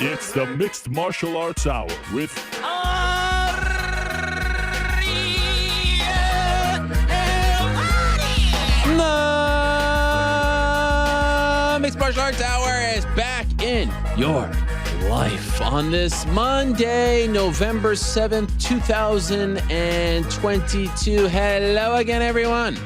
It's the Mixed Martial Arts Hour with The Mixed Martial Arts Hour is back in your life on this Monday, November 7th, 2022. Hello again, everyone.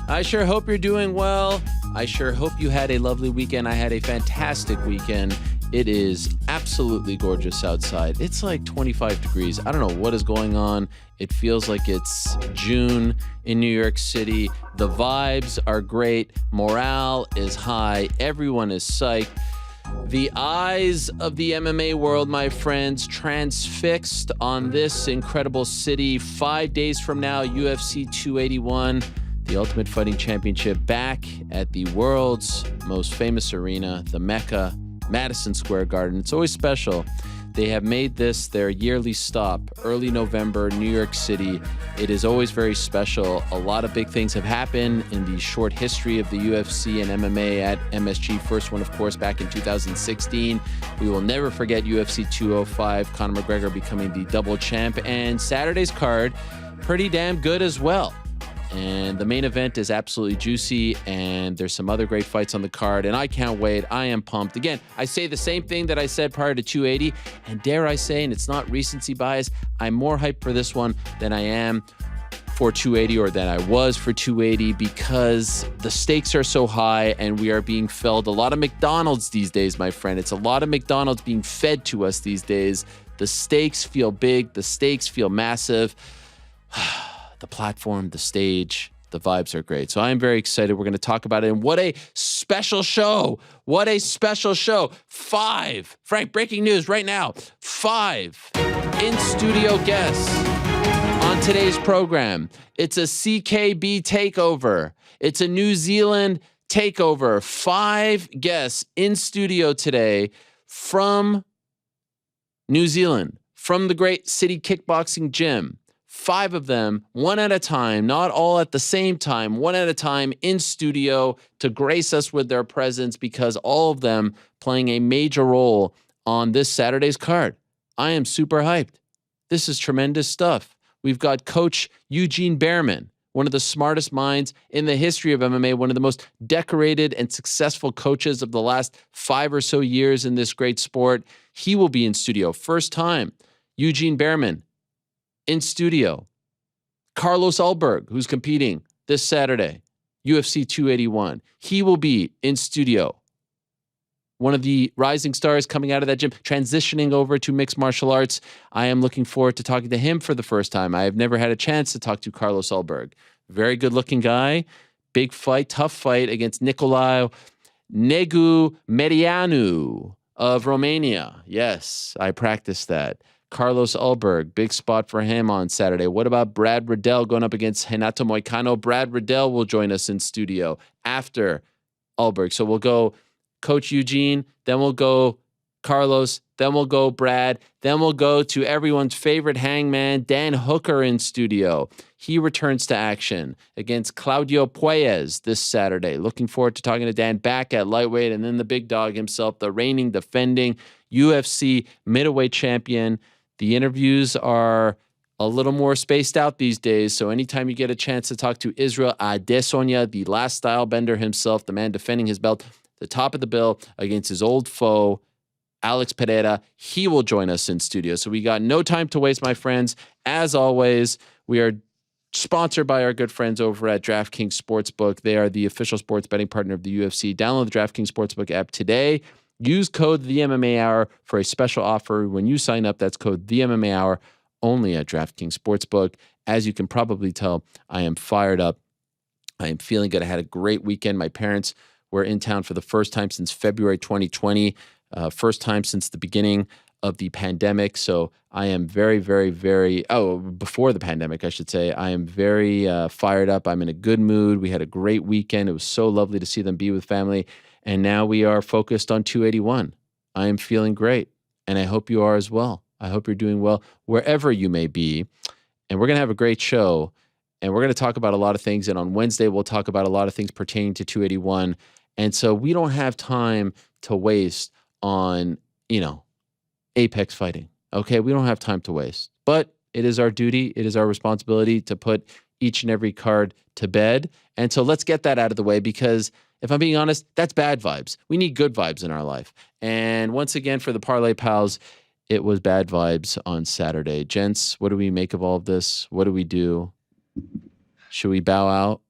I sure hope you're doing well. I sure hope you had a lovely weekend. I had a fantastic weekend. It is absolutely gorgeous outside. It's like 25 degrees. I don't know what is going on. It feels like it's June in New York City. The vibes are great. Morale is high. Everyone is psyched. The eyes of the MMA world, my friends, transfixed on this incredible city. 5 days from now, UFC 281, the Ultimate Fighting Championship, back at the world's most famous arena, the Mecca, Madison Square Garden. It's always special. They have made this their yearly stop, early November, New York City. It is always very special. A lot of big things have happened in the short history of the UFC and MMA at MSG. First one, of course, back in 2016. We will never forget UFC 205, Conor McGregor becoming the double champ. And Saturday's card, pretty damn good as well. And the main event is absolutely juicy, and there's some other great fights on the card, and I can't wait. I am pumped. Again, I say the same thing that I said prior to 280, and dare I say, and it's not recency bias, I'm more hyped for this one than I am for 280 or than I was for 280 because the stakes are so high and we are being fed a lot of McDonald's these days, my friend. It's a lot of McDonald's being fed to us these days. The stakes feel big. The stakes feel massive. The platform, the stage, the vibes are great. So I'm very excited. We're going to talk about it. And what a special show. What a special show. 5, Frank, breaking news right now. 5 in-studio guests on today's program. It's a CKB takeover. It's a New Zealand takeover. 5 guests in studio today from New Zealand, from the great City Kickboxing gym. 5 of them, one at a time, not all at the same time, one at a time in studio to grace us with their presence because all of them playing a major role on this Saturday's card. I am super hyped. This is tremendous stuff. We've got Coach Eugene Bareman, one of the smartest minds in the history of MMA, one of the most decorated and successful coaches of the last 5 or so years in this great sport. He will be in studio. First time, Eugene Bareman in studio. Carlos Ulberg, who's competing this Saturday, UFC 281. He will be in studio. One of the rising stars coming out of that gym, transitioning over to mixed martial arts. I am looking forward to talking to him for the first time. I have never had a chance to talk to Carlos Ulberg. Very good-looking guy. Big fight, tough fight against Nicolae Negumereanu of Romania. Yes, I practiced that. Carlos Ulberg, big spot for him on Saturday. What about Brad Riddell going up against Renato Moicano? Brad Riddell will join us in studio after Ulberg. So we'll go Coach Eugene, then we'll go Carlos, then we'll go Brad, then we'll go to everyone's favorite hangman, Dan Hooker in studio. He returns to action against Claudio Puelles this Saturday. Looking forward to talking to Dan back at lightweight, and then the big dog himself, the reigning, defending UFC middleweight champion. The interviews are a little more spaced out these days, so anytime you get a chance to talk to Israel Adesanya, the last style bender himself, the man defending his belt, the top of the bill against his old foe, Alex Pereira, he will join us in studio. So we got no time to waste, my friends. As always, we are sponsored by our good friends over at DraftKings Sportsbook. They are the official sports betting partner of the UFC. Download the DraftKings Sportsbook app today. Use code THEMMA for a special offer when you sign up. That's code THEMMA only at DraftKings Sportsbook. As you can probably tell, I am fired up. I am feeling good. I had a great weekend. My parents were in town for the first time since February 2020, first time since the beginning of the pandemic. So I am very, very, very, before the pandemic, I should say. I am very fired up. I'm in a good mood. We had a great weekend. It was so lovely to see them be with family. And now we are focused on 281. I am feeling great, and I hope you are as well. I hope you're doing well wherever you may be. And we're going to have a great show, and we're going to talk about a lot of things. And on Wednesday, we'll talk about a lot of things pertaining to 281. And so we don't have time to waste on, Apex fighting. Okay, we don't have time to waste. But it is our duty, it is our responsibility to put each and every card to bed. And so let's get that out of the way because if I'm being honest, that's bad vibes. We need good vibes in our life. And once again, for the Parlay Pals, it was bad vibes on Saturday. Gents, what do we make of all of this? What do we do? Should we bow out?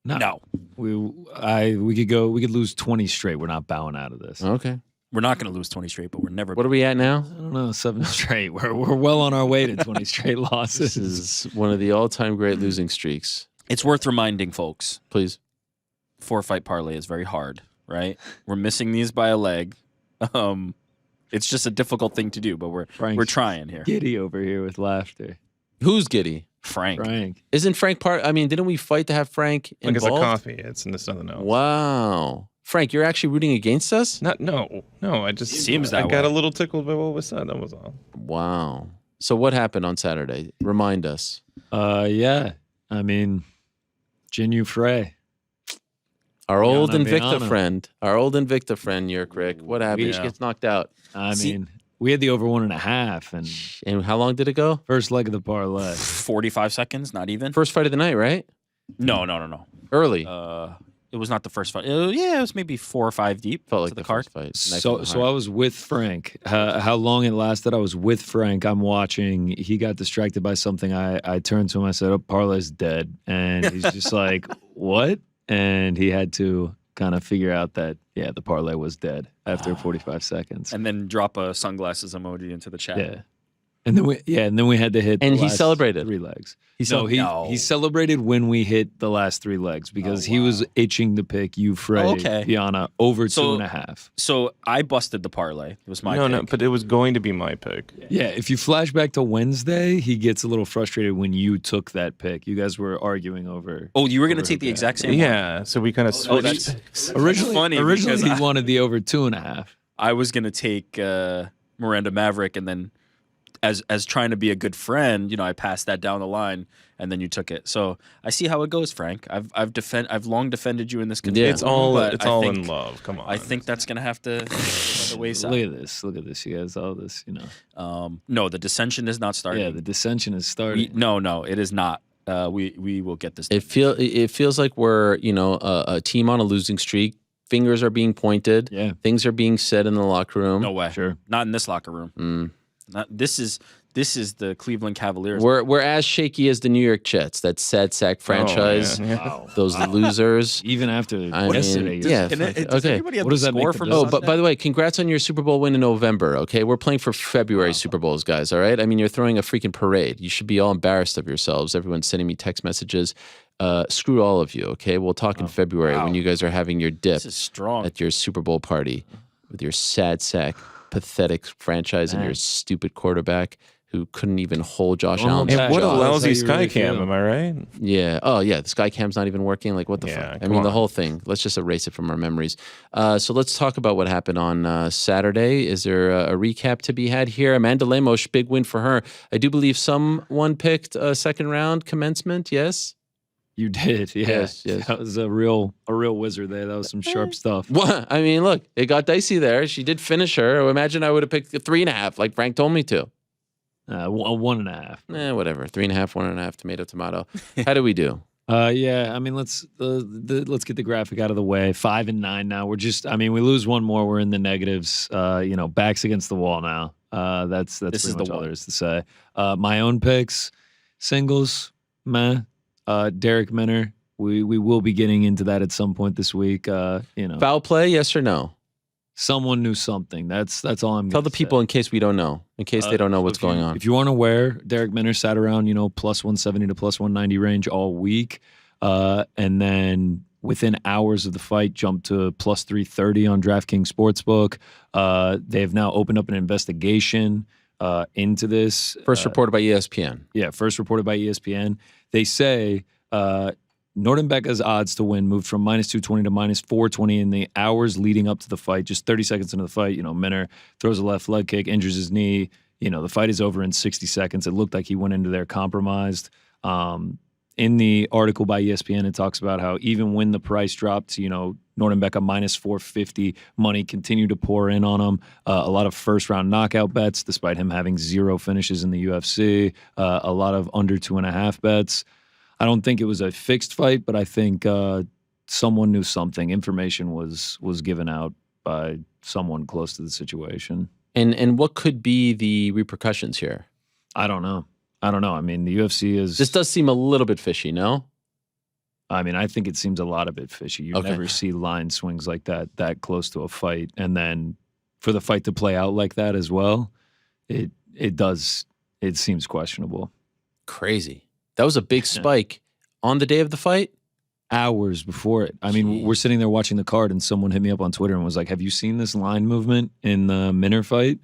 No. We could lose 20 straight. We're not bowing out of this. Okay. We're not going to lose 20 straight, but we're never. What are we at now? I don't know, 7 straight. We're well on our way to 20 straight losses. This is one of the all-time great losing streaks. It's worth reminding folks. Please. 4-fight parlay is very hard, right? We're missing these by a leg. It's just a difficult thing to do, but we're trying here. Giddy over here with laughter. Who's giddy? Frank. Isn't Frank part? I mean, didn't we fight to have Frank involved? Like it's a coffee. It's nothing else. Wow. Frank, you're actually rooting against us? No. I just Seems that I got way. a little tickled by what was said. That was all. Wow. So what happened on Saturday? Remind us. Yeah. I mean, Jinyu Frey. Our old Yana Invicta Viana. friend. Our old Invicta friend, Yerk Rick. What happened? Yeah. She gets knocked out. I mean, we had the over 1.5, and And how long did it go? first leg of the parlay. 45 seconds, not even. First fight of the night, right? No. Early. It was not the first fight. It was maybe 4 or 5 deep. Felt to like the the card. first fight. So I was with Frank. How long it lasted, I was with Frank. I'm watching. He got distracted by something. I turned to him. I said, "Oh, parlay's dead." And he's just like, "What?" And he had to kind of figure out that, yeah, the parlay was dead after 45 seconds. And then drop a sunglasses emoji into the chat. Yeah. And then we had to hit And the he last celebrated. 3 legs. No. He celebrated when we hit the last 3 legs because he was itching to pick you, Frey, okay. Viana over So- 2.5. So I busted the parlay. It was my No, pick. but it was going to be my pick. Yeah, if you flash back to Wednesday, he gets a little frustrated when you took that pick. You guys were arguing over. Oh, you were going to over take the that. exact same one? Yeah, so we kind of switched. that's- picks. Originally, funny because he wanted the over 2.5. I was going to take Miranda Maverick, and then as trying to be a good friend, I passed that down the line, and then you took it. So I see how it goes, Frank. I've long defended you in this country. Yeah. It's all but it's I all think- in love. Come on. I think that's going to have to go the wayside. Look at this, you guys. All this, No, the dissension is not starting. Yeah, the dissension is starting. No, it is not. We will get this. It feels like we're, a team on a losing streak. Fingers are being pointed. Yeah. Things are being said in the locker room. No way. Sure. Not in this locker room. This is the Cleveland Cavaliers. We're as shaky as the New York Jets, that sad sack franchise. man, yeah. Those losers. Even after I yesterday. mean, yeah. Does Okay. anybody have What the does that score make the from difference? Oh, but by the way, congrats on your Super Bowl win in November, okay? We're playing for February Super Bowls, guys, all right? I mean, you're throwing a freaking parade. You should be all embarrassed of yourselves. Everyone's sending me text messages. Screw all of you, okay? We'll talk in February when you guys are having your dip This is strong. at your Super Bowl party with your sad sack, pathetic franchise and your stupid quarterback who couldn't even hold Josh Don't Allen. hold And what a That's how lousy you sky really cam, feel. am I right? Yeah. Oh, yeah. The sky cam's not even working. Like, what the Yeah, fuck? I come mean, the on. whole thing. Let's just erase it from our memories. So let's talk about what happened on Saturday. Is there a recap to be had here? Amanda Lemos, big win for her. I do believe someone picked a second round commencement. Yes. You did, yeah. Yes. That was a real wizard there. That was some sharp stuff. What? I mean, look, it got dicey there. She did finish her. Imagine I would have picked a 3.5, like Frank told me to. 1.5. Whatever. 3.5, 1.5, tomato. How do we do? Yeah, I mean, let's get the graphic out of the way. 5 and 9 now. We lose one more. We're in the negatives. Backs against the wall now. That's This pretty is the much all one. there is to say. My own picks, singles, meh. Derek Minner. We will be getting into that at some point this week. Foul play, yes or no? Someone knew something. That's all I'm. Tell gonna the people say. in case we don't know, in case they don't know what's going on. If you aren't aware, Derek Minner sat around, plus 170 to plus 190 range all week. And then within hours of the fight, jumped to plus 330 on DraftKings Sportsbook. They have now opened up an investigation into this. First reported by ESPN. Yeah, first reported by ESPN. They say Nordenbecke's odds to win moved from minus 220 to minus 420 in the hours leading up to the fight. Just 30 seconds into the fight, Minner throws a left leg kick, injures his knee. The fight is over in 60 seconds. It looked like he went into there compromised. In the article by ESPN, it talks about how even when the price dropped to, Nordenbeck minus 450. Money continued to pour in on him. A lot of first-round knockout bets, despite him having 0 finishes in the UFC. A lot of under 2.5 bets. I don't think it was a fixed fight, but I think someone knew something. Information was given out by someone close to the situation. And what could be the repercussions here? I don't know. I mean, the UFC is... This does seem a little bit fishy, no? I mean, I think it seems a lot of it fishy. You never see line swings like that close to a fight. And then for the fight to play out like that as well, it seems questionable. Crazy. That was a big spike on the day of the fight? Hours before it. I mean, we're sitting there watching the card and someone hit me up on Twitter and was like, have you seen this line movement in the Minner fight?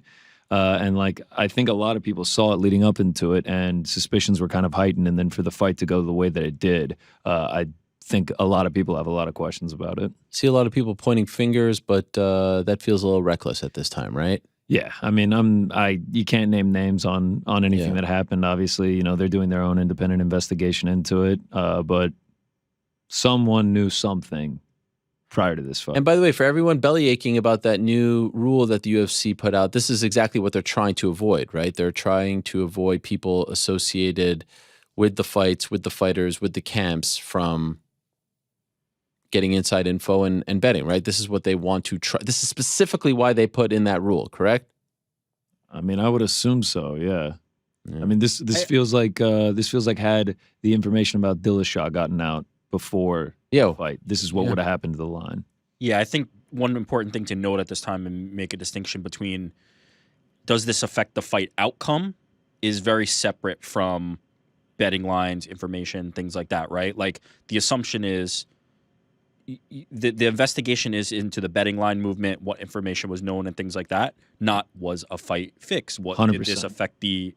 And like, I think a lot of people saw it leading up into it and suspicions were kind of heightened. And then for the fight to go the way that it did, I think a lot of people have a lot of questions about it. See a lot of people pointing fingers, but that feels a little reckless at this time, right? Yeah, I mean, you can't name names on anything that happened. Obviously, you know, they're doing their own independent investigation into it, but someone knew something prior to this fight. And by the way, for everyone belly aching about that new rule that the UFC put out, this is exactly what they're trying to avoid, right? They're trying to avoid people associated with the fights, with the fighters, with the camps from getting inside info and betting, right? This is what they want to try. This is specifically why they put in that rule, correct? I mean, I would assume so, yeah. I mean, this feels like had the information about Dillashaw gotten out before the fight, this is what would have happened to the line. Yeah, I think one important thing to note at this time and make a distinction between does this affect the fight outcome is very separate from betting lines, information, things like that, right? Like the assumption is the investigation is into the betting line movement, what information was known and things like that, not was a fight fixed. What 100%. Did this affect the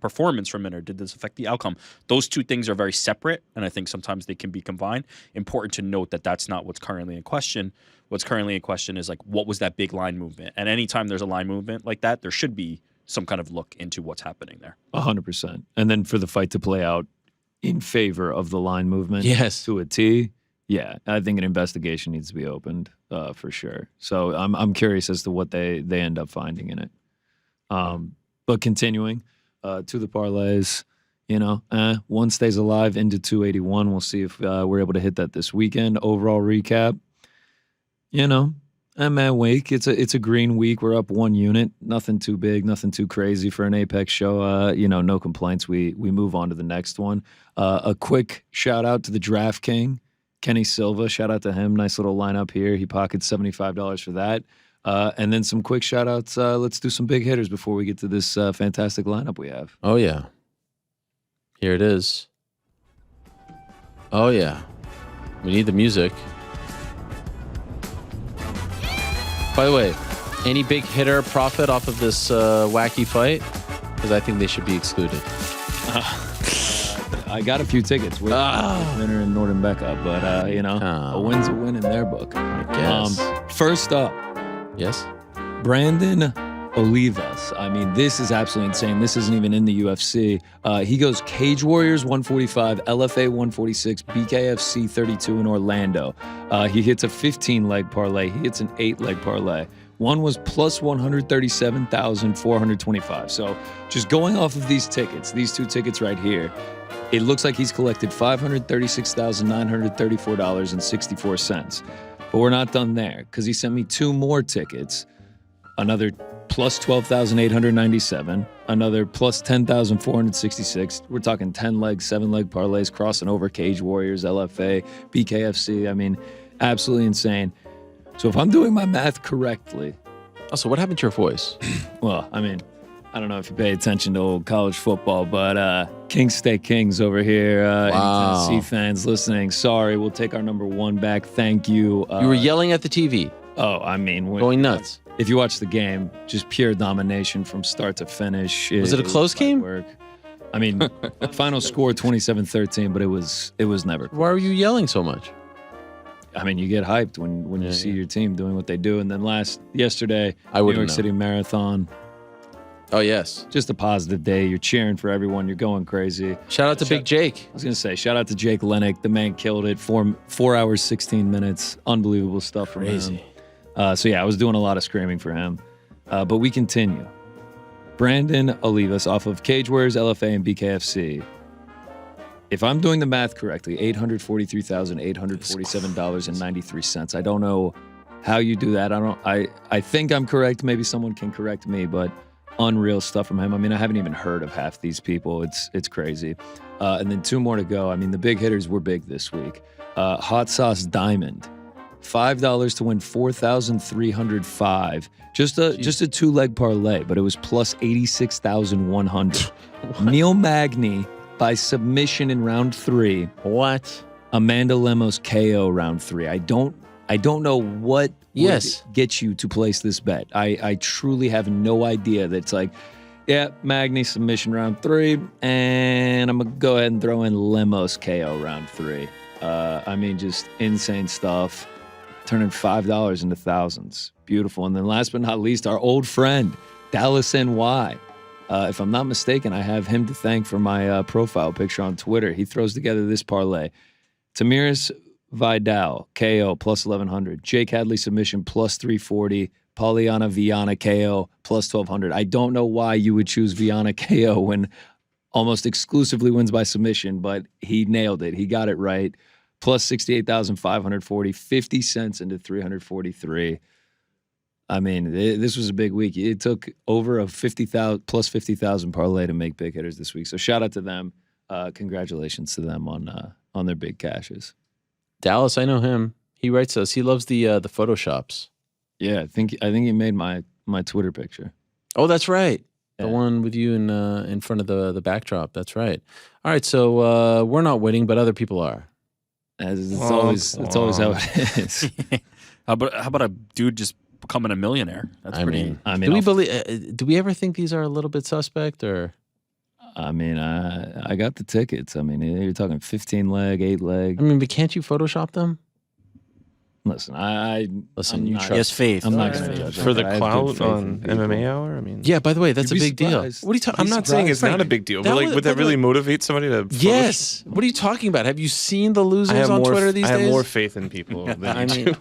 performance from it, or did this affect the outcome? Those two things are very separate, and I think sometimes they can be combined. Important to note that that's not what's currently in question. What's currently in question is like, what was that big line movement? And anytime there's a line movement like that, there should be some kind of look into what's happening there. 100%. And then for the fight to play out in favor of the line movement to a T, yeah, I think an investigation needs to be opened for sure. So I'm curious as to what they end up finding in it. But continuing to the parlays, you know, one stays alive into 281. We'll see if we're able to hit that this weekend. Overall recap, you know, MMA week. It's a green week. We're up 1 unit. Nothing too big, nothing too crazy for an Apex show. You know, no complaints. We move on to the next one. A quick shout out to the Draft King, Kenny Silva. Shout out to him. Nice little lineup here. He pockets $75 for that. And then some quick shout outs. Let's do some big hitters before we get to this fantastic lineup we have. Oh, yeah. Here it is. Oh, yeah. We need the music. By the way, any big hitter profit off of this wacky fight? Because I think they should be excluded. I got a few tickets with Minner and Nordenbeck, but, you know, a win's a win in their book. I guess. First up. Yes? Brandon Olivas. I mean, this is absolutely insane. This isn't even in the UFC. He goes Cage Warriors 145, LFA 146, BKFC 32 in Orlando. He hits a 15-leg parlay. He hits an 8-leg parlay. One was plus 137,425. So just going off of these tickets, these two tickets right here, it looks like he's collected $536,934.64. But we're not done there because he sent me 2 more tickets. Another plus 12,897, another plus 10,466. We're talking 10-leg, 7-leg parlays crossing over Cage Warriors, LFA, BKFC. I mean, absolutely insane. So if I'm doing my math correctly. Also, what happened to your voice? Well, I mean, I don't know if you pay attention to old college football, but Kings Stay Kings over here. Wow. Tennessee fans listening, sorry, we'll take our number 1 back. Thank you. You were yelling at the TV. Oh, I mean. Going nuts. If you watch the game, just pure domination from start to finish. Was it a close game? Work. I mean, final score 27-13, but it was never close. Why are you yelling so much? I mean, you get hyped when you see your team doing what they do. And then yesterday, New York City Marathon. Oh, yes. Just a positive day. You're cheering for everyone. You're going crazy. Shout out to Big Jake. I was going to say, shout out to Jake Lennick. The man killed it. 4 hours, 16 minutes. Unbelievable stuff from him. So, yeah, I was doing a lot of screaming for him. But we continue. Brandon Olivas off of Cage Warriors, LFA, and BKFC. If I'm doing the math correctly, $843,847.93. I don't know how you do that. I think I'm correct. Maybe someone can correct me, but unreal stuff from him. I mean, I haven't even heard of half these people. It's crazy. And then 2 more to go. I mean, the big hitters were big this week. Hot Sauce Diamond, $5 to win 4,305. Just a 2-leg parlay, but it was plus 86,100. Neil Magny by submission in round 3. What? Amanda Lemos KO round 3. I don't know what would get you to place this bet. I truly have no idea. That's like, yeah, Magny submission round 3, and I'm gonna go ahead and throw in Lemos KO round 3. I mean, just insane stuff. Turning $5 into thousands. Beautiful. And then last but not least, our old friend, Dallas NY. If I'm not mistaken, I have him to thank for my profile picture on Twitter. He throws together this parlay. Tamiris Vidal, KO, plus 1,100. Jake Hadley submission, plus 340. Pauliana Viana, KO, plus 1,200. I don't know why you would choose Viana KO when almost exclusively wins by submission, but he nailed it. He got it right. Plus 68,540, 50 cents into 343. I mean, this was a big week. It took over a 50,000 plus 50,000 parlay to make big hitters this week. So shout out to them. Congratulations to them on their big cashes. Dallas, I know him. He writes us. He loves the Photoshops. Yeah, I think he made my Twitter picture. Oh, that's right. Yeah. The one with you in front of the backdrop. That's right. All right, so we're not winning, but other people are. It's always how it is. How about a dude just becoming a millionaire? That's pretty. Do we ever think these are a little bit suspect or? I mean, I got the tickets. I mean, you're talking 15 leg, 8 leg. I mean, but can't you Photoshop them? Listen, He has faith. I'm not going to judge For the I have clout good faith on in people. MMA Hour, I mean, Yeah. By the way, that's a You'd be big deal. surprised. What are you talking? I'm not saying it's not a big deal, but like, would that really motivate somebody to? Yes. What are you talking about? Have you seen the I losers have on more. Twitter these I have days? more faith in people than you do.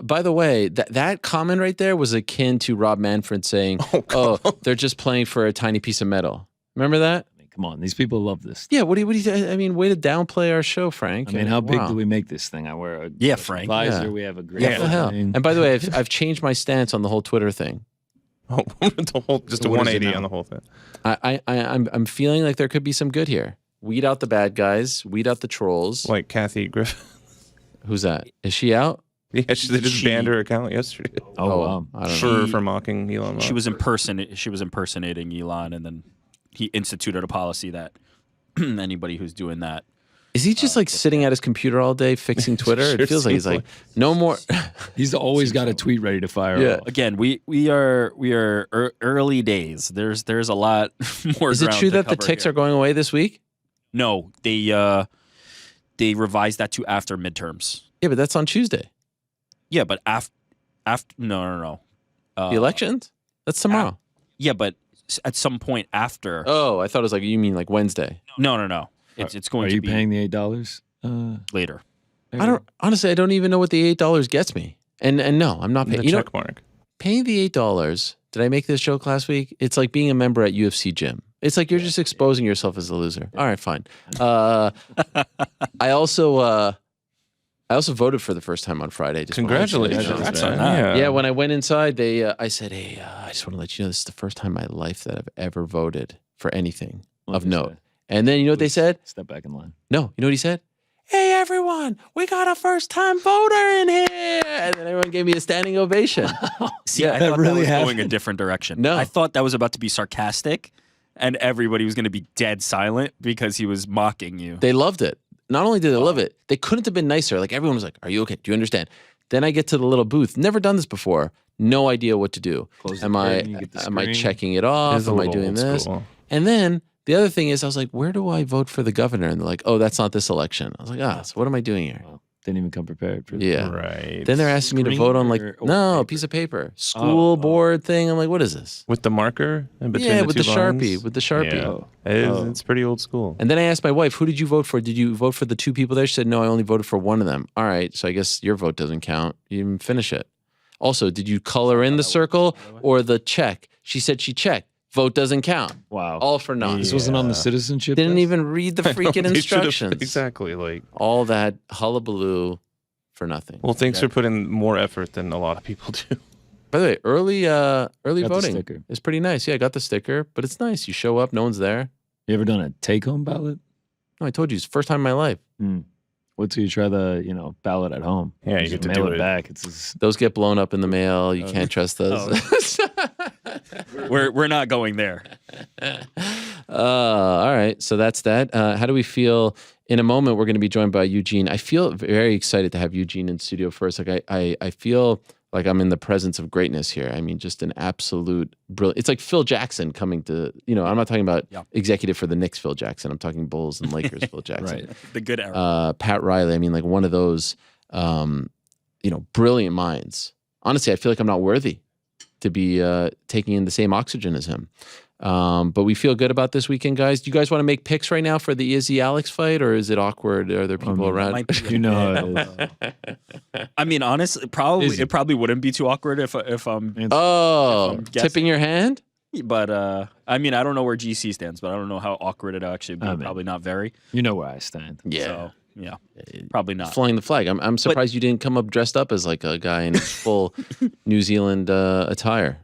By the way, that comment right there was akin to Rob Manfred saying, "Oh, they're just playing for a tiny piece of metal." Remember that? Come on, these people love this. Yeah. What do you? I mean, way to downplay our show, Frank. I mean, how big do we make this thing? I wear a Frank. visor. Yeah. We have a great. What the hell? I mean, And by the way, I've changed my stance on the whole Twitter thing. Oh, just a What is it 180 now? on the whole thing. I'm feeling like there could be some good here. Weed out the bad guys. Weed out the trolls. Like Kathy Griffith. Who's that? Is she out? Yeah, they just banned her account yesterday wow. I don't know. for mocking Elon Musk. She was impersonating Elon, and then he instituted a policy that anybody who's doing that. Is he just like sitting at his computer all day fixing Twitter? Sure It feels like he's seems like, no more. He's always got a tweet ready to fire. Yeah. off. Again, we are early days. There's a lot more. Is it ground true to that the cover ticks here. are going away this week? No, they revised that to after midterms. Yeah, but that's on Tuesday. Yeah, but after no. The elections? That's tomorrow. Yeah, but at some point after. Oh, I thought it was like, you mean like Wednesday. No. It's going Are to you be paying the $8? later. I don't even know what the $8 gets me. And no, I'm not paying. the check mark. Paying the $8. Did I make this joke last week? It's like being a member at UFC gym. It's like you're just exposing yourself as a loser. All right, fine. I also voted for the first time on Friday. Congratulations. Congrats man. on that. Yeah, when I went inside, I said, "Hey, I just want to let you know this is the first time in my life that I've ever voted for anything of note." And then you know what they said? Step back in line. No, you know what he said? Hey, everyone, we got a first-time voter in here. And then everyone gave me a standing ovation. See, Yeah, I that thought really that was happened. going a different direction. No. I thought that was about to be sarcastic, and everybody was going to be dead silent because he was mocking you. They loved it. Not only did they love it, they couldn't have been nicer. Like everyone was like, "Are you okay? Do you understand?" Then I get to the little booth. Never done this before. No idea what to do. Close the Am curtain, you get the I screen. checking it It off? is a Am I little doing old this? school. And then the other thing is, I was like, "Where do I vote for the governor?" And they're like, "Oh, that's not this election." I was like, "So what am I doing here?" Didn't even come prepared for Yeah. Right. Then they're asking me to Screen vote on like or no paper? a piece of paper, school board thing. I'm like, what is this? With the marker in between Yeah, the with two the Sharpie, lines? with the Sharpie. Yeah. It's pretty old school. And then I asked my wife, who did you vote for? Did you vote for the two people there? She said, no, I only voted for one of them. All right, so I guess your vote doesn't count. You didn't finish it. Also, did you color in the circle or the check? She said she checked. Vote doesn't count. Wow. All for naught. This wasn't on the citizenship. Didn't test? even read the freaking They should've- instructions. Exactly. Like, All that hullabaloo for nothing. well, thanks for putting more effort than a lot of people do. By the way, early Got the voting sticker. is pretty nice. Yeah, I got the sticker, but it's nice. You show up, no one's there. You ever done a take-home ballot? No, I told you, it's the first time in my life. Wait till you try the ballot at home. Yeah, you Just get to mail do it it. back. It's just, Those get blown up in the mail. You can't trust those. We're not going there. All right. So that's that. How do we feel? In a moment, we're going to be joined by Eugene. I feel very excited to have Eugene in studio first. Like I feel like I'm in the presence of greatness here. I mean, just an absolute brilliant. It's like Phil Jackson coming to, I'm not talking about executive for the Knicks, Phil Jackson. I'm talking Bulls and Lakers, Phil Jackson. right. The good era. Pat Riley. I mean, like one of those, brilliant minds. Honestly, I feel like I'm not worthy to be taking in the same oxygen as him. But we feel good about this weekend, guys. Do you guys want to make picks right now for the Izzy Alex fight, or is it awkward? Are there people around? Might be- You know how it is. I mean, honestly, it probably wouldn't be too awkward if I'm. Oh, I'm guessing. tipping your hand? But I mean, I don't know where GC stands, but I don't know how awkward it'll actually be. I mean, Probably not very. You know where I stand. Yeah. So, yeah. Probably not. Flying the flag. I'm surprised you didn't come up dressed up as like a guy in his full New Zealand attire.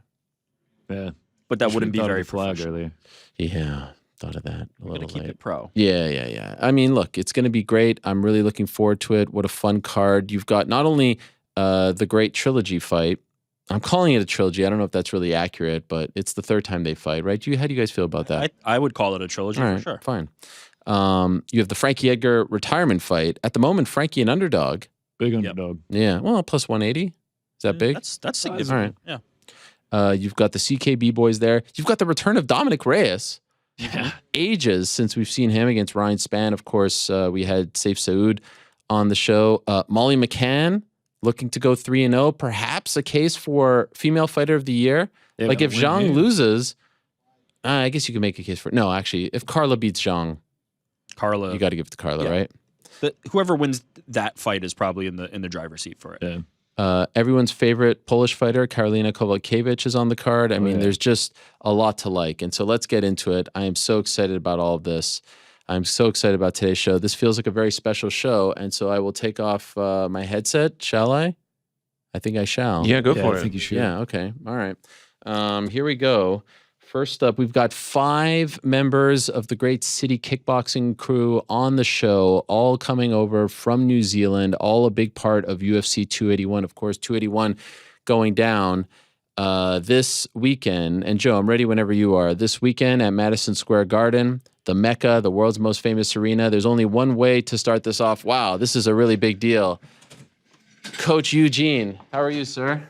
Yeah. But that Should've wouldn't be thought of very the flag professional. earlier. Yeah, thought of that. A We're little gonna keep late. it pro. Yeah. I mean, look, it's going to be great. I'm really looking forward to it. What a fun card. You've got not only the great trilogy fight. I'm calling it a trilogy. I don't know if that's really accurate, but it's the third time they fight, right? How do you guys feel about that? I would call it a trilogy All for right, sure. fine. You have the Frankie Edgar retirement fight. At the moment, Frankie an underdog. Big underdog. Yeah, well, plus 180. Is that big? That's significant. All right. Yeah. You've got the CKB boys there. You've got the return of Dominic Reyes. Yeah. Ages since we've seen him against Ryan Spann. Of course, we had Saif Saud on the show. Molly McCann looking to go 3-0. Perhaps a case for female fighter of the year. Yeah, like if win Zhang here. loses, I guess you can make a case for. No, actually, if Carla beats Zhang, Carla. you got to give it to Carla, yeah. right? Whoever wins that fight is probably in the driver's seat for it. Yeah. Everyone's favorite Polish fighter, Karolina Kowalkiewicz, is on the card. I mean, there's just a lot to like. And so let's get into it. I am so excited about all of this. I'm so excited about today's show. This feels like a very special show. And so I will take off my headset. Shall I? I think I shall. Yeah, go Yeah, for I it. think you should. Yeah, okay. All right. Here we go. First up, we've got 5 members of the great City Kickboxing crew on the show, all coming over from New Zealand, all a big part of UFC 281. Of course, 281 going down this weekend. And Joe, I'm ready whenever you are. This weekend at Madison Square Garden, the Mecca, the world's most famous arena. There's only one way to start this off. Wow, this is a really big deal. Coach Eugene, how are you, sir?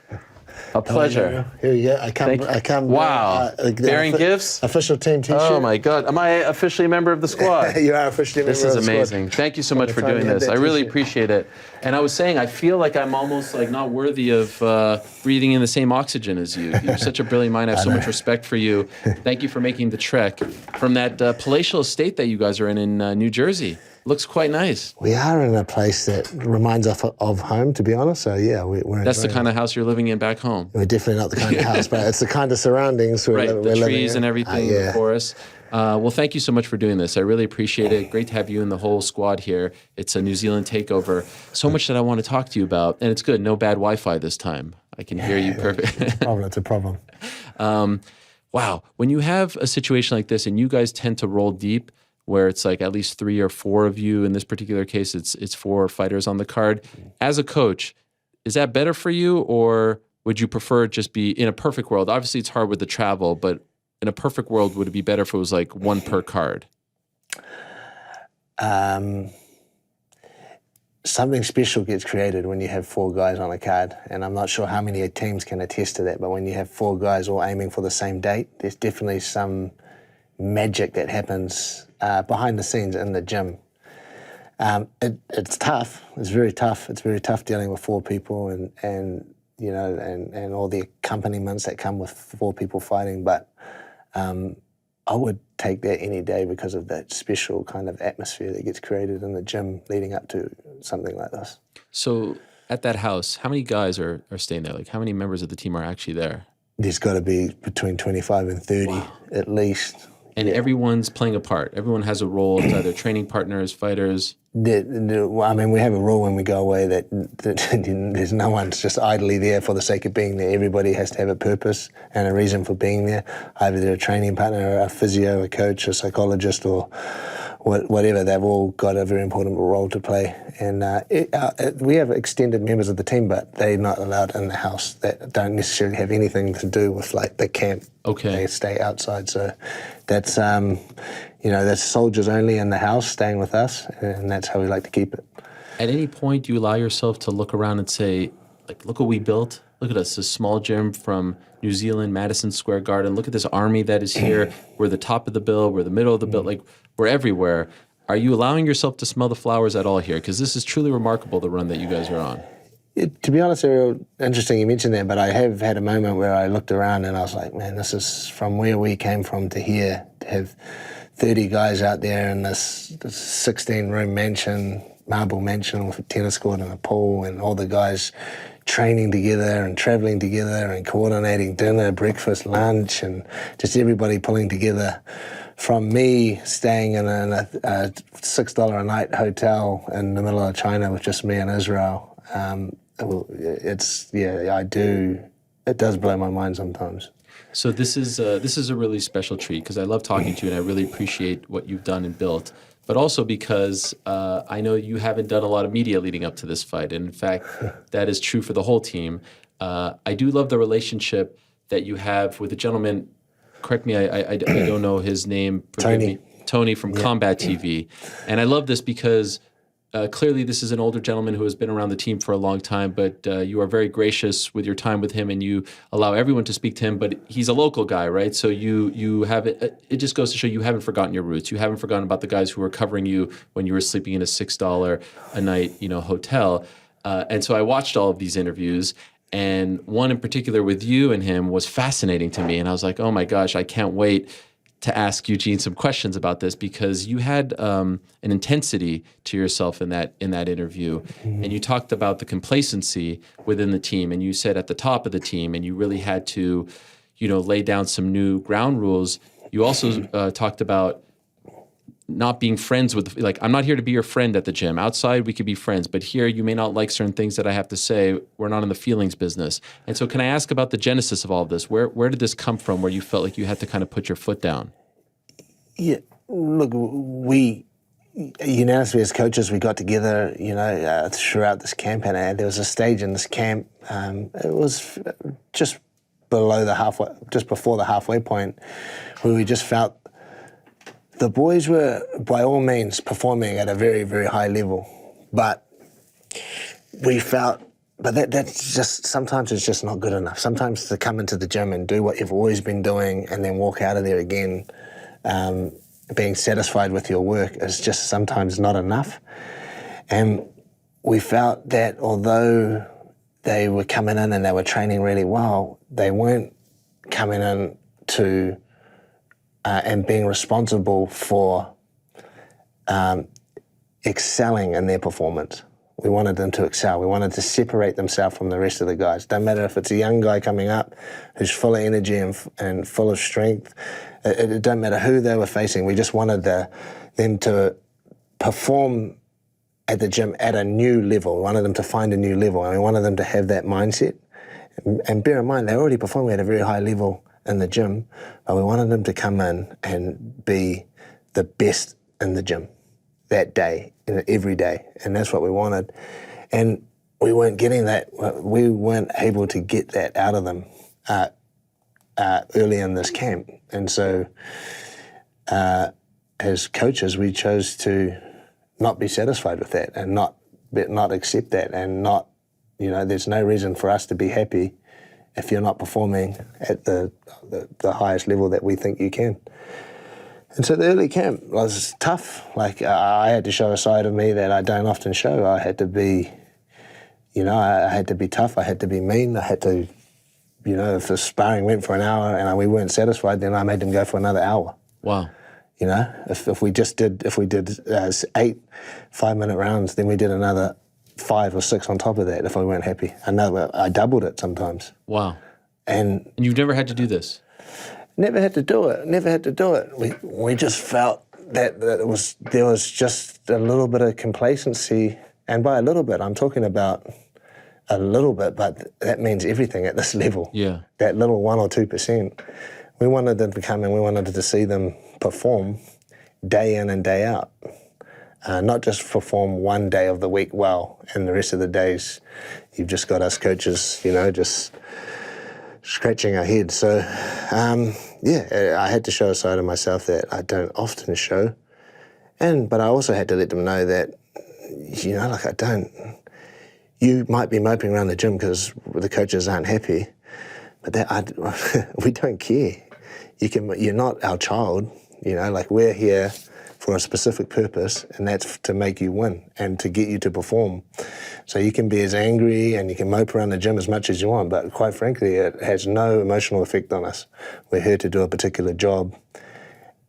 A pleasure. Here you go. I come. Wow. Bearing gifts? Official team T-shirt. Oh my God. Am I officially a member of the squad? You are officially a member This of is the squad. amazing. Thank you so much for doing this. I really appreciate it. And I was saying, I feel like I'm almost like not worthy of breathing in the same oxygen as you. You're such a brilliant mind. I have so much respect for you. Thank you for making the trek from that palatial estate that you guys are in New Jersey. Looks quite nice. We are in a place that reminds us of home, to be honest. So yeah, we're. That's the kind of house you're living in back home. We're definitely not the kind of house, but it's the kind of surroundings we're, Right, we're the living trees in. and everything Yeah. for us. Well, thank you so much for doing this. I really appreciate it. Great to have you and the whole squad here. It's a New Zealand takeover. So much that I want to talk to you about, and it's good. No bad Wi-Fi this time. I can hear you perfect. It's a problem. Wow. When you have a situation like this, and you guys tend to roll deep, where it's like at least 3 or 4 of you. In this particular case, it's 4 fighters on the card. As a coach, is that better for you, or would you prefer it just be in a perfect world? Obviously, it's hard with the travel, but in a perfect world, would it be better if it was like 1 per card? Something special gets created when you have 4 guys on a card, and I'm not sure how many teams can attest to that, but when you have 4 guys all aiming for the same date, there's definitely some magic that happens behind the scenes in the gym. It's tough. It's very tough. It's very tough dealing with 4 people and you know, and all the accompaniments that come with 4 people fighting. But I would take that any day because of that special kind of atmosphere that gets created in the gym leading up to something like this. So at that house, how many guys are staying there? Like, how many members of the team are actually there? There's got to be between 25 and 30 at least. And everyone's playing a part. Everyone has a role. It's either training partners, fighters. I mean, we have a rule when we go away that there's no one's just idly there for the sake of being there. Everybody has to have a purpose and a reason for being there. Either they're a training partner, a physio, a coach, a psychologist, or whatever. They've all got a very important role to play. And we have extended members of the team, but they're not allowed in the house. That don't necessarily have anything to do with like the camp. Okay. They stay outside. So that's that's soldiers only in the house staying with us, and that's how we like to keep it. At any point, do you allow yourself to look around and say, like, look what we built? Look at us, this small gym from New Zealand, Madison Square Garden. Look at this army that is here. We're the top of the bill. We're the middle of the bill. Like, we're everywhere. Are you allowing yourself to smell the flowers at all here? Because this is truly remarkable, the run that you guys are on. To be honest, Ariel, interesting you mentioned that, but I have had a moment where I looked around and I was like, man, this is from where we came from to here, to have 30 guys out there in this 16-room mansion, marble mansion with a tennis court and a pool, and all the guys training together and traveling together and coordinating dinner, breakfast, lunch, and just everybody pulling together. From me staying in a $6 a night hotel in the middle of China with just me and Israel, it does blow my mind sometimes. So this is a really special treat because I love talking to you and I really appreciate what you've done and built, but also because I know you haven't done a lot of media leading up to this fight. And in fact, that is true for the whole team. I do love the relationship that you have with a gentleman, correct me, I don't know his name. Tony from Combat TV. And I love this because clearly this is an older gentleman who has been around the team for a long time, but you are very gracious with your time with him and you allow everyone to speak to him, but he's a local guy, right? So you have it just goes to show you haven't forgotten your roots. You haven't forgotten about the guys who were covering you when you were sleeping in a $6 a night, hotel. And so I watched all of these interviews, and one in particular with you and him was fascinating to me. And I was like, oh my gosh, I can't wait to ask Eugene some questions about this because you had an intensity to yourself in that interview. Mm-hmm. And you talked about the complacency within the team, and you said at the top of the team, and you really had to, lay down some new ground rules. You also talked about not being friends with, like, I'm not here to be your friend at the gym. Outside, we could be friends, but here you may not like certain things that I have to say. We're not in the feelings business. And so can I ask about the genesis of all of this? Where did this come from where you felt like you had to kind of put your foot down? Yeah, look, we unanimously as coaches, we got together, throughout this camp, and there was a stage in this camp, it was just before the halfway point, where we just felt the boys were, by all means, performing at a very, very high level, but we felt, that's just, sometimes it's just not good enough. Sometimes to come into the gym and do what you've always been doing and then walk out of there again, being satisfied with your work is just sometimes not enough. And we felt that although they were coming in and they were training really well, they weren't coming in to and being responsible for excelling in their performance. We wanted them to excel. We wanted to separate themselves from the rest of the guys. Don't matter if it's a young guy coming up who's full of energy and full of strength. It don't matter who they were facing. We just wanted them to perform at the gym at a new level. We wanted them to find a new level, and we wanted them to have that mindset. And bear in mind, they're already performing at a very high level in the gym, but we wanted them to come in and be the best in the gym that day, every day, and that's what we wanted. And we weren't getting that. We weren't able to get that out of them early in this camp. And so as coaches, we chose to not be satisfied with that and not accept that, and not, there's no reason for us to be happy if you're not performing at the highest level that we think you can. And so the early camp was tough. Like, I had to show a side of me that I don't often show. I had to be, I had to be tough. I had to be mean. I had to, if the sparring went for an hour and we weren't satisfied, then I made them go for another hour. Wow. If we did 8 5-minute rounds, then we did another 5 or 6 on top of that if we weren't happy. I doubled it sometimes. Wow. And you've never had to do this? Never had to do it. We just felt that there was just a little bit of complacency, and by a little bit, I'm talking about a little bit, but that means everything at this level. Yeah. That little 1 or 2%. We wanted them to come and we wanted to see them perform day in and day out. Not just perform one day of the week well, and the rest of the days you've just got us coaches, just scratching our heads. So, I had to show a side of myself that I don't often show. But I also had to let them know that, you might be moping around the gym because the coaches aren't happy, but we don't care. You're not our child, we're here for a specific purpose, and that's to make you win and to get you to perform. So you can be as angry and you can mope around the gym as much as you want, but quite frankly, it has no emotional effect on us. We're here to do a particular job,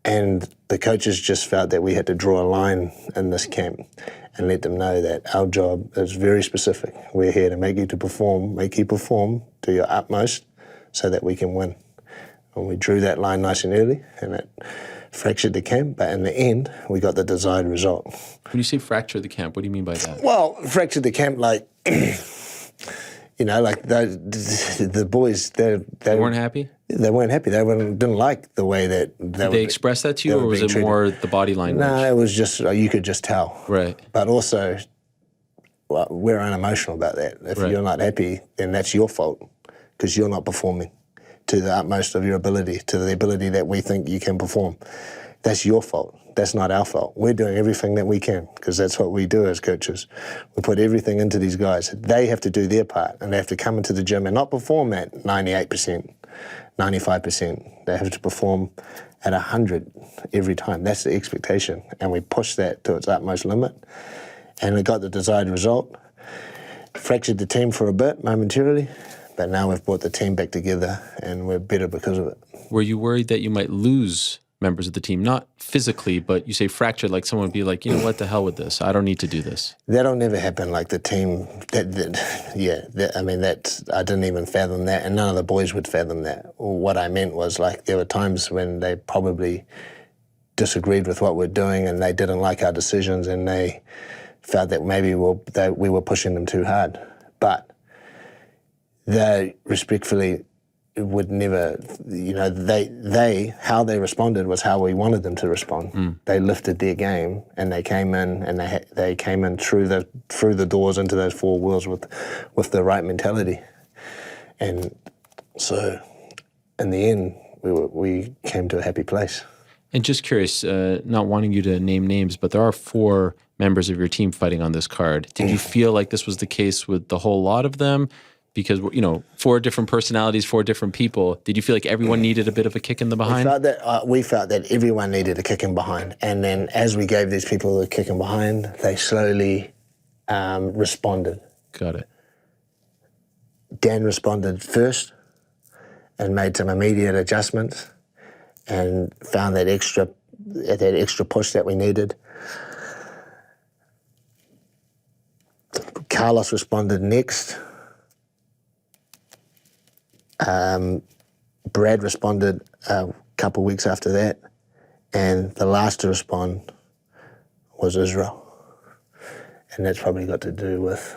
and the coaches just felt that we had to draw a line in this camp and let them know that our job is very specific. We're here to make you perform to your utmost so that we can win. And we drew that line nice and early, and it fractured the camp, but in the end, we got the desired result. When you say fracture the camp, what do you mean by that? Well, fractured the camp, the boys, they weren't happy? They weren't happy. They didn't like the way that Did they express that to you, or was it more the body language? No, it was just, you could just tell. Right. But also, we're unemotional about that. If you're not happy, then that's your fault, because you're not performing to the utmost of your ability, to the ability that we think you can perform. That's your fault. That's not our fault. We're doing everything that we can, because that's what we do as coaches. We put everything into these guys. They have to do their part, and they have to come into the gym and not perform at 98%, 95%. They have to perform at 100 every time. That's the expectation, and we push that to its utmost limit, and it got the desired result. Fractured the team for a bit, momentarily, but now we've brought the team back together, and we're better because of it. Were you worried that you might lose members of the team? Not physically, but you say fractured, like someone would be like, what the hell with this? I don't need to do this. That'll never happen. Like the team, I didn't even fathom that, and none of the boys would fathom that. What I meant was, there were times when they probably disagreed with what we're doing, and they didn't like our decisions, and they felt that maybe we were pushing them too hard. But they respectfully would never, how they responded was how we wanted them to respond. They lifted their game, and they came in, and they came in through the doors into those 4 walls with the right mentality. And so, in the end, we came to a happy place. And just curious, not wanting you to name names, but there are 4 members of your team fighting on this card. Did you feel like this was the case with the whole lot of them? Because, 4 different personalities, 4 different people. Did you feel like everyone needed a bit of a kick in the behind? We felt that everyone needed a kick in behind. And then as we gave these people a kick in behind, they slowly responded. Got it. Dan responded first and made some immediate adjustments and found that extra push that we needed. Carlos responded next. Brad responded a couple of weeks after that, and the last to respond was Israel. And that's probably got to do with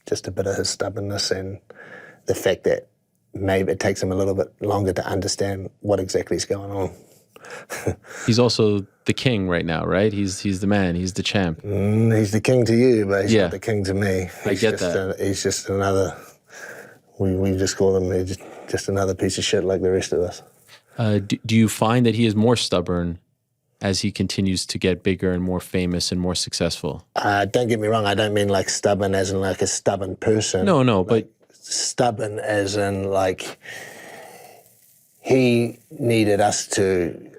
just a bit of his stubbornness and the fact that maybe it takes him a little bit longer to understand what exactly is going on. He's also the king right now, right? He's the man. He's the champ. He's the king to you, but he's not the king to me. I get that. He's just another... We just call him just another piece of shit like the rest of us. Do you find that he is more stubborn as he continues to get bigger and more famous and more successful? Don't get me wrong. I don't mean like stubborn as in like a stubborn person. No, but... Stubborn as in like he needed us to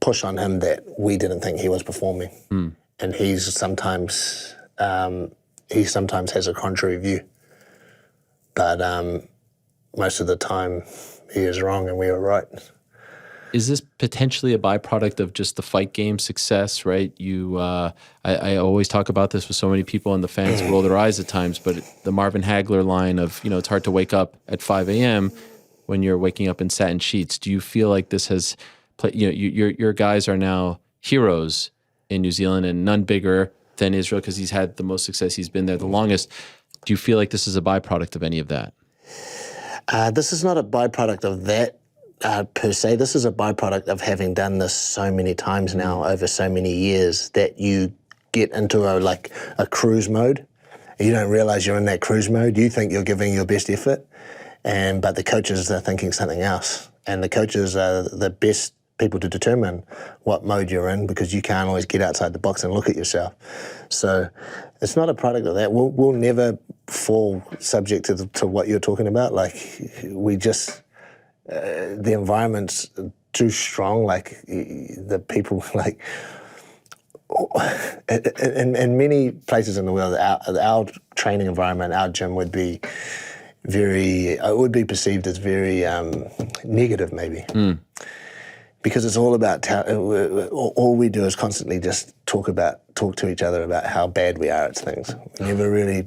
push on him that we didn't think he was performing, and he sometimes has a contrary view, but most of the time he is wrong and we are right. Is this potentially a byproduct of just the fight game success, right? I always talk about this with so many people, and the fans roll their eyes at times, but the Marvin Hagler line of, it's hard to wake up at 5 a.m. when you're waking up in satin sheets. Do you feel like this has played, your guys are now heroes in New Zealand and none bigger than Israel because he's had the most success, he's been there the longest. Do you feel like this is a byproduct of any of that? This is not a byproduct of that. Per se, this is a byproduct of having done this so many times now over so many years that you get into a cruise mode. You don't realize you're in that cruise mode. You think you're giving your best effort, but the coaches are thinking something else. And the coaches are the best people to determine what mode you're in because you can't always get outside the box and look at yourself. So it's not a product of that. We'll never fall subject to what you're talking about. We just... the environment's too strong, the people, in many places in the world, our training environment, our gym would be perceived as very negative maybe. Because it's all about, all we do is constantly just talk to each other about how bad we are at things. We never really...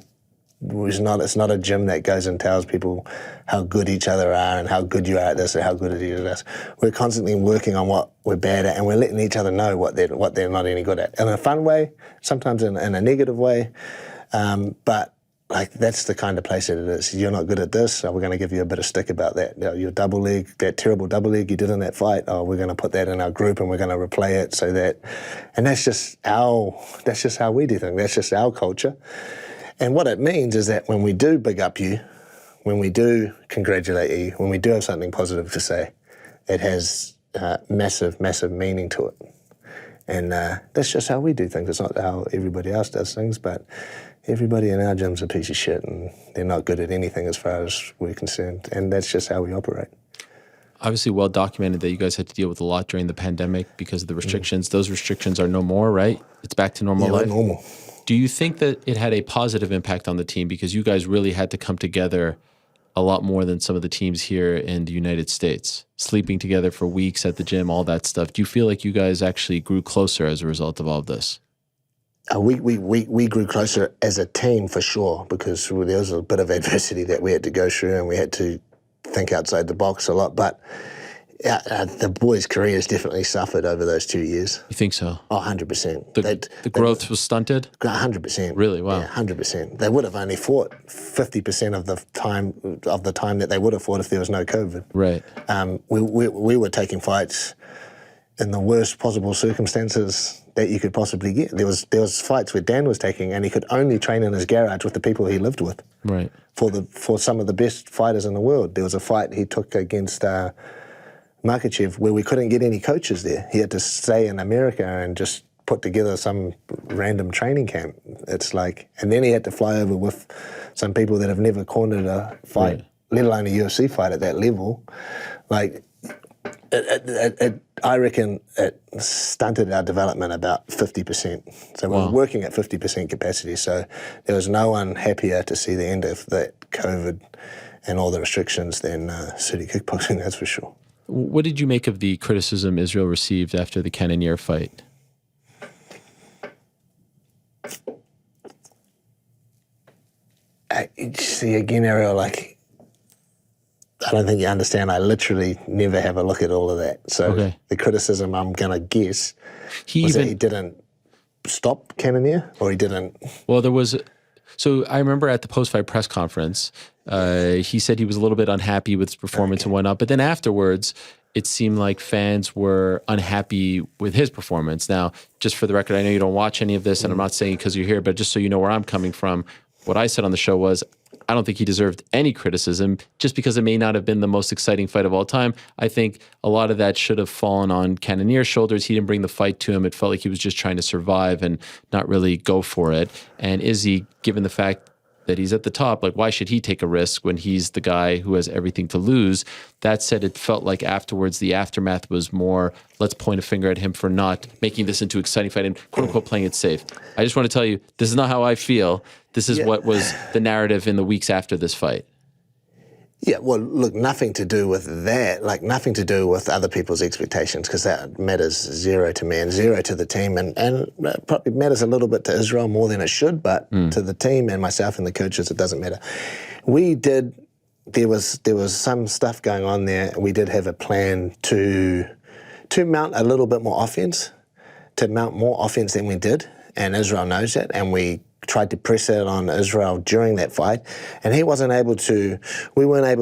It's not a gym that goes and tells people how good each other are and how good you are at this or how good it is at this. We're constantly working on what we're bad at, and we're letting each other know what they're not any good at. In a fun way, sometimes in a negative way, but that's the kind of place that it is. You're not good at this, so we're going to give you a bit of stick about that. Your double leg, that terrible double leg you did in that fight, we're going to put that in our group and we're going to replay it and that's just how we do things. That's just our culture. And what it means is that when we do big up you, when we do congratulate you, when we do have something positive to say, it has massive, massive meaning to it. And that's just how we do things. It's not how everybody else does things, but everybody in our gym's a piece of shit and they're not good at anything as far as we're concerned. And that's just how we operate. Obviously well documented that you guys had to deal with a lot during the pandemic because of the restrictions. Those restrictions are no more, right? It's back to normal life? Normal. Do you think that it had a positive impact on the team because you guys really had to come together a lot more than some of the teams here in the United States, sleeping together for weeks at the gym, all that stuff? Do you feel like you guys actually grew closer as a result of all of this? We grew closer as a team for sure because there was a bit of adversity that we had to go through and we had to think outside the box a lot. But the boys' careers definitely suffered over those 2 years. You think so? Oh, 100%. The growth was stunted? 100%. Really? Wow. Yeah, 100%. They would have only fought 50% of the time that they would have fought if there was no COVID. Right. We were taking fights in the worst possible circumstances that you could possibly get. There was fights where Dan was taking and he could only train in his garage with the people he lived with. Right. For some of the best fighters in the world. There was a fight he took against Makachev where we couldn't get any coaches there. He had to stay in America and just put together some random training camp. And then he had to fly over with some people that have never cornered a fight, let alone a UFC fight at that level. I reckon it stunted our development about 50%. So we were working at 50% capacity. So there was no one happier to see the end of that COVID and all the restrictions than City Kickboxing, that's for sure. What did you make of the criticism Israel received after the Cannonier fight? See, again, Ariel, I don't think you understand. I literally never have a look at all of that. So the criticism, I'm going to guess, that he didn't stop Cannonier or he didn't... Well, there was... So I remember at the post-fight press conference, he said he was a little bit unhappy with his performance and whatnot. But then afterwards, it seemed like fans were unhappy with his performance. Now, just for the record, I know you don't watch any of this, and I'm not saying because you're here, but just so you know where I'm coming from, what I said on the show was, I don't think he deserved any criticism just because it may not have been the most exciting fight of all time. I think a lot of that should have fallen on Cannonier's shoulders. He didn't bring the fight to him. It felt like he was just trying to survive and not really go for it. And Izzy, given the fact that he's at the top. Like, why should he take a risk when he's the guy who has everything to lose? That said, it felt like afterwards the aftermath was more, let's point a finger at him for not making this into an exciting fight and quote unquote playing it safe. I just want to tell you, this is not how I feel. This is what was the narrative in the weeks after this fight. Yeah, well, look, nothing to do with that, like nothing to do with other people's expectations, because that matters zero to me and zero to the team, and probably matters a little bit to Israel more than it should, but to the team and myself and the coaches, it doesn't matter. There was some stuff going on there. We did have a plan to mount a little bit more offense, to mount more offense than we did, and Israel knows that, and we tried to press it on Israel during that fight, and we weren't able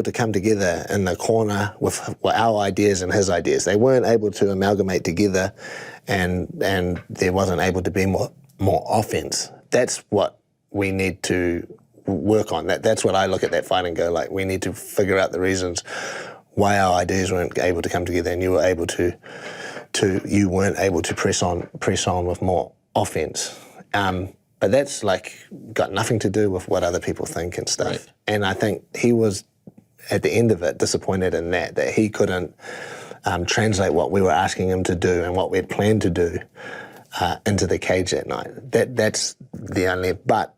to come together in the corner with our ideas and his ideas. They weren't able to amalgamate together, and there wasn't able to be more offense. That's what we need to work on. That's what I look at that fight and go, like, we need to figure out the reasons why our ideas weren't able to come together, and you weren't able to press on with more offense. But that's got nothing to do with what other people think and stuff. Right. And I think he was, at the end of it, disappointed in that he couldn't translate what we were asking him to do and what we had planned to do into the cage that night. That's the only, but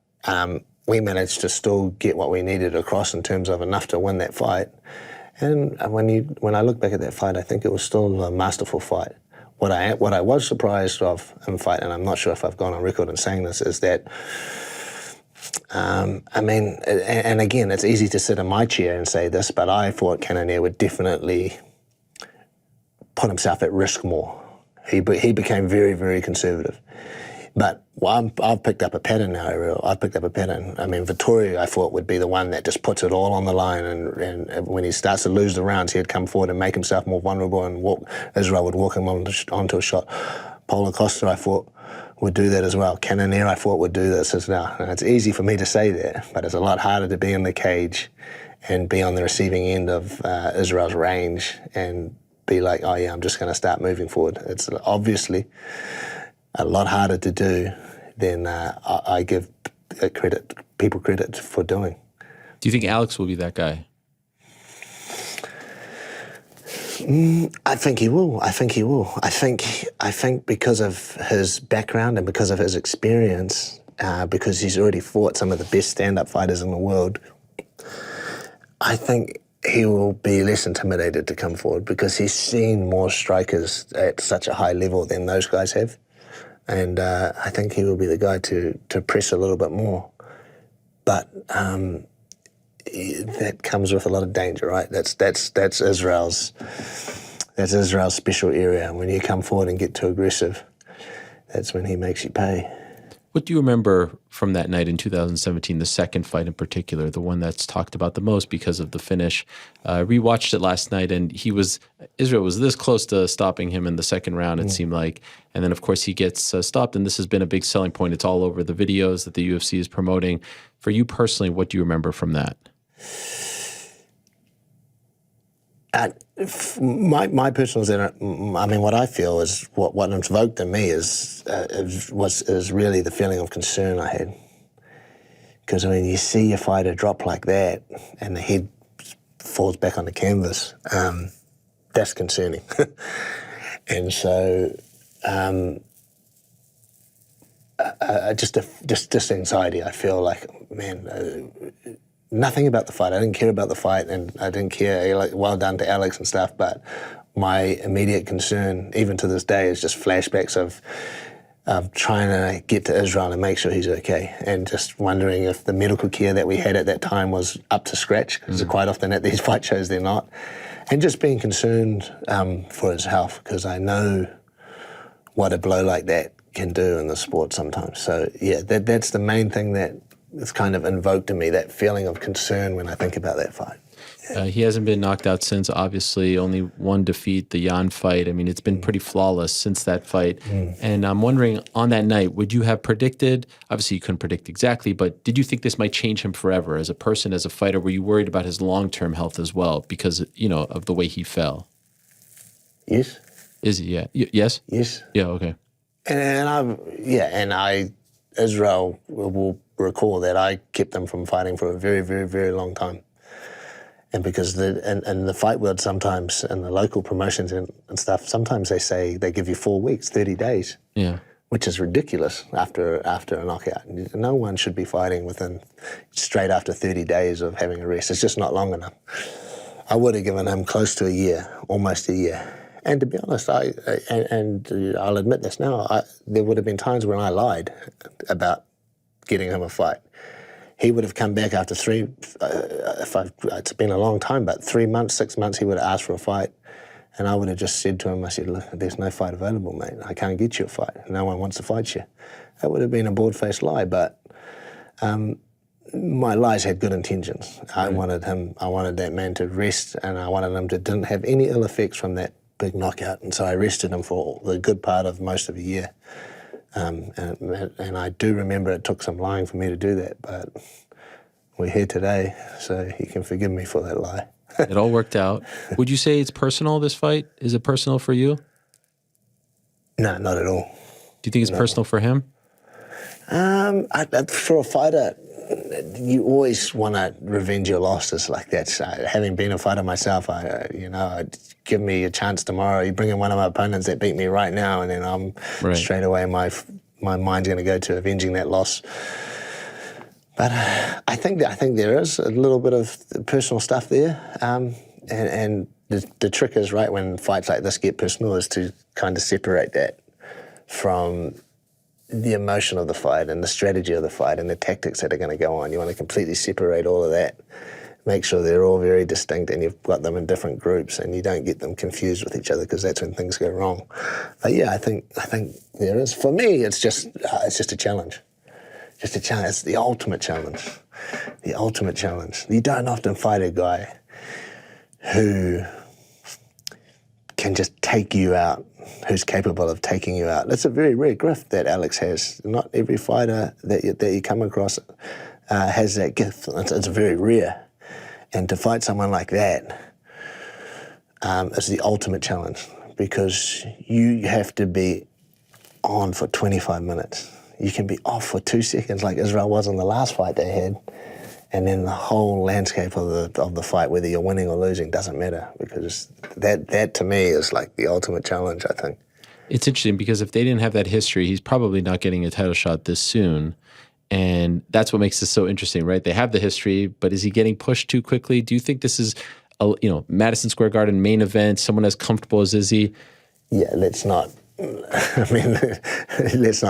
we managed to still get what we needed across in terms of enough to win that fight. And when I look back at that fight, I think it was still a masterful fight. What I was surprised of in the fight, and I'm not sure if I've gone on record in saying this, is that, and again, it's easy to sit in my chair and say this, but I thought Cannonier would definitely put himself at risk more. He became very, very conservative. But I've picked up a pattern now, Ariel. I've picked up a pattern. I mean, Vittorio, I thought, would be the one that just puts it all on the line, and when he starts to lose the rounds, he'd come forward and make himself more vulnerable, and Israel would walk him onto a shot. Paulo Costa, I thought, would do that as well. Cannonier, I thought, would do this as well. And it's easy for me to say that, but it's a lot harder to be in the cage and be on the receiving end of Israel's range and be like, oh yeah, I'm just going to start moving forward. It's obviously a lot harder to do than I give people credit for doing. Do you think Alex will be that guy? I think he will. I think because of his background and because of his experience, because he's already fought some of the best stand-up fighters in the world, I think he will be less intimidated to come forward because he's seen more strikers at such a high level than those guys have. And I think he will be the guy to press a little bit more. But that comes with a lot of danger, right? That's Israel's special area. When you come forward and get too aggressive, that's when he makes you pay. What do you remember from that night in 2017, the second fight in particular, the one that's talked about the most because of the finish? I rewatched it last night, and Israel was this close to stopping him in the second round, it seemed like. And then, of course, he gets stopped, and this has been a big selling point. It's all over the videos that the UFC is promoting. For you personally, what do you remember from that? My personal, what I feel is what invoked in me is really the feeling of concern I had. Because when you see a fighter drop like that and the head falls back on the canvas, that's concerning. And so, just anxiety. I feel like, man. Nothing about the fight. I didn't care about the fight, and I didn't care, well done to Alex and stuff, but my immediate concern, even to this day, is just flashbacks of trying to get to Israel and make sure he's okay, and just wondering if the medical care that we had at that time was up to scratch, because quite often at these fight shows they're not, and just being concerned for his health, because I know what a blow like that can do in the sport sometimes. So yeah, that's the main thing that it's kind of invoked in me, that feeling of concern when I think about that fight. He hasn't been knocked out since, obviously, only one defeat, the Jan fight. I mean, it's been pretty flawless since that fight. And I'm wondering, on that night, would you have predicted, obviously you couldn't predict exactly, but did you think this might change him forever as a person, as a fighter? Were you worried about his long-term health as well because, of the way he fell? Yes. Is he? Yeah. Yes? Yes. Yeah, okay. Israel will recall that I kept them from fighting for a very, very, very long time. And because in the fight world sometimes, in the local promotions and stuff, sometimes they say they give you 4 weeks, 30 days. Yeah. Which is ridiculous after a knockout. No one should be fighting straight after 30 days of having a rest. It's just not long enough. I would have given him close to a year, almost a year. And to be honest, I'll admit this now, there would have been times when I lied about getting him a fight. He would have come back after it's been a long time, but 3 months, 6 months, he would have asked for a fight. And I would have just said to him, I said, look, there's no fight available, mate. I can't get you a fight. No one wants to fight you. That would have been a board-faced lie, but my lies had good intentions. I wanted that man to rest, and I wanted him to didn't have any ill effects from that big knockout. And so I rested him for the good part of most of a year. And I do remember it took some lying for me to do that, but we're here today, so he can forgive me for that lie. It all worked out. Would you say it's personal, this fight? Is it personal for you? No, not at all. Do you think it's personal for him? For a fighter, you always want to revenge your losses like that. So, having been a fighter myself, I'd give me a chance tomorrow. You bring in one of my opponents that beat me right now, and then I'm straight away, my mind's going to go to avenging that loss. But I think there is a little bit of personal stuff there, and the trick is, right, when fights like this get personal, is to kind of separate that from the emotion of the fight and the strategy of the fight and the tactics that are going to go on. You want to completely separate all of that, make sure they're all very distinct and you've got them in different groups and you don't get them confused with each other, because that's when things go wrong. But yeah, I think there is. For me, it's just a challenge. Just a challenge. It's the ultimate challenge. The ultimate challenge. You don't often fight a guy who can just take you out, who's capable of taking you out. That's a very rare gift that Alex has. Not every fighter that you come across has that gift. It's very rare. And to fight someone like that is the ultimate challenge, because you have to be on for 25 minutes. You can be off for 2 seconds like Israel was in the last fight they had, and then the whole landscape of the fight, whether you're winning or losing, doesn't matter, because that to me is like the ultimate challenge, I think. It's interesting because if they didn't have that history, he's probably not getting a title shot this soon. And that's what makes this so interesting, right? They have the history, but is he getting pushed too quickly? Do you think this is, Madison Square Garden main event, someone as comfortable as Izzy? Yeah, let's not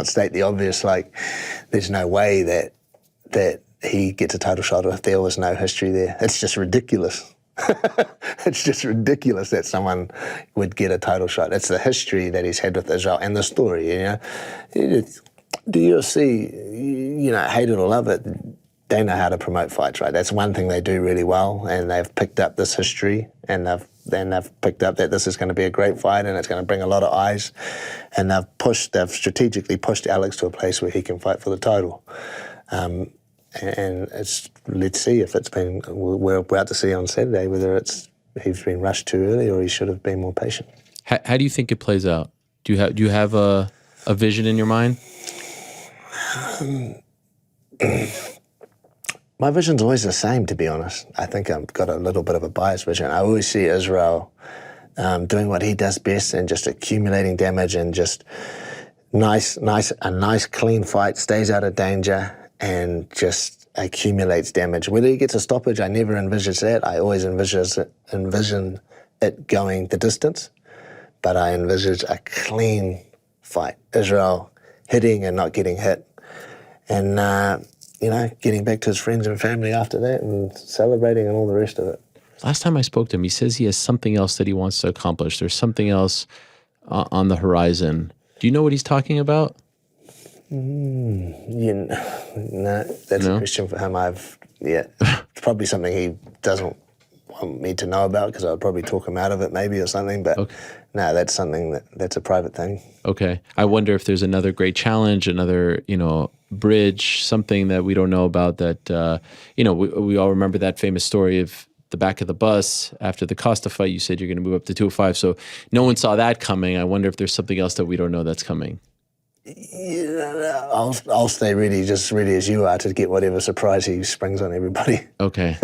state the obvious. Like, there's no way that he gets a title shot if there was no history there. It's just ridiculous. It's just ridiculous that someone would get a title shot. It's the history that he's had with Israel and the story, The UFC, hate it or love it, they know how to promote fights, right? That's one thing they do really well, and they've picked up this history, and they've picked up that this is going to be a great fight and it's going to bring a lot of eyes, and they've strategically pushed Alex to a place where he can fight for the title. And let's see if we're about to see on Saturday whether he's been rushed too early or he should have been more patient. How do you think it plays out? Do you have a vision in your mind? My vision's always the same, to be honest. I think I've got a little bit of a biased vision. I always see Israel doing what he does best and just accumulating damage and just a nice clean fight, stays out of danger and just accumulates damage. Whether he gets a stoppage, I never envisage that. I always envision it going the distance, but I envisage a clean fight. Israel hitting and not getting hit, and getting back to his friends and family after that and celebrating and all the rest of it. Last time I spoke to him, he says he has something else that he wants to accomplish. There's something else on the horizon. Do you know what he's talking about? No, that's a question for him. It's probably something he doesn't want me to know about, because I'll probably talk him out of it maybe or something, but okay. No, that's something that's a private thing. Okay. I wonder if there's another great challenge, another, bridge, something that we don't know about that, we all remember that famous story of the back of the bus after the Costa fight. You said you're going to move up to 205, so no one saw that coming. I wonder if there's something else that we don't know that's coming. I'll stay ready, just ready as you are, to get whatever surprise he springs on everybody. Okay.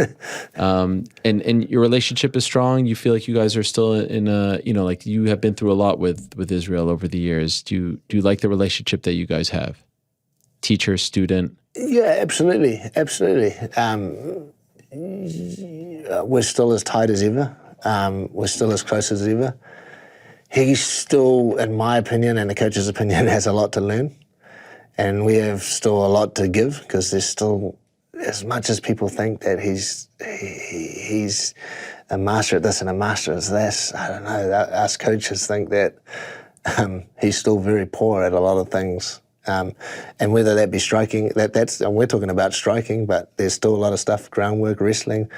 And your relationship is strong. You feel like you guys are still in a, like you have been through a lot with Israel over the years. Do you like the relationship that you guys have? Teacher, student? Yeah, absolutely. We're still as tight as ever. We're still as close as ever. He still, in my opinion and the coach's opinion, has a lot to learn. And we have still a lot to give, because there's still, as much as people think that he's a master at this and a master at this, I don't know, us coaches think that he's still very poor at a lot of things. And whether that be striking, that's and we're talking about striking, but there's still a lot of stuff, groundwork, wrestling.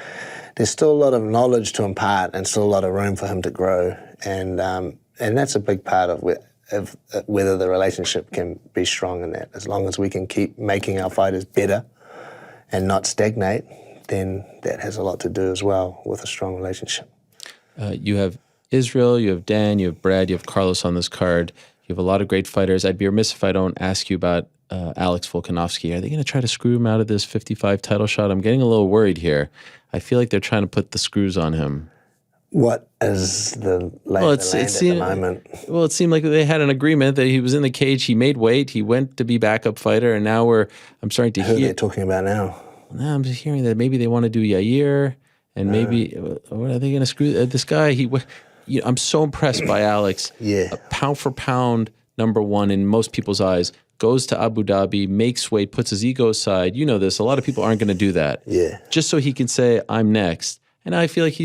There's still a lot of knowledge to impart and still a lot of room for him to grow. And that's a big part of whether the relationship can be strong in that. As long as we can keep making our fighters better and not stagnate, then that has a lot to do as well with a strong relationship. You have Israel, you have Dan, you have Brad, you have Carlos on this card. You have a lot of great fighters. I'd be remiss if I don't ask you about Alex Volkanovski. Are they going to try to screw him out of this 55 title shot? I'm getting a little worried here. I feel like they're trying to put the screws on him. What is the lay of the land at the moment? Well, it seemed like they had an agreement that he was in the cage, he made weight, he went to be backup fighter, and now I'm starting to hear... Who are they talking about now? Now I'm just hearing that maybe they want to do Yair, and maybe... What are they going to screw... this guy, I'm so impressed by Alex. Yeah. Pound for pound, number one in most people's eyes. Goes to Abu Dhabi, makes weight, puts his ego aside. You know this. A lot of people aren't going to do that. Yeah. Just so he can say, I'm next. And I feel like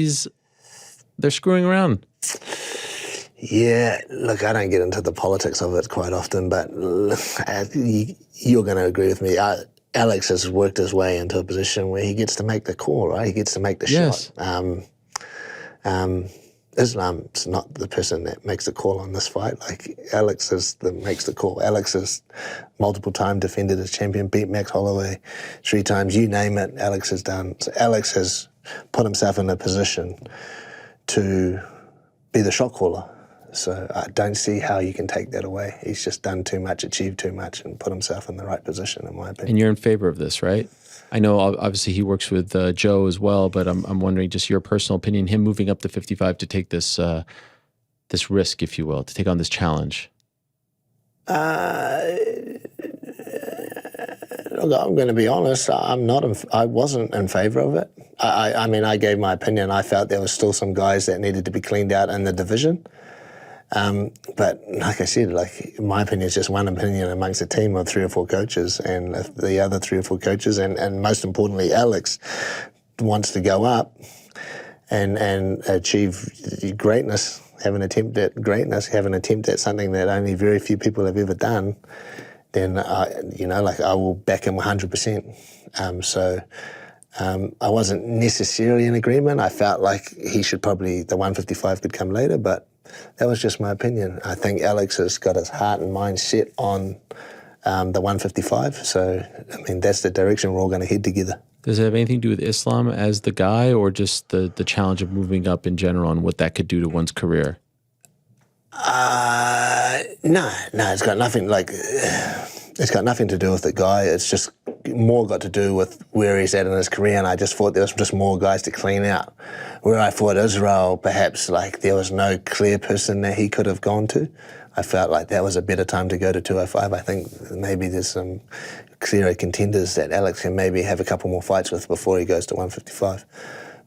they're screwing around. Yeah. Look, I don't get into the politics of it quite often, but you're going to agree with me. Alex has worked his way into a position where he gets to make the call, right? He gets to make the shot. Islam's not the person that makes the call on this fight. Like, Alex is that makes the call. Alex has multiple time defended as champion, beat Max Holloway 3 times. You name it, Alex has done. So Alex has put himself in a position to be the shot caller. So I don't see how you can take that away. He's just done too much, achieved too much, and put himself in the right position, in my opinion. And you're in favor of this, right? I know obviously he works with Joe as well, but I'm wondering just your personal opinion, him moving up to 55 to take this risk, if you will, to take on this challenge. Look, I'm going to be honest. I wasn't in favor of it. I mean, I gave my opinion. I felt there was still some guys that needed to be cleaned out in the division. But like I said, my opinion is just one opinion amongst a team of 3 or 4 coaches, and if the other 3 or 4 coaches, and most importantly, Alex wants to go up and achieve greatness, have an attempt at greatness, have an attempt at something that only very few people have ever done, then I will back him 100%. I wasn't necessarily in agreement. I felt like the 155 could come later, but that was just my opinion. I think Alex has got his heart and mind set on the 155. So, I mean, that's the direction we're all going to head together. Does it have anything to do with Islam as the guy, or just the challenge of moving up in general and what that could do to one's career? No, it's got nothing it's got nothing to do with the guy. It's just more got to do with where he's at in his career, and I just thought there was just more guys to clean out. Where I thought Israel, perhaps there was no clear person that he could have gone to. I felt like that was a better time to go to 205. I think maybe there's some clearer contenders that Alex can maybe have a couple more fights with before he goes to 155.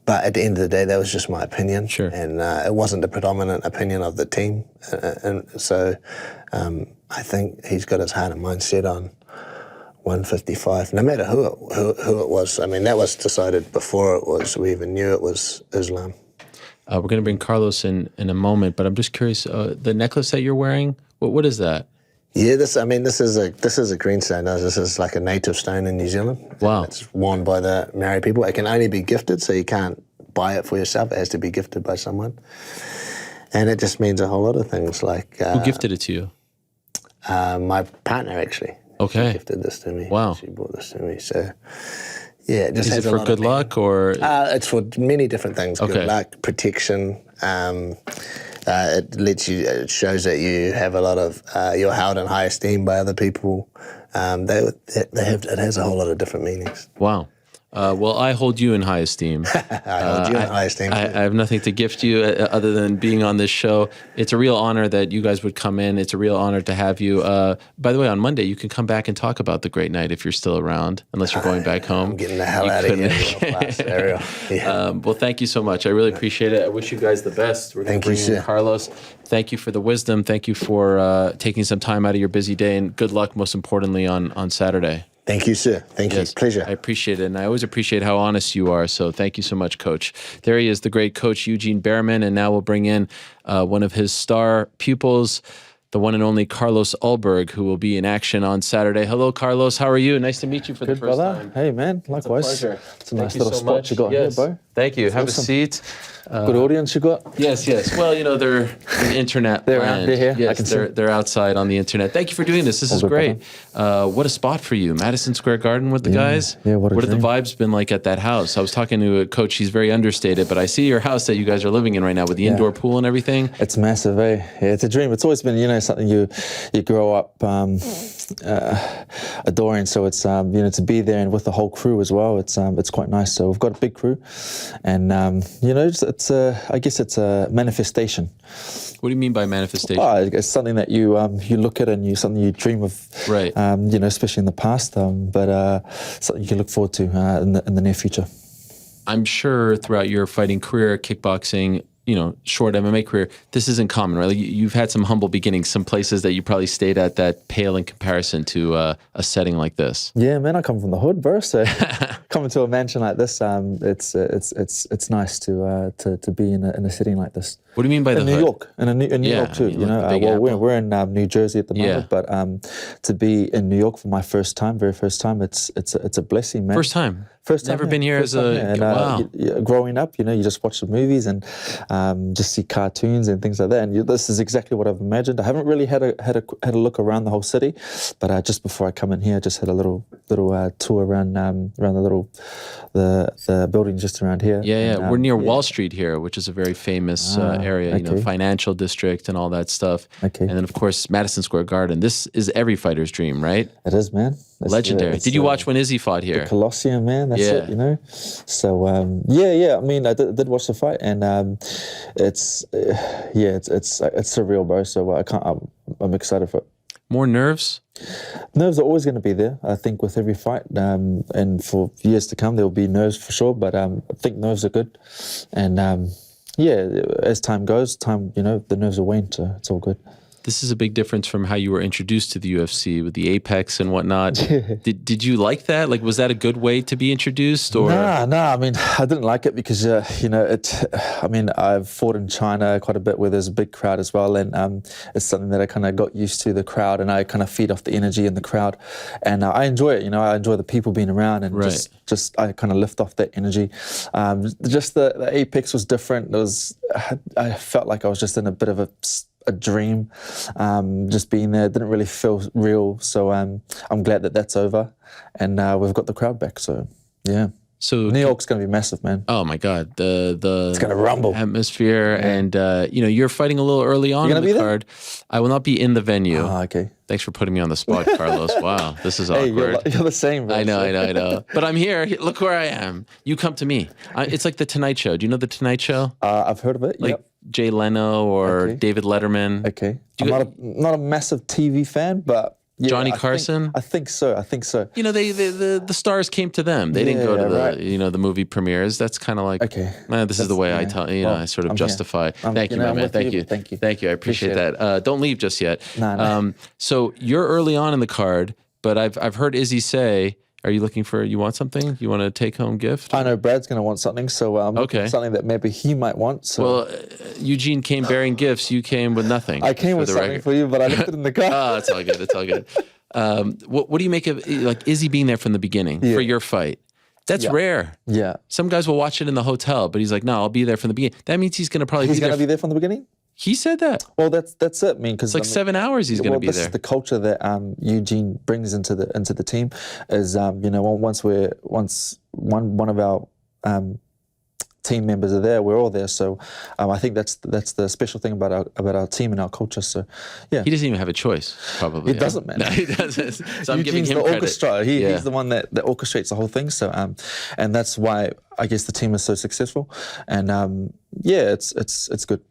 But at the end of the day, that was just my opinion. Sure. And it wasn't the predominant opinion of the team. And so I think he's got his heart and mind set on 155, no matter who it was. I mean, that was decided before we even knew it was Islam. We're going to bring Carlos in a moment, but I'm just curious, the necklace that you're wearing, what is that? Yeah, this is a green stone. This is like a native stone in New Zealand. Wow. It's worn by the Maori people. It can only be gifted, so you can't buy it for yourself. It has to be gifted by someone. And it just means a whole lot of things. Who gifted it to you? My partner, actually. Okay. She gifted this to me. Wow. She brought this to me. So, yeah, it just Is has it a for lot good of luck or? It's for many different things. Okay. Good luck, protection. it shows that you have a lot of, you're held in high esteem by other people. It has a whole lot of different meanings. Wow. Well, I hold you in high esteem. I hold you in high esteem. I have nothing to gift you other than being on this show. It's a real honor that you guys would come in. It's a real honor to have you. By the way, on Monday, you can come back and talk about the great night if you're still around, unless you're going back home. I'm getting the hell out of here. Well, thank you so much. I really appreciate it. I wish you guys the best. We're going to bring in Carlos. Thank you for the wisdom. Thank you for taking some time out of your busy day, and good luck, most importantly, on Saturday. Thank you, sir. Thank you. Pleasure. I appreciate it. And I always appreciate how honest you are. So thank you so much, Coach. There he is, the great Coach Eugene Bareman. And now we'll bring in one of his star pupils, the one and only Carlos Ulberg, who will be in action on Saturday. Hello, Carlos. How are you? Nice to meet you for the first time. Hey, man. Likewise. It's a pleasure. It's a nice little spot you got here, bro. Thank you. Have awesome. a seat. Good audience you got? Yes. Well, they're in internet They're land. They're here. Yes, I can see. they're outside on the internet. Thank you for doing this. This is great. What a spot for you. Madison Square Garden with the guys. Yeah, what have the dream. vibes been like at that house? I was talking to a coach. He's very understated, but I see your house that you guys are living in right now with the indoor pool and everything. It's massive, eh? Yeah, it's a dream. It's always been, something you grow up adoring. So it's, to be there and with the whole crew as well, it's quite nice. So we've got a big crew, and I guess it's a manifestation. What do you mean by manifestation? Oh, it's something that you look at and something you dream of, right? Especially in the past, but something you can look forward to in the near future. I'm sure throughout your fighting career, kickboxing, short MMA career, this isn't common, right? Like you've had some humble beginnings, some places that you probably stayed at that pale in comparison to a setting like this. Yeah, man, I come from the hood, bro. So coming to a mansion like this, it's nice to be in a setting like this. What do you mean by the hood? In New York too. We're in New Jersey at the moment, but to be in New York for my very first time, it's a blessing, man. First time. Never yeah. been here First as a time, wow. Growing up, you just watch the movies and just see cartoons and things like that. And this is exactly what I've imagined. I haven't really had a look around the whole city, but just before I come in here, I just had a little tour around the buildings just around here. Yeah. We're near Wall Street here, which is a very famous area. Financial district and all that stuff. Okay. And then of course Madison Square Garden. This is every fighter's dream, right? It is, man. Legendary. Did you watch when Izzy fought here? The Colosseum, man. That's it, So I mean, I did watch the fight, and it's surreal, bro. So I'm excited for it. More nerves? Nerves are always going to be there. I think with every fight, and for years to come, there will be nerves for sure. But I think nerves are good, and as time goes, the nerves will wane. So it's all good. This is a big difference from how you were introduced to the UFC with the Apex and whatnot. Did you like that? Like, was that a good way to be introduced? Or Nah. I mean, I didn't like it because I've fought in China quite a bit where there's a big crowd as well, and it's something that I kind of got used to, the crowd, and I kind of feed off the energy in the crowd, and I enjoy it. I enjoy the people being around, and just I kind of lift off that energy. Just the Apex was different. I felt like I was just in a bit of a dream, just being there. It didn't really feel real, so I'm glad that that's over, and we've got the crowd back. So yeah. So New York's going to be massive, man. Oh my God, it's going to rumble atmosphere, and you're fighting a little early on in the card. I will not be in the venue. Oh, okay. Thanks for putting me on the spot, Carlos. Wow, this is awkward. You're the same, bro. I know. But I'm here. Look where I am. You come to me. It's like the Tonight Show. Do you know the Tonight Show? I've heard of it. Like Jay Leno or David Letterman. Okay. I'm not a massive TV fan, but. Yeah, Johnny Carson? I think so. The stars came to them. They didn't go to the movie premieres. That's kind of like, this is the way I tell, I sort of justify. Thank you, my man. Thank you. I appreciate that. Don't leave just yet. No. So you're early on in the card, but I've heard Izzy say, are you you want something? You want a take-home gift? I know Brad's going to want something, so I'm looking for something that maybe he might want. So. Well, Eugene came bearing gifts. You came with nothing. I came with something for you, but I left it in the car. It's all good. What do you make of Izzy being there from the beginning for your fight? That's rare. Yeah. Some guys will watch it in the hotel, but he's like, no, I'll be there from the beginning. That means he's going to probably be there from the beginning? He said that. Well, that's it. I mean, because it's 7 hours he's going to be there. This is the culture that Eugene brings into the team. Is one of our team members are there. We're all there. So I think that's the special thing about our team and our culture. So yeah, He doesn't even have a choice, probably. He doesn't, man. No, he doesn't. So I'm giving Eugene's him the credit. orchestra. He's the one that orchestrates the whole thing. So and that's why I guess the team is so successful. And yeah, it's good.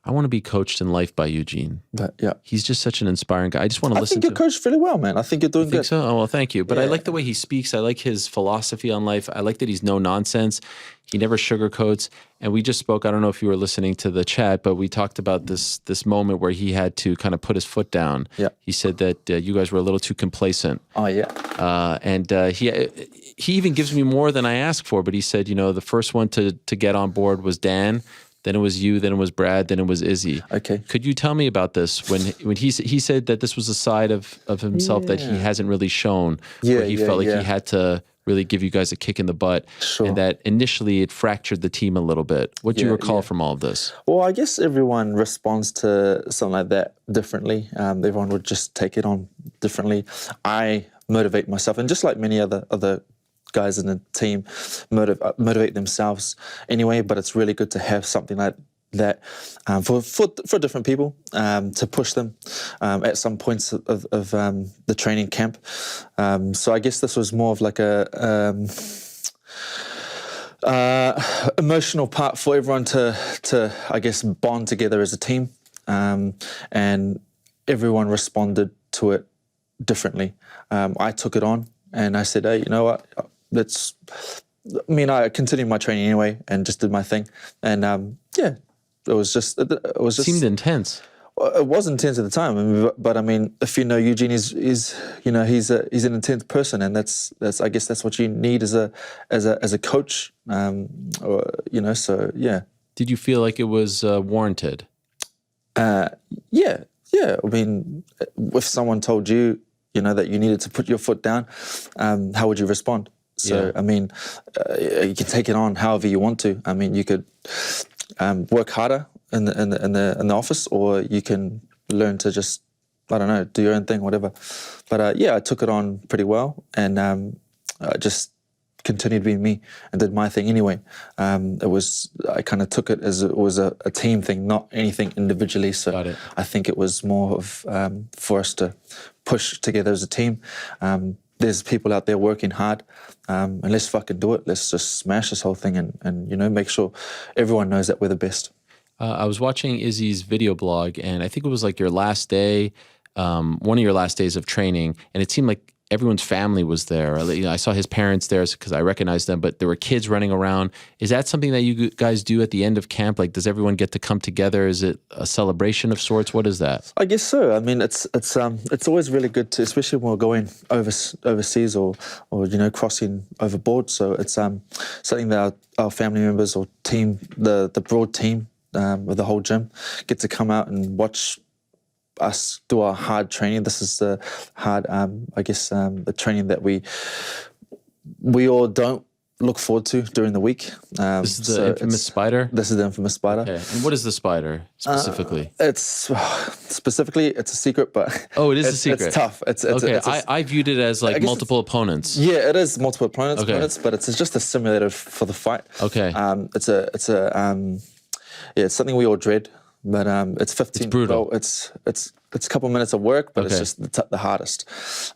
I want to be coached in life by Eugene. But yeah, He's just such an inspiring guy. I just want to I listen think to you're coached really well, man. I think you're doing Think good. so? Oh, well, thank you. But I Yeah. like the way he speaks. I like his philosophy on life. I like that he's no nonsense. He never sugarcoats. And we just spoke, I don't know if you were listening to the chat, but we talked about this moment where he had to kind of put his foot down. Yeah. He said that you guys were a little too complacent. Oh yeah. And he even gives me more than I asked for, but he said, the first one to get on board was Dan. Then it was you, then it was Brad, then it was Izzy. Okay. Could you tell me about this? When he said that this was a side of himself that he hasn't really shown, where he felt like he had to really give you guys a kick in the butt, Sure. and that initially it fractured the team a little bit. What do you Yeah, recall yeah. from all of this? Well, I guess everyone responds to something like that differently. Everyone would just take it on differently. I motivate myself, and just like many other guys in the team, motivate themselves anyway. But it's really good to have something like that for different people to push them at some points of the training camp. So I guess this was more of like a emotional part for everyone to I guess bond together as a team, and everyone responded to it differently. I took it on and I said, hey, you know what? I continued my training anyway and just did my thing. And yeah, it was just Seemed intense. It was intense at the time, but I mean, if you know Eugene, he's an intense person, and that's I guess that's what you need as a coach, So yeah. Did you feel like it was warranted? Yeah. I mean, if someone told you, that you needed to put your foot down, how would you respond? So Yeah. I mean, you can take it on however you want to. I mean, you could work harder in the office, or you can learn to just, I don't know, do your own thing, whatever. But yeah, I took it on pretty well, and just continued being me and did my thing anyway. I kind of took it as it was a team thing, not anything individually. So Got it. I think it was more of for us to push together as a team. There's people out there working hard, and let's fucking do it. Let's just smash this whole thing and make sure everyone knows that we're the best. I was watching Izzy's video blog, and I think it was like your last day, one of your last days of training, and it seemed like everyone's family was there. I saw his parents there because I recognized them, but there were kids running around. Is that something that you guys do at the end of camp? Like, does everyone get to come together? Is it a celebration of sorts? What is that? I guess so. I mean, it's always really good to, especially when we're going overseas or crossing overboard. So it's something that our family members or team, the broad team of the whole gym, get to come out and watch us do our hard training. This is the hard, the training that we all don't look forward to during the week. This is the infamous spider? This is the infamous spider. Okay. And what is the spider specifically? It's a secret, but Oh, it is a secret. It's tough. I viewed it as like multiple opponents. Yeah, it is multiple opponents, Okay. but it's just a simulator for the fight. Okay. It's something we all dread, but it's 15. It's brutal. Well, it's a couple of minutes of work, but Okay. it's just the hardest.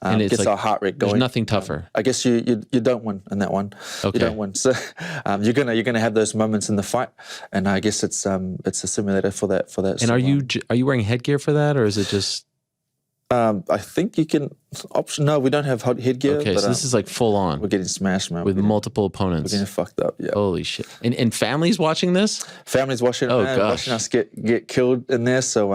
And it's gets like, our heart rate going. There's nothing tougher. I guess you don't win in that one. Okay. You don't win. So you're gonna have those moments in the fight, and I guess it's a simulator for that. And are you wearing headgear for that, or is it just? I think you can option. No, we don't have headgear. Okay, but, so this is like full on we're getting smashed, man. with We're multiple getting opponents. fucked up. Yeah. Holy shit! And families watching this? Families watching, Oh, man, gosh. watching us get killed in there. So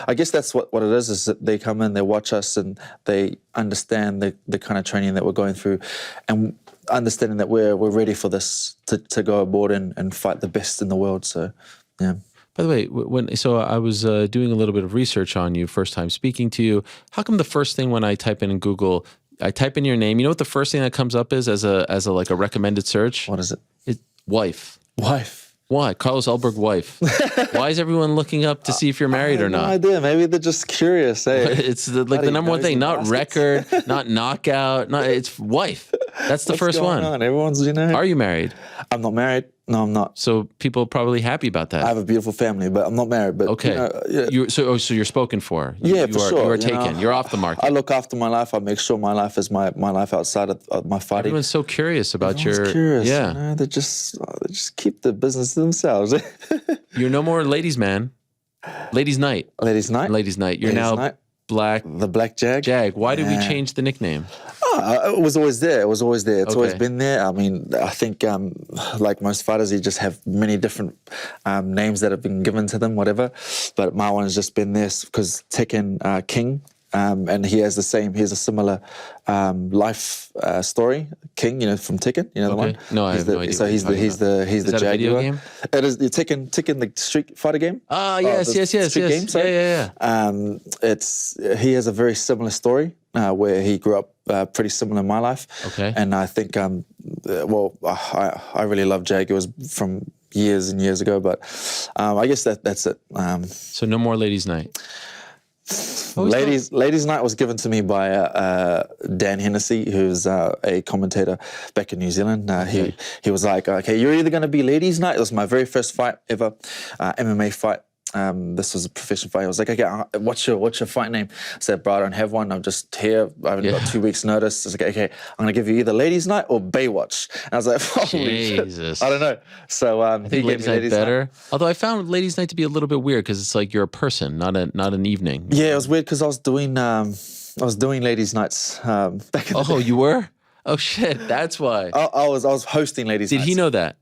I guess that's what it is that they come in, they watch us, and they understand the kind of training that we're going through, and understanding that we're ready for this to go aboard and fight the best in the world. So yeah. By the way, so I was doing a little bit of research on you, first time speaking to you. How come the first thing when I type in Google, I type in your name, you know what the first thing that comes up is as a like a recommended search? What is it? It's wife. Wife. Why? Carlos Ulberg wife. Why is everyone looking up to see if you're married or No not? idea. Maybe they're just curious. Hey. It's the Bloody number one nosy thing, not bastards. record, not knockout, it's wife. That's the What's first going one. on? Everyone's, Are you married? I'm not married. No, I'm not. So people are probably happy about that. I have a beautiful family, but I'm not married. But Okay. yeah. So you're spoken for. Yeah, for sure. You are you taken. know. You're off the market. I look after my life. I make sure my life is my life outside of my fighting. Everyone's so curious about Everyone's curious. Yeah. You know, they just keep the business to themselves. You're no more ladies' man. Ladies' night. Ladies' night. Ladies' night. You're Ladies' now night. the Black Jag. Jag. Why did we change the nickname? It was always there. It was always there. It's always Okay. been there. I mean, I think like most fighters, you just have many different names that have been given to them, whatever. But my one has just been this because Tekken King. And he has a similar life story. King, from Tekken, the one. No, I have no idea So what he's you're the talking about. Is that a Jaguar. video game? It is the Tekken, the Street Fighter game. Ah, yes. Street game, sorry. Yeah. He has a very similar story where he grew up pretty similar in my life. Okay. And I think, I really love Jaguars from years and years ago, but I guess that's it. So no more ladies' night. Ladies Night was given to me by Dan Hennessy, who's a commentator back in New Zealand. He was like, okay, you're either going to be Ladies Night. It was my very first fight ever, MMA fight. This was a professional fight. I was like, okay, what's your fight name? I said, bro, I don't have one. I'm just here. I've only got 2 weeks' notice. I was like, okay, I'm going to give you either Ladies Night or Baywatch. And I was like, holy Jesus. shit. I don't know. So I think Ladies Night better. Although I found Ladies Night to be a little bit weird because it's like you're a person, not an evening. Yeah, it was weird because I was doing Ladies Nights back in the day. You were? Oh shit, that's why. I was hosting Ladies Nights. Did he know that?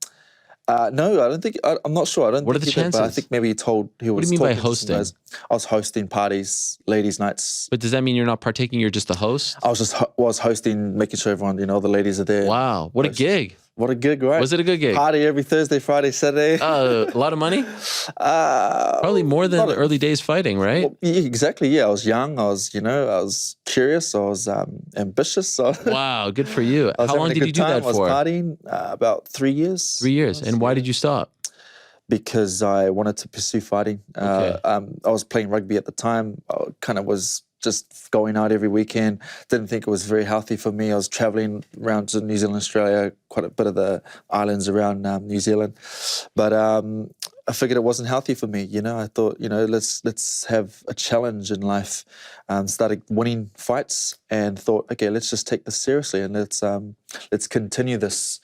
No, I don't think. I'm not sure. I don't. What think are the he did, but I chances? think maybe he was. What do you mean by talking to some hosting? guys. I was hosting parties, Ladies Nights. But does that mean you're not partaking? You're just the host? I was just was hosting, making sure everyone, the ladies are there. Wow, what a gig! What a gig, right? Was it a good gig? Party every Thursday, Friday, Saturday. A lot of money? Probably more than early days fighting, right? Well, yeah, exactly. Yeah, I was young. I was curious. I was ambitious. So Wow, good for you. I was How long having a did you good do time. that for? I was partying about 3 years. 3 years. And why did you stop? Because I wanted to pursue fighting. Okay. I was playing rugby at the time. I kind of was just going out every weekend. Didn't think it was very healthy for me. I was traveling around to New Zealand, Australia, quite a bit of the islands around New Zealand. But I figured it wasn't healthy for me. I thought, let's have a challenge in life. Started winning fights and thought, okay, let's just take this seriously and let's continue this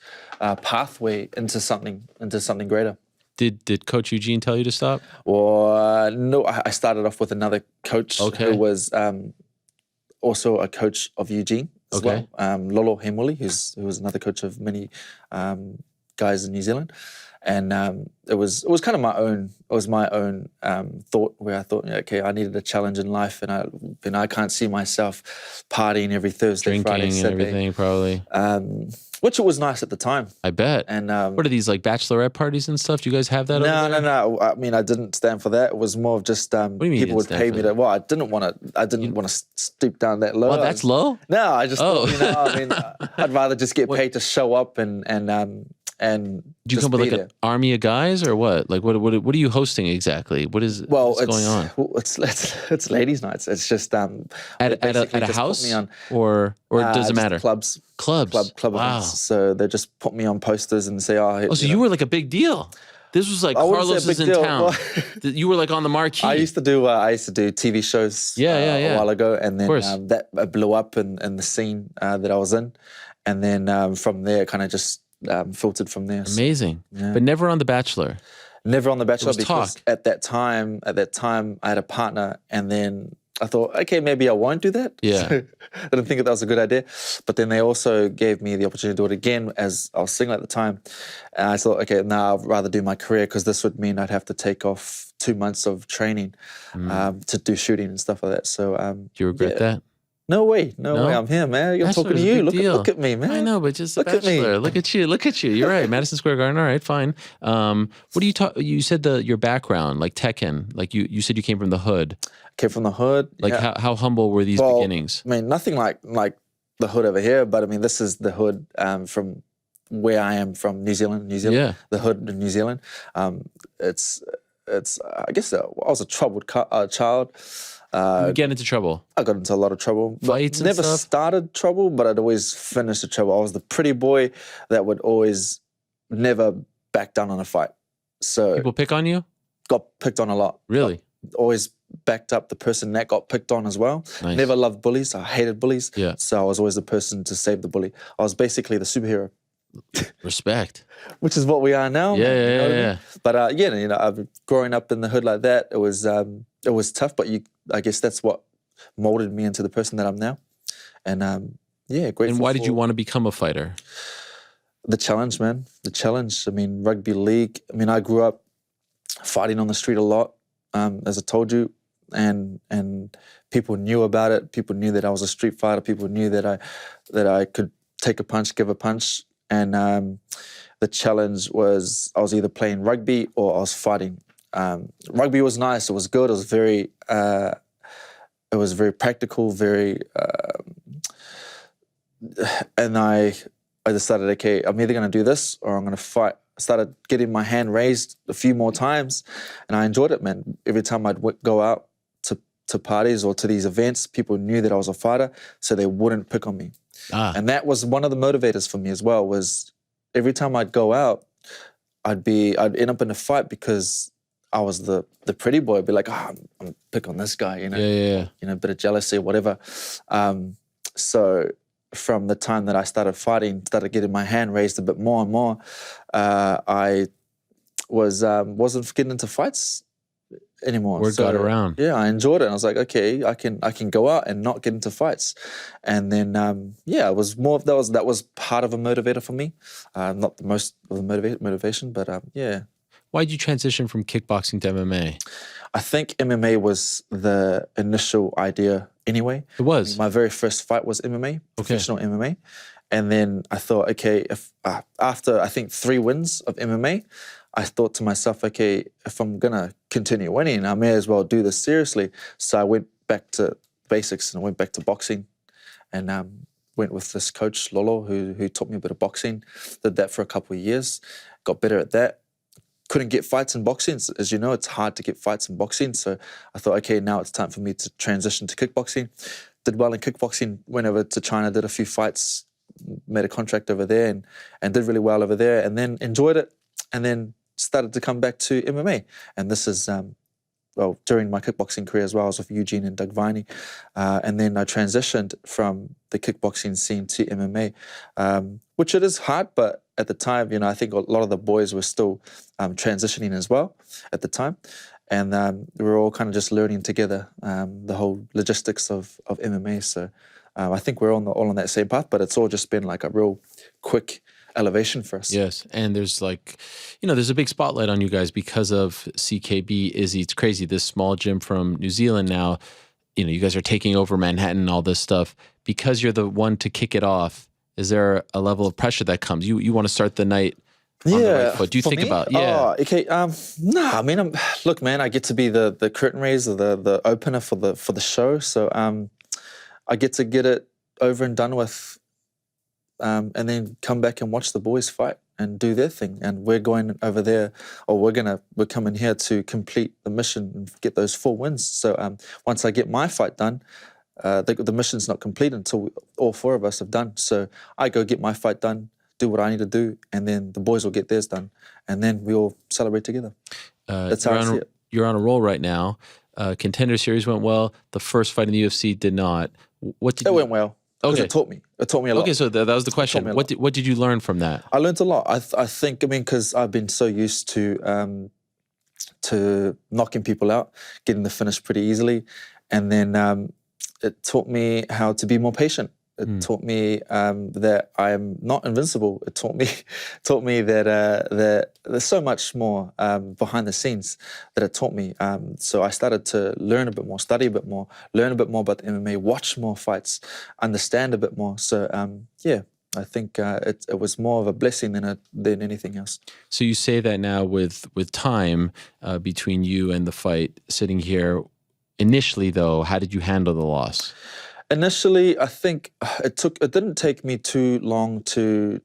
pathway into something greater. Did Coach Eugene tell you to stop? Well, no, I started off with another coach who was also a coach of Eugene as well. Lolo Hemuli, who was another coach of many guys in New Zealand. And it was kind of my own thought where I thought, okay, I needed a challenge in life, and I can't see myself partying every Thursday, Drinking Friday, and Saturday. everything, probably. Which it was nice at the time. I bet. And what are these, like bachelorette parties and stuff? Do you guys have that? No. I mean, I didn't stand for that. It was more of just do you mean you people would didn't pay stand me for to. Well, I didn't want to stoop down that low. Oh, that's low? No, I just Oh. thought, I mean, I'd rather just get paid to show up and Do you come with like an army of guys or what? Like what are you hosting exactly? What's going on? It's ladies' nights. It's just At a house or does it matter? Clubs. Club wow. Events. So they just put me on posters and say, so you were like a big deal. This was like Carlos is in town. Well, you were like on the marquee. I used to do TV shows a while ago, and then that blew up in the scene that I was in, and then from there, kind of just filtered from there. Amazing, but never on The Bachelor. Never on The Bachelor because talk. at that time, I had a partner, and then I thought, okay, maybe I won't do that. Yeah. So I didn't think that was a good idea. But then they also gave me the opportunity to do it again as I was single at the time. And I thought, okay, now I'd rather do my career because this would mean I'd have to take off 2 months of training to do shooting and stuff like that. So do you regret that? No way. No way. I'm here, man. I'm talking to you. Look at me, man. I know, but just look The Bachelor. at me. Look at you. You're right. Madison Square Garden. All right, fine. What do you talk? You said your background, like Tekken. Like you said you came from the hood. Came from the hood. Like how humble were these beginnings? I mean, nothing like the hood over here, but I mean, this is the hood from where I am from, New Zealand. Yeah. The hood in New Zealand. It's I guess I was a troubled child. You get into trouble. I got into a lot of trouble. Fights and never stuff? started trouble, but I'd always finish the trouble. I was the pretty boy that would always never back down on a fight. So People pick on you? got picked on a lot. Really? Always backed up the person that got picked on as well. Nice. Never loved bullies. I hated bullies. Yeah. So I was always the person to save the bully. I was basically the superhero, Respect. which is what we are now. Yeah, man, you know what I mean? yeah. But I've growing up in the hood like that, it was tough. But I guess that's what molded me into the person that I'm now. And grateful. And why did you for want to become a fighter? the challenge, man? The challenge. I mean, rugby league. I mean, I grew up fighting on the street a lot, as I told you, and people knew about it. People knew that I was a street fighter. People knew that I could take a punch, give a punch, and the challenge was I was either playing rugby or I was fighting. Rugby was nice. It was good. It was very practical, and I decided, okay, I'm either going to do this or I'm going to fight. I started getting my hand raised a few more times, and I enjoyed it, man. Every time I'd go out to parties or to these events, people knew that I was a fighter, so they wouldn't pick on me. And that was one of the motivators for me as well, was every time I'd go out, I'd end up in a fight because I was the pretty boy. I'd be like, I'm pick on this guy, you know, Yeah. you know, a bit of jealousy or whatever. So from the time that I started fighting, started getting my hand raised a bit more and more, I wasn't getting into fights anymore. Word got around. Yeah, I enjoyed it. I was like, okay, I can go out and not get into fights. And then it was more of that was part of a motivator for me. Not the most of the motivation, but yeah. Why did you transition from kickboxing to MMA? I think MMA was the initial idea anyway. It was. My very first fight was MMA, professional MMA. And then I thought, okay, if after I think 3 wins of MMA, I thought to myself, okay, if I'm gonna continue winning, I may as well do this seriously. So I went back to basics and I went back to boxing, and went with this coach Lolo who taught me a bit of boxing. Did that for a couple of years, got better at that. Couldn't get fights in boxing. As you know, it's hard to get fights in boxing. So I thought, okay, now it's time for me to transition to kickboxing. Did well in kickboxing, went over to China, did a few fights, made a contract over there and did really well over there, and then enjoyed it, and then started to come back to MMA. And this is, during my kickboxing career as well, I was with Eugene and Doug Viney. And then I transitioned from the kickboxing scene to MMA, which it is hard, but at the time, you know, I think a lot of the boys were still transitioning as well at the time. And we were all kind of just learning together the whole logistics of MMA. So I think we're all on that same path, but it's all just been like a real quick elevation for us. Yes, and there's there's a big spotlight on you guys because of CKB, Izzy. It's crazy. This small gym from New Zealand now, you know, you guys are taking over Manhattan and all this stuff. Because you're the one to kick it off, is there a level of pressure that comes? You want to start the night on the right foot. Do you think me? about Oh, okay. I mean, look, man, I get to be the curtain raiser, the opener for the show. So I get to get it over and done with, and then come back and watch the boys fight and do their thing. And we're going over there, or we're coming here to complete the mission and get those 4 wins. So once I get my fight done, the mission's not complete until all 4 of us have done. So I go get my fight done, do what I need to do, and then the boys will get theirs done, and then we all celebrate together. That's how I see it. You're on a roll right now. Contender Series went well. The first fight in the UFC did not. It went well. Okay. It taught me a lot. Okay, so that was the question. What did you learn from that? I learned a lot. I think, because I've been so used to knocking people out, getting the finish pretty easily, and then it taught me how to be more patient. It taught me that I am not invincible. It taught me that there's so much more behind the scenes that it taught me. So I started to learn a bit more, study a bit more, learn a bit more about the MMA, watch more fights, understand a bit more. So I think it was more of a blessing than anything else. So you say that now with time between you and the fight, sitting here. Initially, though, how did you handle the loss? Initially, I think it didn't take me too long to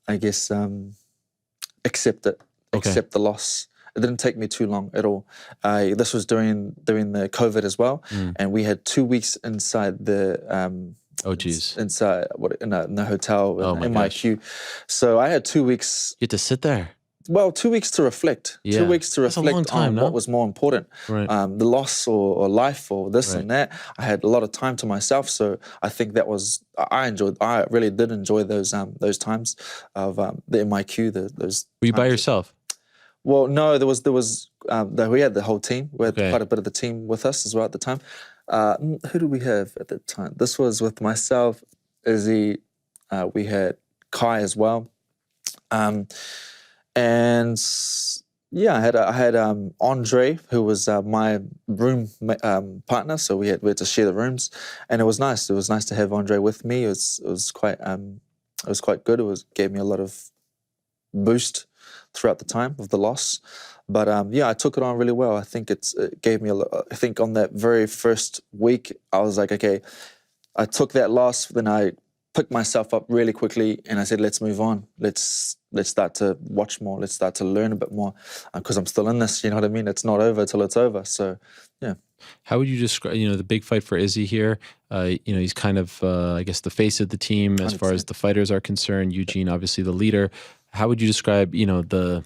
I guess accept it, accept the loss. It didn't take me too long at all. This was during the COVID as well, and we had 2 weeks inside the Oh, geez. inside in the hotel Oh, my in gosh. MIQ. So I had 2 weeks. You had to sit there. Well, 2 weeks to reflect. Yeah. 2 weeks to That's a reflect long time, on no? what was more important, Right. the loss or life or this Right. and that. I had a lot of time to myself, so I think that was I really did enjoy those times of the MIQ. Those. Were you by times. yourself? Well, no, there was we had the whole team. We had Okay. quite a bit of the team with us as well at the time. Who did we have at the time? This was with myself, Izzy. We had Kai as well. And yeah, I had Andre, who was my room partner. So we had to share the rooms, and it was nice. It was nice to have Andre with me. It was quite good. Gave me a lot of boost throughout the time of the loss. But yeah, I took it on really well. I think it gave me a lot. I think on that very first week, I was like, okay, I took that loss, then I picked myself up really quickly, and I said, let's move on. Let's start to watch more. Let's start to learn a bit more, because I'm still in this. You know what I mean? It's not over till it's over. So yeah. How would you describe, the big fight for Izzy here? He's kind of, I guess, the face of the team as far as the fighters are concerned. Eugene, obviously, the leader. How would you describe, the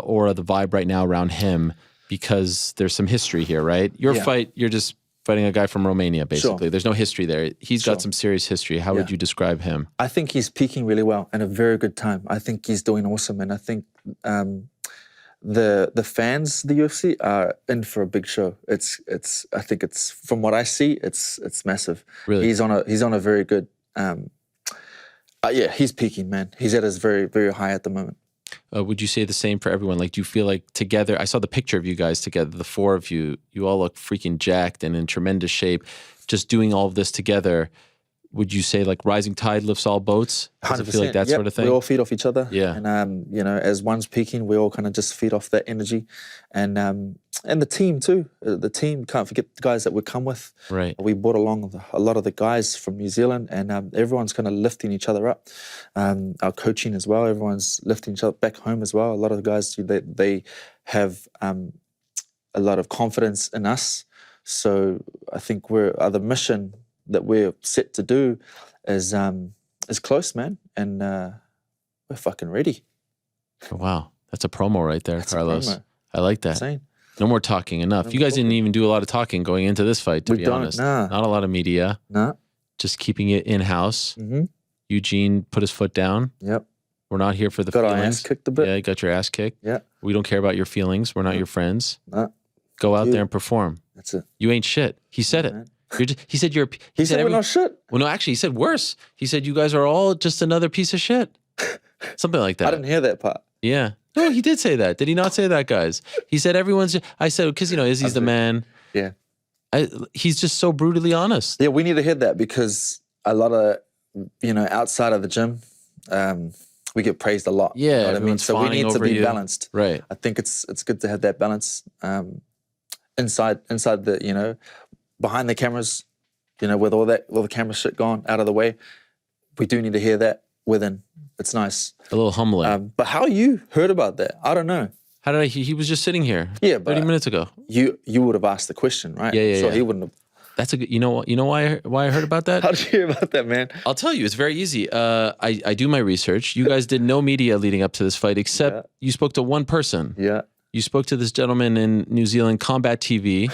aura, the vibe right now around him? Because there's some history here, right? Your fight, you're just fighting a guy from Romania, basically. Sure. There's no history there. He's got some serious history. How would you describe him? I think he's peaking really well and a very good time. I think he's doing awesome, and I think the fans, the UFC, are in for a big show. I think it's from what I see, it's massive. Really? He's on a very good. Yeah, he's peaking, man. He's at his very, very high at the moment. Would you say the same for everyone? Like, do you feel like together, I saw the picture of you guys together, the four of you, you all look freaking jacked and in tremendous shape. Just doing all of this together, would you say like rising tide lifts all boats? Does it feel like that sort of thing? We all feed off each other. Yeah. And, as one's peaking, we all kind of just feed off that energy. And the team too. The team, can't forget the guys that we come with. Right. We brought along a lot of the guys from New Zealand, and everyone's kind of lifting each other up. Our coaching as well, everyone's lifting each other back home as well. A lot of the guys, they have a lot of confidence in us. So I think the mission that we're set to do is close, man, and we're fucking ready. Wow. That's a promo right there, That's a Carlos. promo. I like that. Insane. No more talking. Enough. You guys didn't even do a lot of talking going into this fight, to be honest. Nah. Not a lot of media. Nah. Just keeping it in-house. Mm-hmm. Eugene put his foot down. Yep. We're not here for the Got feelings. our ass kicked a bit. Yeah, you got your ass kicked. Yeah. We don't care about your feelings. We're not your friends. Nah. Go out You. there and perform. That's it. You ain't shit. He said it. man. He said you're. He said we're not shit. Well, no, actually, he said worse. He said you guys are all just another piece of shit. Something like that. I didn't hear that part. Yeah. No, he did say that. Did he not say that, guys? He said everyone's. I said because Izzy's the man. Yeah. He's just so brutally honest. Yeah, we need to hear that, because a lot of, outside of the gym, we get praised a lot. Yeah, you know what I mean? everyone's So we fawning need to over be you. balanced. Right. I think it's good to have that balance inside the, behind the cameras, with all the camera shit gone out of the way. We do need to hear that within. It's nice. A little humbling. But how you heard about that? I don't know. How did I? He was just sitting here. Yeah, but 30 minutes ago. You would have asked the question, right? Yeah. So he wouldn't have. That's a good. You know why I heard about that? How did you hear about that, man? I'll tell you. It's very easy. I do my research. You guys did no media leading up to this fight, except you spoke to one person. Yeah. You spoke to this gentleman in New Zealand, Combat TV,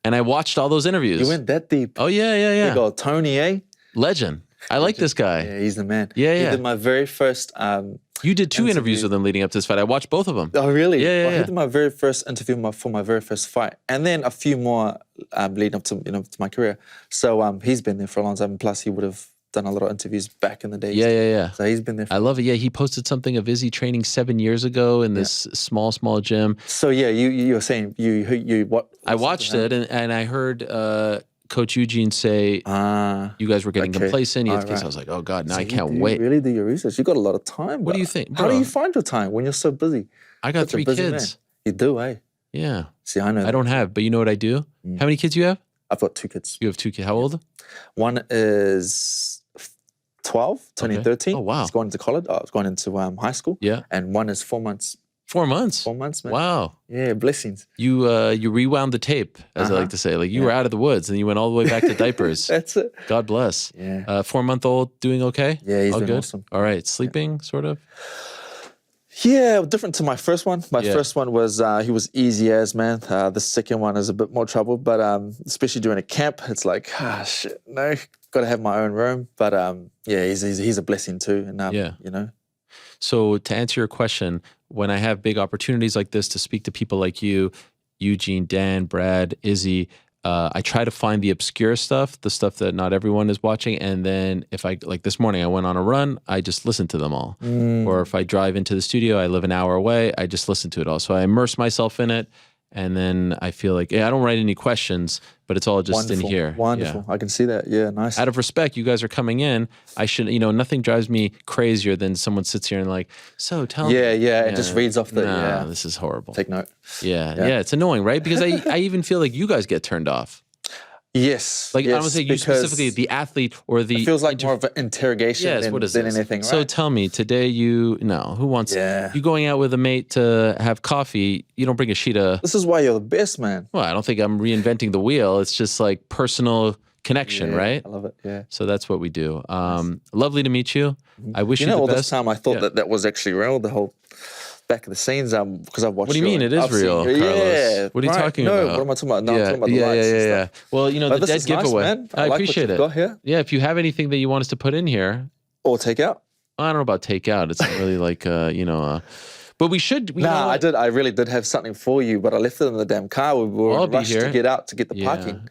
and I watched all those interviews. You went that deep. Oh yeah. Big old Tony, eh? Legend. I like this guy. Yeah, he's the man. Yeah. He did my very first. You did two interviews interview. with him leading up to this fight. I watched both of them. Oh, really? Yeah. He did my very first interview for my very first fight, and then a few more leading up to to my career. So he's been there for a long time. Plus, he would have done a lot of interviews back in the days. Yeah. So he's been there. I love it. Yeah, he posted something of Izzy training 7 years ago in this small gym. So yeah, you were saying you what? I watched it and I heard Coach Eugene say you guys were getting complacent. All I was like, oh God, now So I can't you wait. Really do your research. You got a lot of time. What do bro. you think, How do bro? you find your time when you're so busy? I got Such a 3 busy kids. Man. You do, eh? Yeah. See, I know. I don't have, but you know what I do? How many kids you have? I've got 2 kids. You have 2 kids. How old? One is 12, turning 13. Oh, wow. He's going into college. He's going into high school. Yeah. And one is 4 months. 4 months. 4 months, man. Wow. Yeah, blessings. You rewound the tape, as I like to say. Like you were out of the woods and you went all the way back to diapers. That's it. God bless. Yeah. 4-month-old doing okay? Yeah, he's all doing good? awesome. All right. Sleeping, sort of? Yeah, different to my first one. My Yeah. first one was, he was easy as, man. The second one is a bit more trouble, but especially doing a camp, it's like, shit, no, got to have my own room. But yeah, he's a blessing too. And, you know. So to answer your question, when I have big opportunities like this to speak to people like you, Eugene, Dan, Brad, Izzy, I try to find the obscure stuff, the stuff that not everyone is watching. And then if I, like this morning, I went on a run, I just listen to them all. Or if I drive into the studio, I live an hour away, I just listen to it all. So I immerse myself in it. And then I feel like, I don't write any questions, but it's all just in here. Wonderful. Yeah. I can see that. Yeah, nice. Out of respect, you guys are coming in. I should, nothing drives me crazier than someone sits here and like, so tell me. Yeah, it just reads off the, Nah, this is horrible. Take note. Yeah, it's annoying, right? Because I even feel like you guys get turned off. Yes. Like, I yes, don't say you specifically, the athlete or the... It feels like more of an interrogation than anything, right? So tell me, today who wants... Yeah. You going out with a mate to have coffee, you don't bring a sheet of... This is why you're the best, man. Well, I don't think I'm reinventing the wheel. It's just like personal connection, right? I love it, yeah. So that's what we do. Lovely to meet you. I wish you the all best. this time I thought that was actually real, the whole back of the scenes, because I've watched. What do you mean? It is real, Carlos. Yeah. What are you talking about? What am I talking about? No, I'm talking about the lights and stuff. Well, the this dead is nice, giveaway. man. I like appreciate what it. you've got here. Yeah, if you have anything that you want us to put in here, Or take out. I don't know about takeout. It's not really like but we should. Nah, I did. I really did have something for you, but I left it in the damn car. We were rushed to get out to get the parking,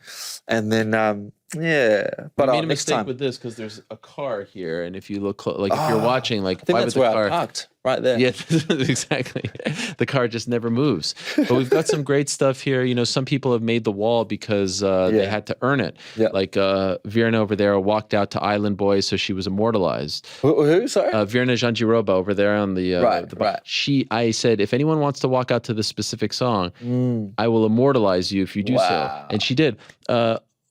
and then But I made a next mistake time. with this because there's a car here, and if you look, if you're watching, like, I think why that's would the where car? I parked, right there. Yeah, exactly. The car just never moves. But we've got some great stuff here. Some people have made the wall because they had to earn it. Yeah. Like Virna over there walked out to Island Boys, so she was immortalized. Who? Sorry. Virna Janjiroba over there on the Right. I said, if anyone wants to walk out to this specific song, I will immortalize you if you do so. And she did.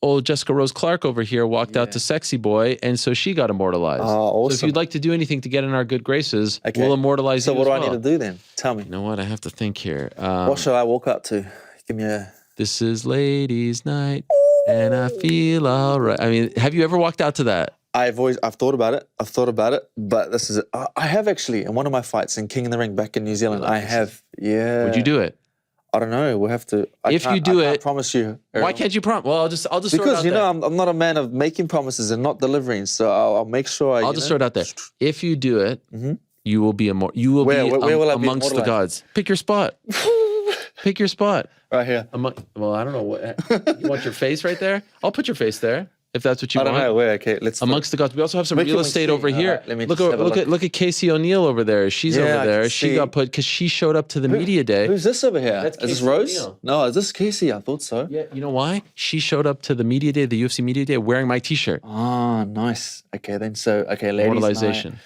Old Jessica Rose Clark over here walked out to Sexy Boy, and so she got immortalized. Oh, awesome. So if you'd like to do anything to get in our good graces, we'll immortalize you. So what as do I well. need to do then? Tell me. You know what? I have to think here. What should I walk up to? Give me a... This is ladies' night, and I feel all right. I mean, have you ever walked out to that? I've thought about it, but this is it. I have actually in one of my fights in King in the Ring back in New Zealand. I have, Would you do it? I don't know. We'll have to. I can't promise you. Why can't you promise? Well, I'll just throw it because out there. I'm not a man of making promises and not delivering. So I'll make sure. I'll just throw it out there. If you do it, you will be where will I be amongst the gods. Pick your spot. Pick your spot. Right here. Well, I don't know what. You want your face right there? I'll put your face there. If that's what you want. I don't know where. Okay, let's amongst the gods. We also have some real estate over here. Right, let me look at Casey O'Neill over there. She's over there. She got put because she showed up to the media day. Who's this over here? That's is this Casey Rose? O'Neill. No, is this Casey? I thought so. Yeah, you know why? She showed up to the media day, the UFC media day, wearing my T-shirt. Ah, nice. Okay, then ladies. Immortalization.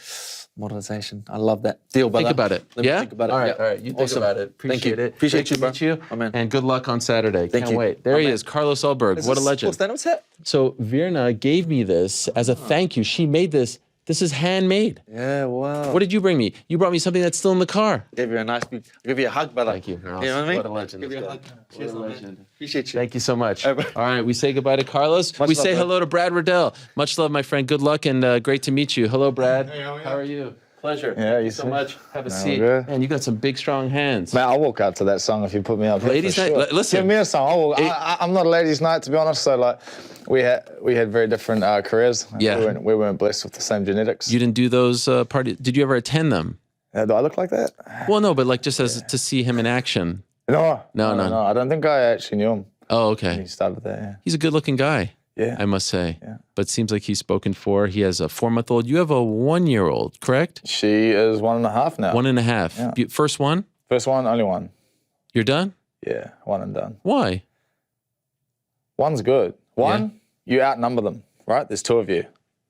Mortalization. I love that. Deal, brother. Think about it. Let me think about it. All right, Yeah. all right. You think about it. Appreciate it. Appreciate you, bro. Meet you. Amen. And good luck on Saturday. Thank Can't you. wait. There he Amen. is, Carlos Ulberg. What a legend. What's that? So Virna gave me this as a thank you. She made this. This is handmade. Yeah, wow. What did you bring me? You brought me something that's still in the car. Give you a nice, give you a hug, brother. Thank you. You know what I mean? What a legend. Give you a hug. Cheers, man. Appreciate you. Thank you so much. All All right. right, we say goodbye to Carlos. Much we love, say bud. hello to Brad Riddell. Much love, my friend. Good luck and great to meet you. Hello, Brad. Hey, how are you? Pleasure. Yeah, Thank you so too. much. Have a No, seat. good. Man, you got some big, strong hands. Man, I'll walk out to that song if you put me up. here Ladies' for night. sure. Listen. Give me a song. I'm not a ladies' night, to be honest. So like, we had very different careers. Yeah. We weren't blessed with the same genetics. You didn't do those parties. Did you ever attend them? Do I look like that? Well, no, but like just as to see him in action. No. No. I don't think I actually knew him Oh, when okay. he started that. Yeah. He's a good-looking guy. Yeah. I must say. Yeah. But seems like he's spoken for. He has a 4-month-old. You have a 1-year-old, correct? She is 1.5 now. 1.5. Yeah. First one? First one, only one. You're done? Yeah, one and done. Why? One's good. One, you outnumber them, right? There's two of you.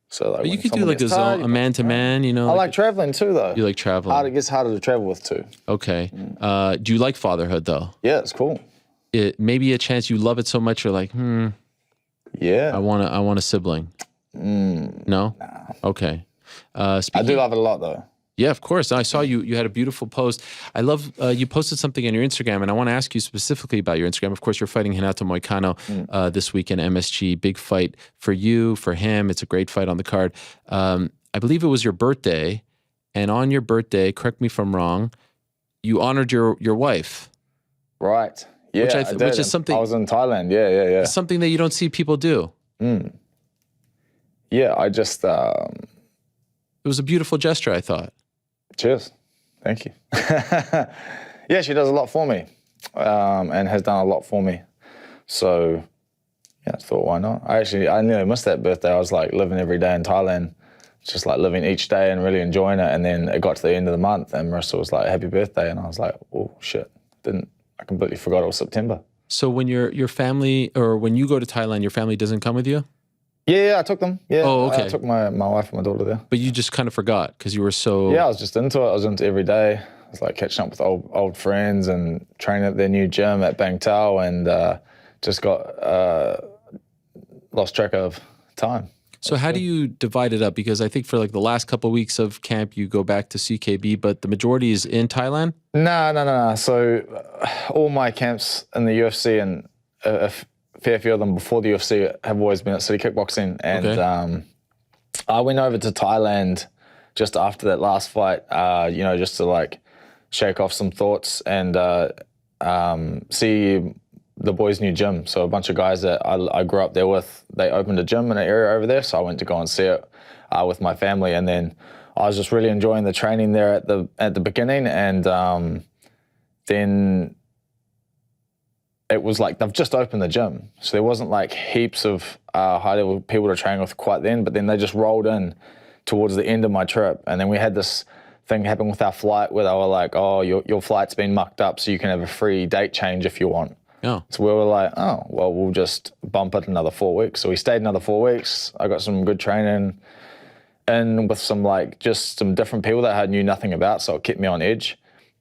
So like, But you when could do someone like gets a tired, zone, a man-to-man, you know? I like traveling too, though. You like traveling. It gets harder to travel with two. Okay. Do you like fatherhood, though? Yeah, it's cool. It maybe a chance you love it so much you're like, Yeah. I want a sibling. No? Okay. I Speaking, do love it a lot, though. Yeah, of course. I saw you. You had a beautiful post. I love you posted something on your Instagram, and I want to ask you specifically about your Instagram. Of course, you're fighting Renato Moicano this weekend, MSG. Big fight for you, for him. It's a great fight on the card. I believe it was your birthday, and on your birthday, correct me if I'm wrong, you honored your wife. Right. Yeah, Which I did. which is something. I was in Thailand. Yeah. It's something that you don't see people do. Yeah, I just. It was a beautiful gesture, I thought. Cheers. Thank you. Yeah, she does a lot for me, and has done a lot for me. So, yeah, I thought, why not? I nearly missed that birthday. I was like living every day in Thailand, just like living each day and really enjoying it. And then it got to the end of the month, and Marissa was like, "Happy birthday!" And I was like, "Oh shit!" I completely forgot it was September. So when your family, or when you go to Thailand, your family doesn't come with you? Yeah, I took them. Yeah. Oh, okay. I took my wife and my daughter there. But you just kind of forgot because you were so... Yeah, I was just into it. I was into every day. I was like catching up with old friends and training at their new gym at Bang Tao, and just got lost track of time. So how do you divide it up? Because I think for like the last couple of weeks of camp, you go back to CKB, but the majority is in Thailand? No. So all my camps in the UFC and a fair few of them before the UFC have always been at City Kickboxing. And I went over to Thailand just after that last fight, just to like shake off some thoughts and see the boys' new gym. So a bunch of guys that I grew up there with, they opened a gym in an area over there. So I went to go and see it with my family. And then I was just really enjoying the training there at the beginning. And then it was like they've just opened the gym. So there wasn't like heaps of high-level people to train with quite then, but then they just rolled in towards the end of my trip. And then we had this thing happen with our flight where they were like, "Oh, your flight's been mucked up, so you can have a free date change if you want." Oh. So we were like, "Oh, well, we'll just bump it another 4 weeks." So we stayed another 4 weeks. I got some good training and with some different people that I knew nothing about, so it kept me on edge.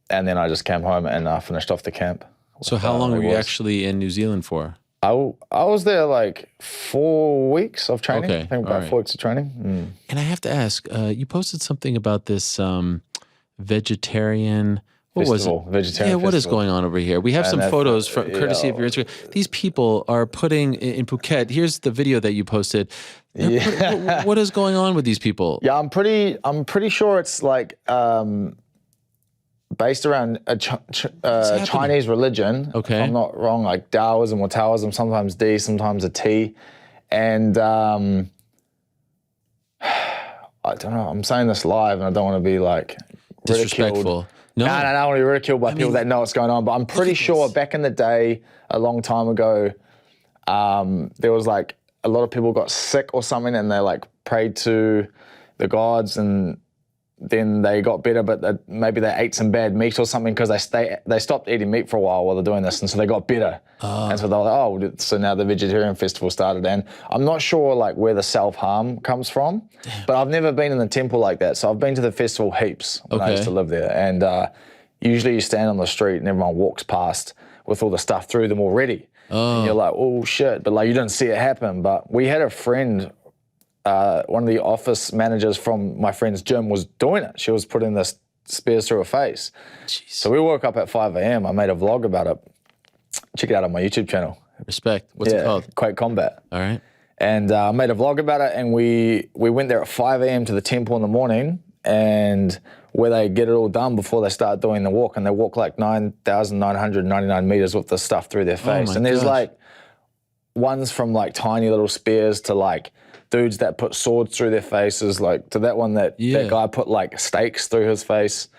And then I just came home and finished off the camp. So how long were you actually in New Zealand for? I was there like 4 weeks of training. Okay, I think about 4 weeks of training. And I have to ask, you posted something about this vegetarian... What festival, was it? vegetarian what is festival. going on over here? We have some photos from courtesy of your Instagram. These people are putting in Phuket. Here's the video that you posted. What is going on with these people? Yeah, I'm pretty sure it's like based around a Chinese religion. Okay. If I'm not wrong, like Taoism or Taoism, sometimes D, sometimes a T. And I don't know, I'm saying this live and I don't want to be like Disrespectful. No, I don't want to be ridiculed by people that know what's going on, but I'm pretty sure back in the day, a long time ago, there was like a lot of people got sick or something and they like prayed to the gods and then they got better, but maybe they ate some bad meat or something because they stopped eating meat for a while they're doing this, and so they got better. And so they were like, so now the vegetarian festival started. And I'm not sure like where the self-harm comes from, but I've never been in the temple like that. So I've been to the festival heaps when I used to live there. And usually you stand on the street and everyone walks past with all the stuff through them already. And you're like, oh shit, but like you didn't see it happen. But we had a friend, one of the office managers from my friend's gym was doing it. She was putting the spears through her face. Jeez. So we woke up at 5 a.m. I made a vlog about it. Check it out on my YouTube channel. Respect. What's it called? Quake Combat. All right. And I made a vlog about it, and we went there at 5 a.m. to the temple in the morning, and where they get it all done before they start doing the walk, and they walk like 9,999 meters with the stuff through their face. And there's like ones from like tiny little spears to like dudes that put swords through their faces, like to that one that guy put like stakes through his face.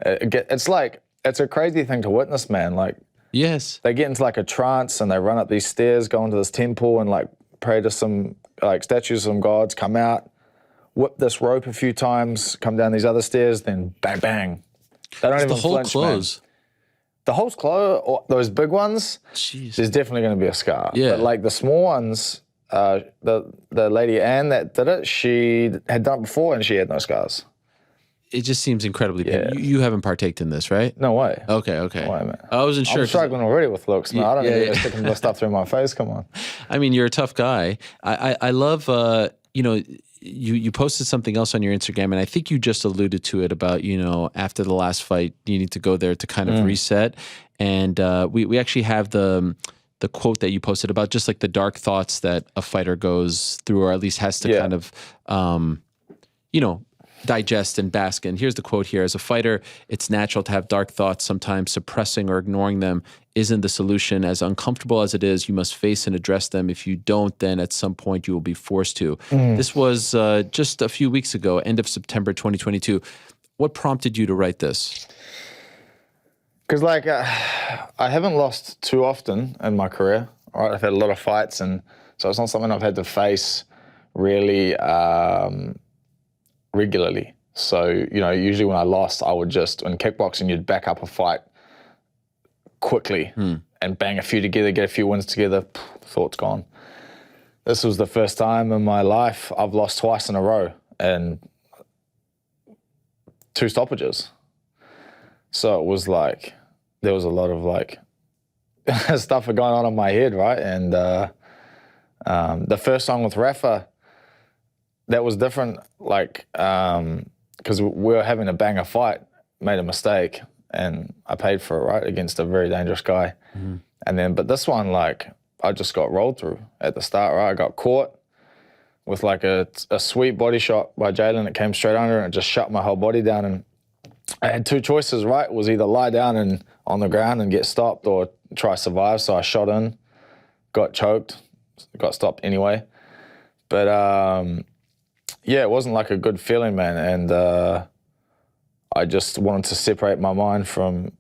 It's a crazy thing to witness, man. Like, yes, they get into like a trance and they run up these stairs, go into this temple and like pray to some like statues of some gods, come out, whip this rope a few times, come down these other stairs, then bang, bang. They don't even the whole flinch, close. Man. The hole's close, those big ones, there's definitely going to be a scar. Yeah. But like the small ones, the lady Anne that did it, she had done it before and she had no scars. It just seems incredibly painful. You haven't partaked in this, right? No way. Okay. No way, man. I wasn't sure. I'm struggling already with looks, man. I don't need to stick the stuff through my face. Come on. I mean, you're a tough guy. I love, you posted something else on your Instagram, and I think you just alluded to it about, after the last fight, you need to go there to kind of reset. And we actually have the quote that you posted about just like the dark thoughts that a fighter goes through, or at least has to kind of, digest and bask in. Here's the quote here. As a fighter, it's natural to have dark thoughts. Sometimes suppressing or ignoring them isn't the solution. As uncomfortable as it is, you must face and address them. If you don't, then at some point you will be forced to. This was just a few weeks ago, end of September 2022. What prompted you to write this? Because I haven't lost too often in my career. Right, I've had a lot of fights, and so it's not something I've had to face really regularly. So, usually when I lost, I would just, in kickboxing, you'd back up a fight quickly and bang a few together, get a few wins together, thought's gone. This was the first time in my life I've lost twice in a row and 2 stoppages. So it was like, there was a lot of stuff going on in my head, right? And the first time with Rafa, that was different, because we were having a banger fight, made a mistake, and I paid for it, right, against a very dangerous guy. And then, but this one, I just got rolled through at the start, right? I got caught with a sweet body shot by Jalen. It came straight under and it just shut my whole body down. And I had 2 choices, right? It was either lie down and on the ground and get stopped, or try to survive. So I shot in, got choked, got stopped anyway. But yeah, it wasn't a good feeling, man. And I just wanted to separate my mind from,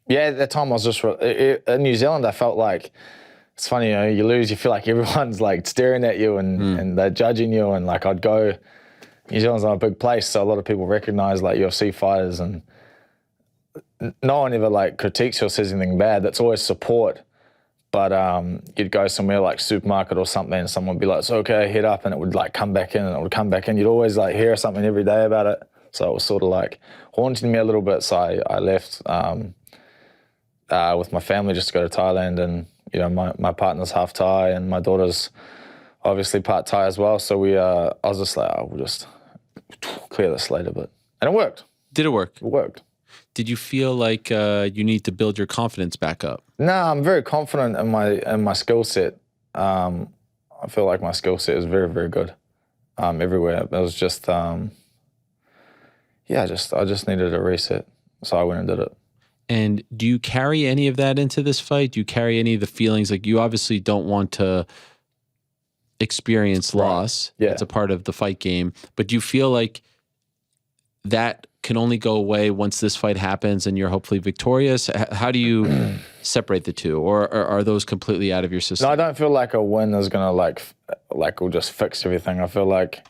at that time I was just, in New Zealand, I felt like, it's funny, you lose, you feel like everyone's staring at you and they're judging you. And I'd go, New Zealand's not a big place, so a lot of people recognize UFC fighters, and no one ever critiques you or says anything bad. That's always support. But you'd go somewhere like supermarket or something, and someone would be like, "It's okay, head up," and it would come back in, and it would come back in. You'd always hear something every day about it. So it was sort of haunting me a little bit. So I left with my family just to go to Thailand, and my partner's half Thai, and my daughter's obviously part Thai as well. So I was just we'll just clear the slate a bit, and it worked. Did it work? It worked. Did you feel like you need to build your confidence back up? No, I'm very confident in my skill set. I feel like my skill set is very, very good everywhere. It was just, I just needed a reset, so I went and did it. And do you carry any of that into this fight? Do you carry any of the feelings? You obviously don't want to experience loss. Yeah. It's a part of the fight game. But do you feel like that can only go away once this fight happens and you're hopefully victorious? How do you separate the two, or are those completely out of your system? No, I don't feel like a win is gonna will just fix everything. I feel like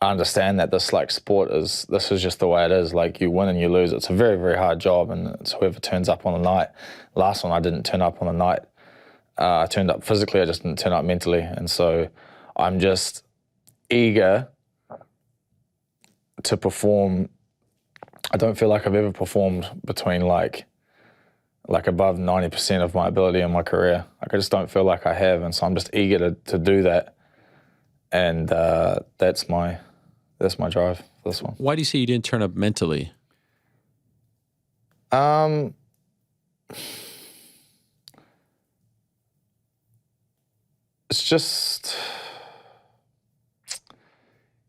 I understand that this sport is just the way it is. You win and you lose. It's a very, very hard job, and it's whoever turns up on the night. Last one, I didn't turn up on the night. I turned up physically, I just didn't turn up mentally. And so I'm just eager to perform. I don't feel like I've ever performed between above 90% of my ability in my career. I just don't feel like I have, and so I'm just eager to do that. And that's my drive for this one. Why do you say you didn't turn up mentally? It's just,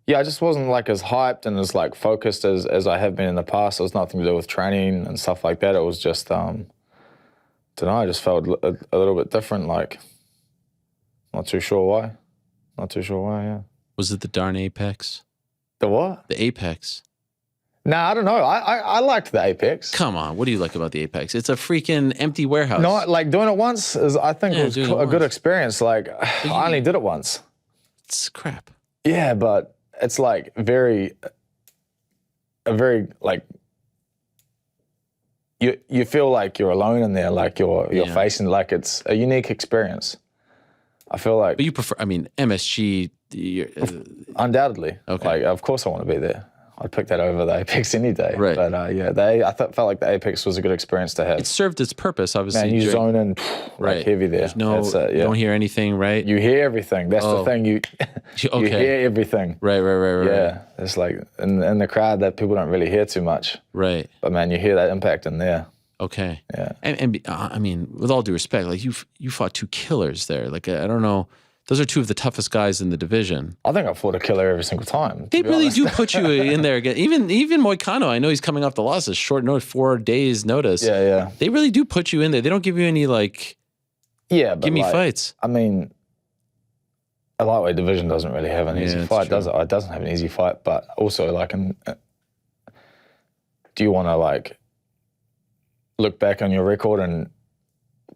I just wasn't as hyped and as focused as I have been in the past. It was nothing to do with training and stuff like that. It was just, I just felt a little bit different. Not too sure why. Yeah. Was it the darn Apex? The what? The Apex. Nah, I don't know. I liked the Apex. Come on, what do you like about the Apex? It's a freaking empty warehouse. No, doing it once I think it was a good experience. I only did it once. It's crap. Yeah, but it's very you feel like you're alone in there, you're facing it's a unique experience. I feel like. But you prefer, MSG. Undoubtedly. Okay. Of course I want to be there. I'd pick that over the Apex any day. Right. But felt like the Apex was a good experience to have. It served its purpose, obviously. Man, you zone in like heavy there. There's no, you don't hear anything, right? You hear everything. That's the thing. You hear everything. Right. Yeah, it's like in the crowd that people don't really hear too much. Right. But man, you hear that impact in there. Okay. Yeah. And I mean, with all due respect, like you fought 2 killers there. Like I don't know, those are 2 of the toughest guys in the division. I think I fought a killer every single time. They really do put you in there again. Even Moicano, I know he's coming off the losses, short notice, 4 days notice. Yeah. They really do put you in there. They don't give you any like. Yeah, but give me fights. I mean, a lightweight division doesn't really have an easy fight, does it? It doesn't have an easy fight, but also like, do you want to like look back on your record and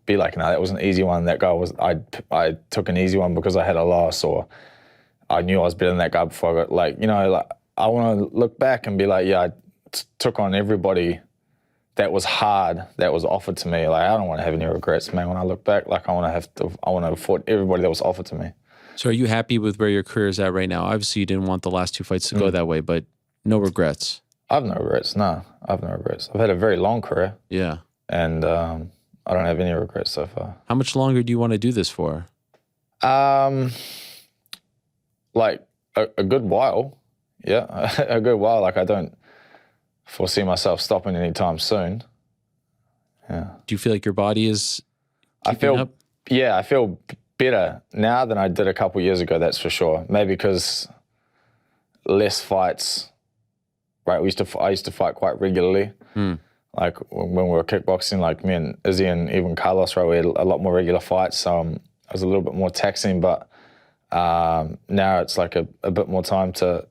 be like, no, that was an easy one. That guy was, I took an easy one because I had a loss, or I knew I was better than that guy before I got, like, you know, like I want to look back and be like, yeah, I took on everybody that was hard, that was offered to me. Like, I don't want to have any regrets, man. When I look back, like I want to have fought everybody that was offered to me. So are you happy with where your career is at right now? Obviously you didn't want the last 2 fights to go that way, but no regrets. I have no regrets, no. I have no regrets. I've had a very long career. Yeah. And I don't have any regrets so far. How much longer do you want to do this for? Like a good while. Yeah, a good while. Like I don't foresee myself stopping anytime soon. Yeah. Do you feel like your body is I feel up? Yeah, I feel better now than I did a couple years ago, that's for sure. Maybe because less fights. Right, I used to fight quite regularly. Like when we were kickboxing, like me and Izzy and even Carlos, right, we had a lot more regular fights. So it was a little bit more taxing, but now it's like a bit more time to,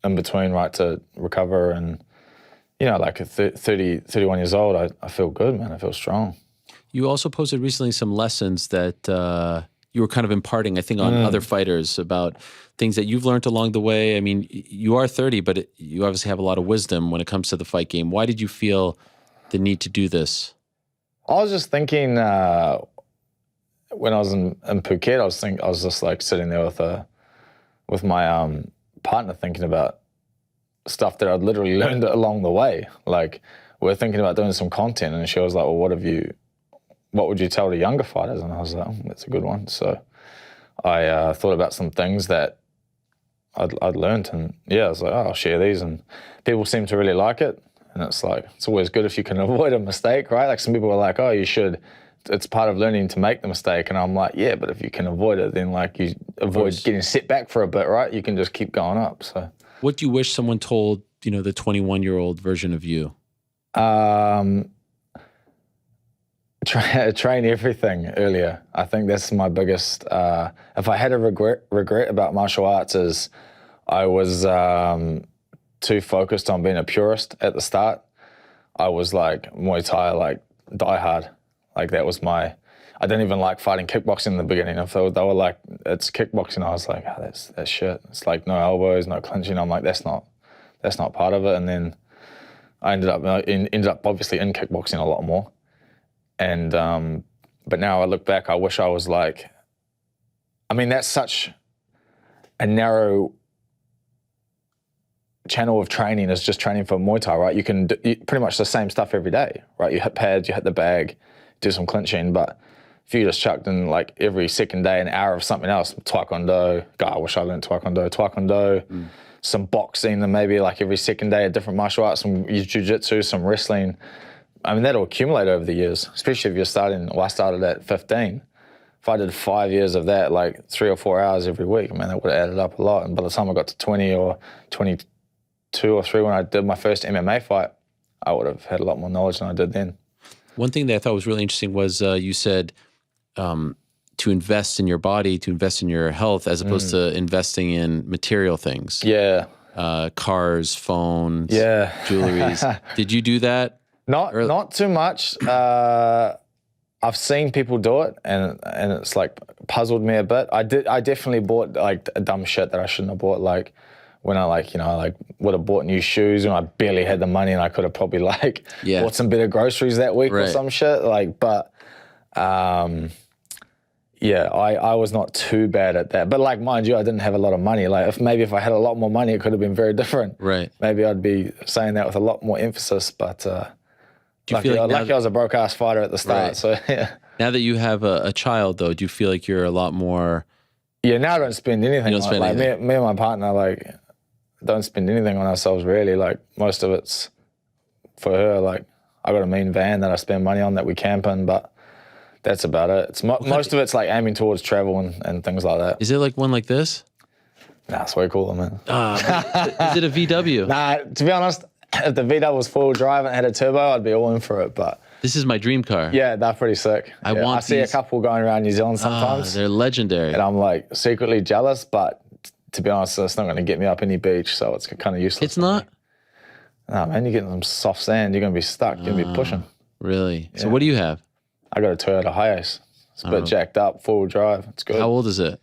in between, right, to recover. And, you know, like at 31 years old, I feel good, man. I feel strong. You also posted recently some lessons that you were kind of imparting, I think, on other fighters about things that you've learned along the way. I mean, you are 30, but you obviously have a lot of wisdom when it comes to the fight game. Why did you feel the need to do this? I was just thinking when I was in Phuket, I was just like sitting there with my partner thinking about stuff that I'd literally learned along the way. Like we're thinking about doing some content, and she was like, "Well, what would you tell the younger fighters?" And I was like, that's a good one. So I thought about some things that I'd learned, and yeah, I was like, I'll share these, and people seem to really like it. And it's like, it's always good if you can avoid a mistake, right? Like some people are like, oh, you should, it's part of learning to make the mistake. And I'm like, yeah, but if you can avoid it, then like you avoid getting set back for a bit, right? You can just keep going up, so. What do you wish someone told, you know, the 21-year-old version of you? Train everything earlier. I think that's my biggest. If I had a regret about martial arts, is I was too focused on being a purist at the start. I was like Muay Thai, like die hard. Like that was my. I didn't even like fighting kickboxing in the beginning. If they were like, it's kickboxing, I was like, oh, that's shit. It's like no elbows, no clinching. I'm like, that's not part of it. And then I ended up obviously in kickboxing a lot more. And, but now I look back, I wish I was like, I mean, that's such a narrow channel of training, is just training for Muay Thai, right? You can do pretty much the same stuff every day, right? You hit pads, you hit the bag, do some clinching, but if you just chucked in like every second day an hour of something else, Taekwondo, God, I wish I learned Taekwondo, some boxing, and maybe like every second day a different martial arts, some jiu-jitsu, some wrestling. I mean, that'll accumulate over the years, especially if you're starting, well, I started at 15. If I did 5 years of that, like 3 or 4 hours every week, man, that would have added up a lot. And by the time I got to 20 or 22 or 3 when I did my first MMA fight, I would have had a lot more knowledge than I did then. One thing that I thought was really interesting was you said to invest in your body, to invest in your health, as opposed to investing in material things. Yeah. Cars, phones, jewelries. Did you do that? Not too much. I've seen people do it, and it's like puzzled me a bit. I definitely bought like dumb shit that I shouldn't have bought. Like when I would have bought new shoes and I barely had the money, and I could have probably bought some better groceries that week or some shit. Like, but yeah, I was not too bad at that. But like, mind you, I didn't have a lot of money. Like if I had a lot more money, it could have been very different. Right. Maybe I'd be saying that with a lot more emphasis. But lucky I was a broke ass fighter at the start. Right. So yeah. Now that you have a child, though, do you feel like you're a lot more? Yeah, now I don't spend anything. You don't spend anything. Me and my partner like don't spend anything on ourselves really. Like most of it's for her. Like I got a mean van that I spend money on that we camp in, but that's about it. It's most of it's like aiming towards travel and things like that. Is it like one like this? Nah, it's way cooler, man. Is it a VW? Nah, to be honest, if the VW was full drive and had a turbo, I'd be all in for it. But This is my dream car. yeah, they're pretty sick. I see a couple going around New Zealand sometimes, They're legendary. and I'm like secretly jealous. But to be honest, it's not going to get me up any beach, so it's kind of useless. It's not? Nah, man, you're getting some soft sand. You're going to be stuck. You're going to be pushing. Really? So Yeah. what do you have? I got a Toyota Hiace. It's a bit jacked up, four-wheel drive. It's good. How old is it?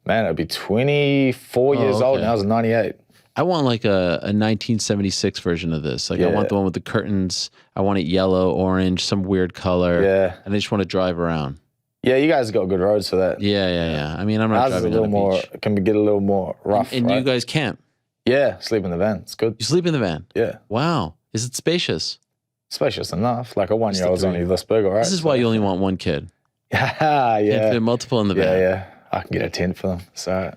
Man, it'd be 24 years old, and I was 98. I want like a 1976 version of this. Like I want the one with the curtains. I want it yellow, orange, some weird color. Yeah. And I just want to drive around. Yeah, you guys got good roads for that. Yeah. I mean, I'm not Ours is driving a little on a more, beach. can get a little more rough, And right? you guys camp. Yeah, sleep in the van. It's good. You sleep in the van. Yeah. Wow. Is it spacious? Spacious enough. Like a one-year-old's dream. only this big, all right? This is why you only want one kid. Yeah. Can't fit multiple in the van. Yeah. I can get a tent for them. It's all right.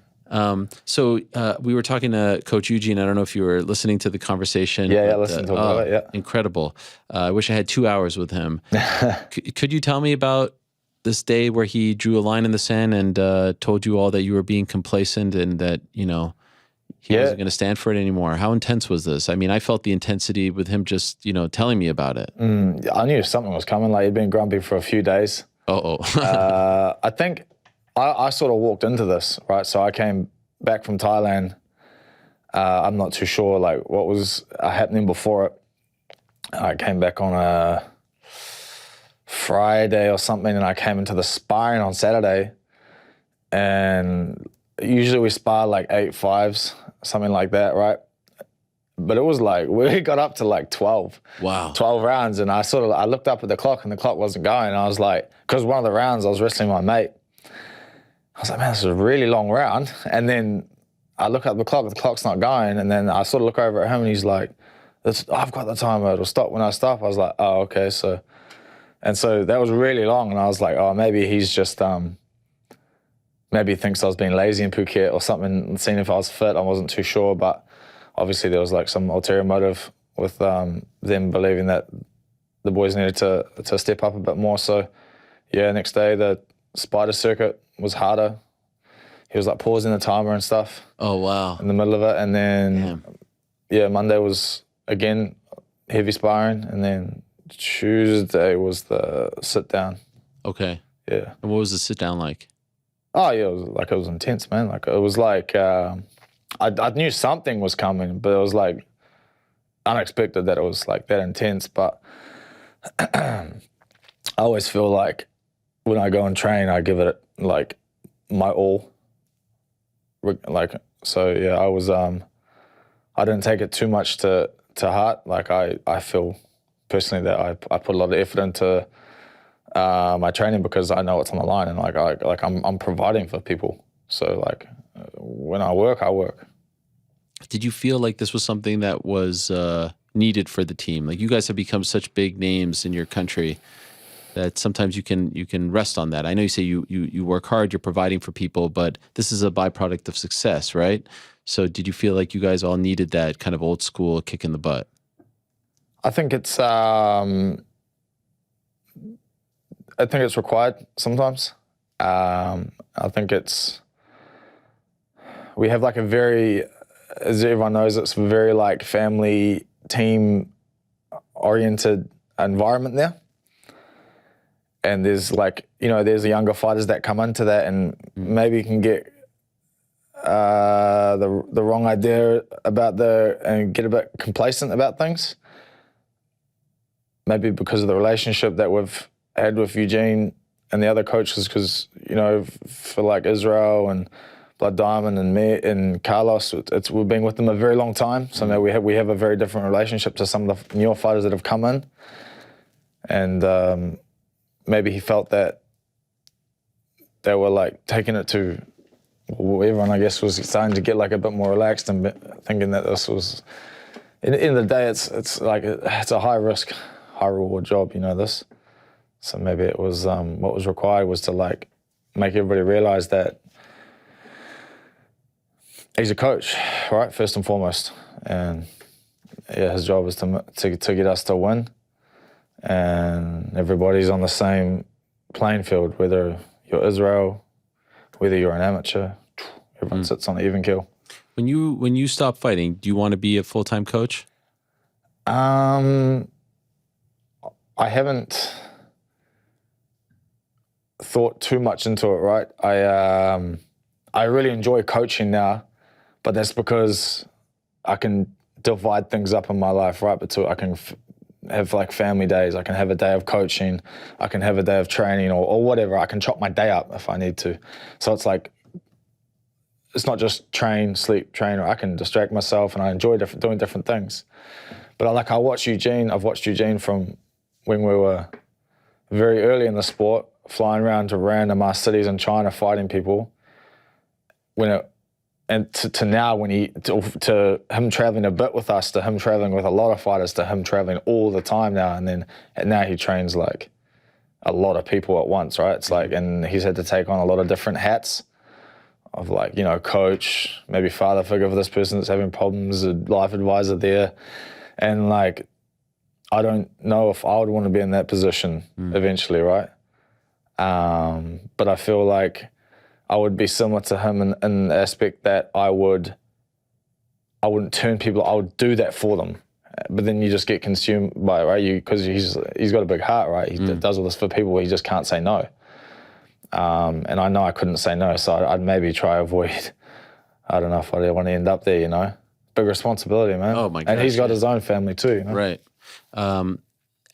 So we were talking to Coach Eugene. I don't know if you were listening to the conversation. Yeah, but, listened to it, yeah. Incredible. I wish I had 2 hours with him. Could you tell me about this day where he drew a line in the sand and told you all that you were being complacent and that, he wasn't going to stand for it anymore? How intense was this? I mean, I felt the intensity with him just, telling me about it. I knew something was coming. Like, he'd been grumpy for a few days. I think I sort of walked into this, right? So I came back from Thailand. I'm not too sure, like, what was happening before it. I came back on a Friday or something, and I came into the sparring on Saturday. And usually we spar like 8-5s, something like that, right? But it was like, we got up to like 12. Wow. 12 rounds, and I looked up at the clock, and the clock wasn't going. And I was like, because one of the rounds I was wrestling my mate. I was like, man, this is a really long round. And then I look at the clock's not going. And then I sort of look over at him, and he's like, I've got the timer, it'll stop when I stop. I was like, oh, okay. So that was really long. And I was like, oh, maybe he's just, maybe he thinks I was being lazy in Phuket or something, seeing if I was fit. I wasn't too sure. But obviously there was like some ulterior motive with them believing that the boys needed to step up a bit more. So yeah, next day the spider circuit was harder. He was like pausing the timer and stuff. Oh, wow. In the middle of it. And then, Monday was, again, heavy sparring. And then Tuesday was the sit down. Okay. Yeah. And what was the sit down like? Oh, yeah, it was intense, man. Like, it was like, I knew something was coming, but it was like unexpected that it was like that intense. But I always feel like when I go and train, I give it like my all. Like, so yeah, I was, I didn't take it too much to heart. Like, I feel personally that I put a lot of effort into my training because I know what's on the line, and like I'm providing for people. So like when I work, I work. Did you feel like this was something that was needed for the team? Like, you guys have become such big names in your country that sometimes you can rest on that. I know you say you work hard, you're providing for people, but this is a byproduct of success, right? So did you feel like you guys all needed that kind of old school kick in the butt? I think it's required sometimes. I think we have like a very, as everyone knows, it's a very like family team oriented environment there. And there's like, there's the younger fighters that come into that and maybe can get the wrong idea about and get a bit complacent about things. Maybe because of the relationship that we've had with Eugene and the other coaches, because, for like Israel and Blood Diamond and me and Carlos, we've been with them a very long time. So now we have a very different relationship to some of the newer fighters that have come in. And maybe he felt that they were like taking it to, well, everyone I guess was starting to get like a bit more relaxed and thinking that this was, in the end of the day, it's like it's a high risk, high reward job, you know this. So maybe it was what was required was to like make everybody realize that he's a coach, right? First and foremost, and yeah, his job is to get us to win, and everybody's on the same playing field, whether you're Israel, whether you're an amateur, everyone sits on an even keel. When you stop fighting, do you want to be a full-time coach? I haven't thought too much into it, right? I really enjoy coaching now, but that's because I can divide things up in my life, right? But I can have like family days. I can have a day of coaching. I can have a day of training or whatever. I can chop my day up if I need to. So it's like, it's not just train, sleep, train, or I can distract myself and I enjoy doing different things. But I watch Eugene. I've watched Eugene from when we were very early in the sport, flying around to random ass cities in China fighting people. To now when to him traveling a bit with us, to him traveling with a lot of fighters, to him traveling all the time now, and now he trains like a lot of people at once, right? It's like, and he's had to take on a lot of different hats of like, you know, coach, maybe father figure for this person that's having problems, a life advisor there. And like, I don't know if I would want to be in that position eventually, right? But I feel like I would be similar to him in the aspect that I wouldn't turn people, I would do that for them. But then you just get consumed by it, right? Because he's got a big heart, right? He does all this for people, he just can't say no. And I know I couldn't say no, so I'd maybe try avoid, I don't know if I want to end up there, you know? Big responsibility, man. Oh my gosh, and he's got his own family too, you know? Right.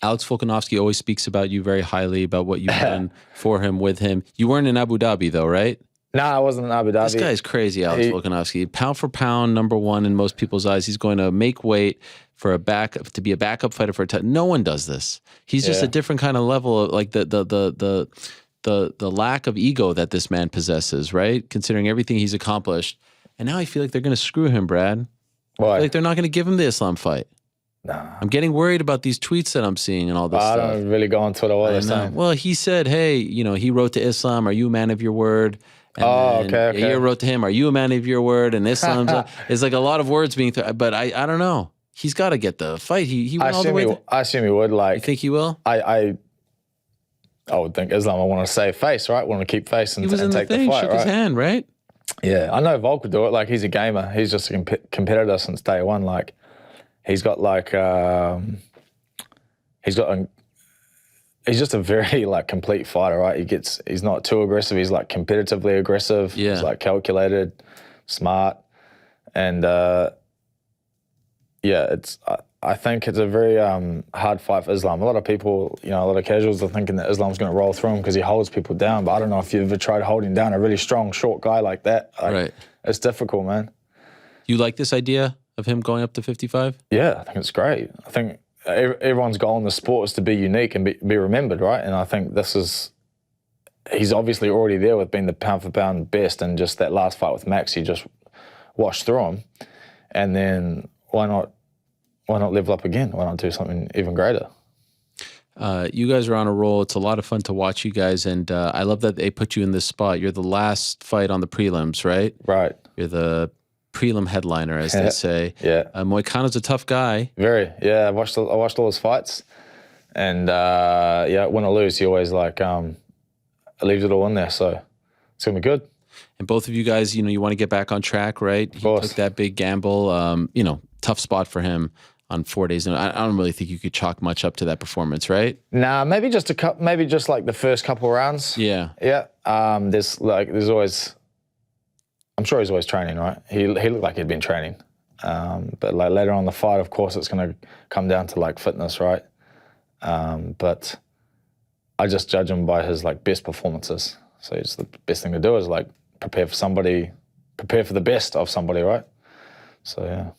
Alex Volkanovski always speaks about you very highly, about what you've done for him, with him. You weren't in Abu Dhabi though, right? No, I wasn't in Abu Dhabi. This guy's crazy, Alex Volkanovski. Pound for pound, #1 in most people's eyes. He's going to make weight for to be a backup fighter for a title. No one does this. He's just a different kind of level of like the lack of ego that this man possesses, right? Considering everything he's accomplished. And now I feel like they're going to screw him, Brad. Why? I feel like they're not going to give him the Islam fight. Nah. I'm getting worried about these tweets that I'm seeing and all this stuff. I don't really go on Twitter what they're saying. Well, he said, hey, you know, he wrote to Islam, are you a man of your word? And okay. Yair wrote to him, are you a man of your word? And Islam's it's like a lot of words being, but I don't know. He's got to get the fight. He went all the way. I assume he would. Like, you think he will? I would think Islam would want to save face, right? Want to keep face and, he was in take the thing, the fight, shook right? his hand, right? Yeah, I know Volk would do it. Like, he's a gamer. He's just a competitor since day one. Like, he's got like, he's just a very like complete fighter, right? He's not too aggressive. He's like competitively aggressive. Yeah. He's like calculated, smart, and I think it's a very hard fight for Islam. A lot of people, you know, a lot of casuals are thinking that Islam's going to roll through him because he holds people down. But I don't know if you've ever tried holding down a really strong, short guy like that. Like, right. It's difficult, man. You like this idea of him going up to 55? Yeah, I think it's great. I think everyone's goal in the sport is to be unique and be remembered, right? And I think he's obviously already there with being the pound for pound best, and just that last fight with Max, he just washed through him. And then why not level up again? Why not do something even greater? You guys are on a roll. It's a lot of fun to watch you guys, and I love that they put you in this spot. You're the last fight on the prelims, right? Right. You're the prelim headliner, as they say. Yeah. Moicano's a tough guy. Very. Yeah, I watched all his fights, and win or lose, he always like leaves it all in there. So it's gonna be good. And both of you guys, you know, you want to get back on track, right? He took that big gamble. You know, tough spot for him on 4 days. I don't really think you could chalk much up to that performance, right? Nah, maybe just like the first couple rounds. Yeah. Yeah. There's always, I'm sure he's always training, right? He looked like he'd been training. But like later on in the fight, of course, it's going to come down to like fitness, right? But I just judge him by his like best performances. So it's the best thing to do is like prepare for the best of somebody, right? So yeah.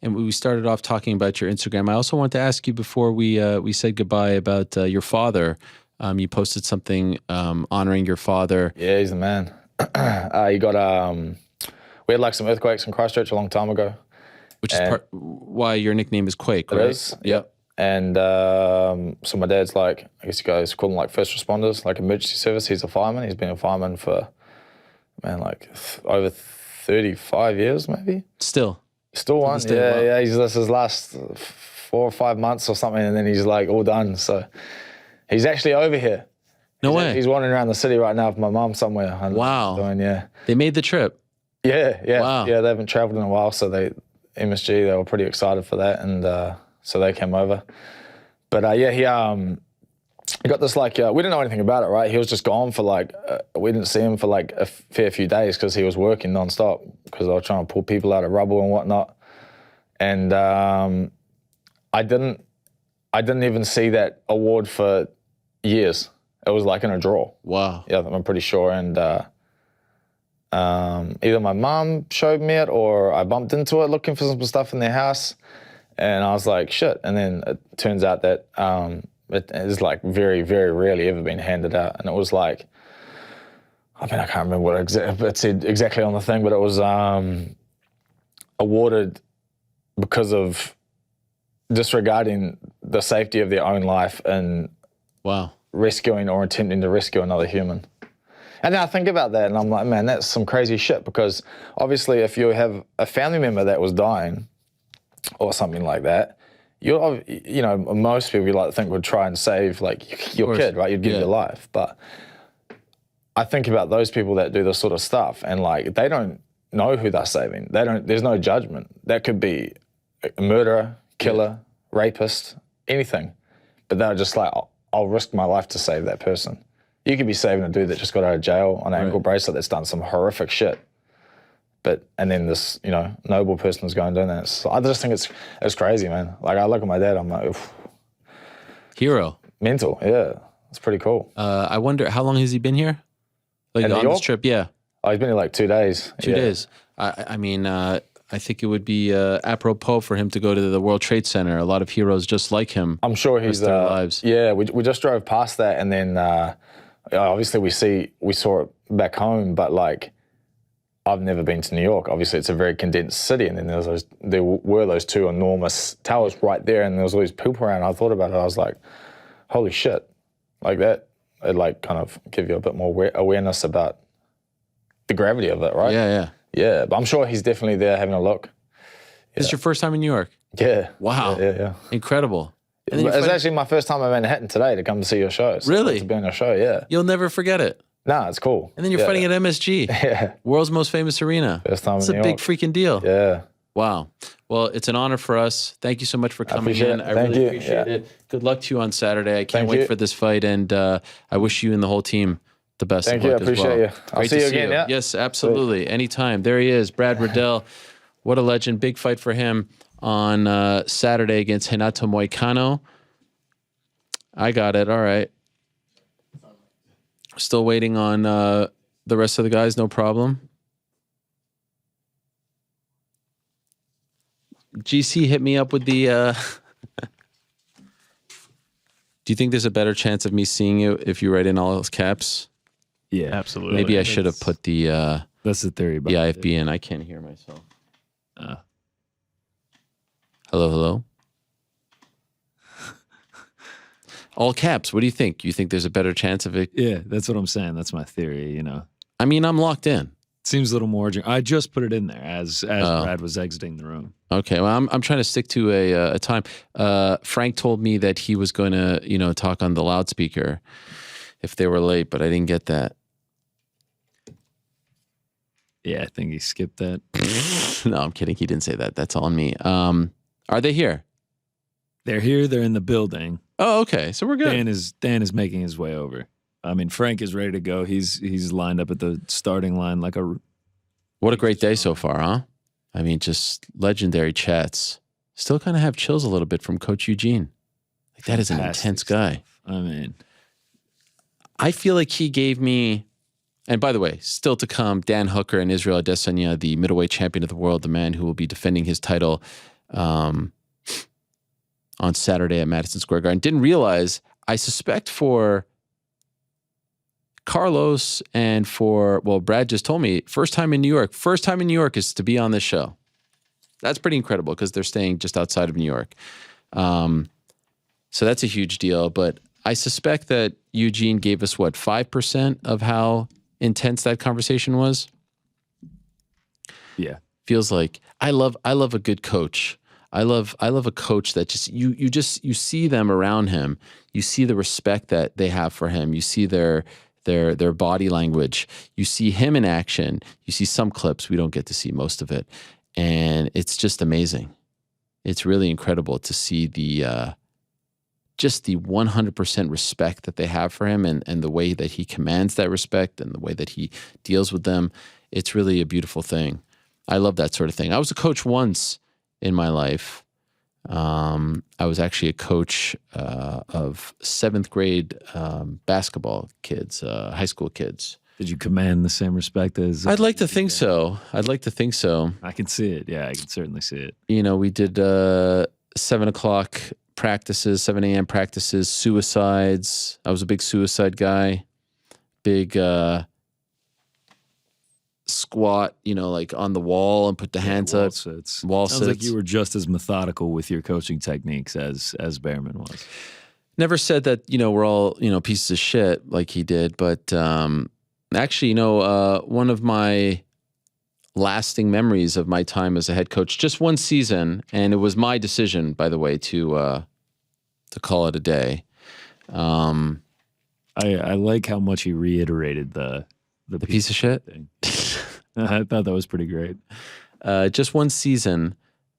And we started off talking about your Instagram. I also wanted to ask you before we said goodbye about your father. You posted something honoring your father. Yeah, he's the man. He got we had like some earthquakes in Christchurch a long time ago. Which is why your nickname is Quake, It right? is. Yep. And so my dad's like, I guess you guys call them like first responders, like emergency service. He's a fireman. He's been a fireman for, man, like over 35 years maybe. Still one. this day, wow. Yeah. This his last 4 or 5 months or something, and then he's like all done. So he's actually over here. No way. He's wandering around the city right now with my mom somewhere. Wow. Yeah. They made the trip. Yeah. Wow. Yeah, they haven't traveled in a while, so MSG, they were pretty excited for that, and so they came over. But he got this like, we didn't know anything about it, right? He was just gone for like, we didn't see him for like a fair few days because he was working nonstop because I was trying to pull people out of rubble and whatnot. And I didn't even see that award for years. It was like in a drawer. Wow. Yeah, I'm pretty sure. And either my mom showed me it or I bumped into it looking for some stuff in their house. And I was like, shit. And then it turns out that it is like very, very rarely ever been handed out. And it was like, I mean, I can't remember what it said exactly on the thing, but it was awarded because of disregarding the safety of their own life and wow, rescuing or attempting to rescue another human. And then I think about that and I'm like, man, that's some crazy shit, because obviously if you have a family member that was dying or something like that, most people you like to think would try and save like your kid, right? You'd give your life. But I think about those people that do this sort of stuff and like they don't know who they're saving. There's no judgment. That could be a murderer, killer, rapist, anything. But they're just like, I'll risk my life to save that person. You could be saving a dude that just got out of jail on an ankle bracelet that's done some horrific shit. And then this, noble person is going doing that. So I just think it's crazy, man. Like I look at my dad, I'm like, oof. Hero. Mental, yeah. It's pretty cool. I wonder, how long has he been here? Like on this trip, yeah. Oh, he's been here like 2 days. 2 days. I mean, I think it would be apropos for him to go to the World Trade Center. A lot of heroes just like him. I'm sure he's their lives. Yeah, we just drove past that, and then obviously we saw it back home, but like I've never been to New York. Obviously, it's a very condensed city, and then there were those two enormous towers right there, and there was all these people around. I thought about it. I was like, holy shit, like that. It like kind of give you a bit more awareness about the gravity of it, right? Yeah, but I'm sure he's definitely there having a look. This is your first time in New York? Yeah. Wow. Yeah. Incredible. It's actually my first time in Manhattan today to come to see your show. So really? To be on your show, yeah. You'll never forget it. Nah, it's cool. And then you're fighting at MSG. Yeah. World's most famous arena. First time in New York. It's a big freaking deal. Yeah. Wow. Well, it's an honor for us. Thank you so much for coming in. I really appreciate it. Good luck to you on Saturday. I can't wait for this fight, and I wish you and the whole team the best of luck as well. Thank you. I appreciate you. I'll see you again, yeah? Yes, absolutely. Anytime. There he is, Brad Riddell. What a legend. Big fight for him on Saturday against Renato Moicano. I got it. All right. Still waiting on the rest of the guys. No problem. GC hit me up with the... Do you think there's a better chance of me seeing you if you write in all those caps? Yeah, absolutely. Maybe I should have put the... that's the theory. The IFB in. I can't hear myself. Hello? All caps. What do you think? You think there's a better chance of it? Yeah, that's what I'm saying. That's my theory, I mean, I'm locked in. Seems a little more... I just put it in there as Brad was exiting the room. Okay, well, I'm trying to stick to a time. Frank told me that he was going to, talk on the loudspeaker if they were late, but I didn't get that. Yeah, I think he skipped that. No, I'm kidding. He didn't say that. That's on me. Are they here? They're here. They're in the building. Oh, okay. So we're good. Dan is making his way over. I mean, Frank is ready to go. He's lined up at the starting line like a... What a great day so far, huh? I mean, just legendary chats. Still kind of have chills a little bit from Coach Eugene. Like, that is an intense guy. Stuff. I mean... I feel like he gave me... And by the way, still to come, Dan Hooker and Israel Adesanya, the middleweight champion of the world, the man who will be defending his title on Saturday at Madison Square Garden. Didn't realize, I suspect for Carlos and for, well, Brad just told me, first time in New York. First time in New York is to be on this show. That's pretty incredible because they're staying just outside of New York. So that's a huge deal. But I suspect that Eugene gave us, 5% of how intense that conversation was? Yeah. Feels like I love a good coach. I love a coach that just you see them around him. You see the respect that they have for him. You see their body language. You see him in action. You see some clips. We don't get to see most of it. And it's just amazing. It's really incredible to see the 100% respect that they have for him and the way that he commands that respect and the way that he deals with them. It's really a beautiful thing. I love that sort of thing. I was a coach once in my life. I was actually a coach of 7th grade basketball kids, high school kids. Did you command the same respect as? I'd like to think so. I can see it. Yeah, I can certainly see it. You know, we did 7 o'clock practices, 7 a.m. practices, suicides. I was a big suicide guy. Big squat, like on the wall and put the hands up. Wall Sounds sits. like you were just as methodical with your coaching techniques as Bareman was. Never said that, we're all, pieces of shit like he did. But actually, one of my lasting memories of my time as a head coach, just one season, and it was my decision, by the way, to call it a day. I like how much he reiterated the piece of shit thing. I thought that was pretty great. Just one season.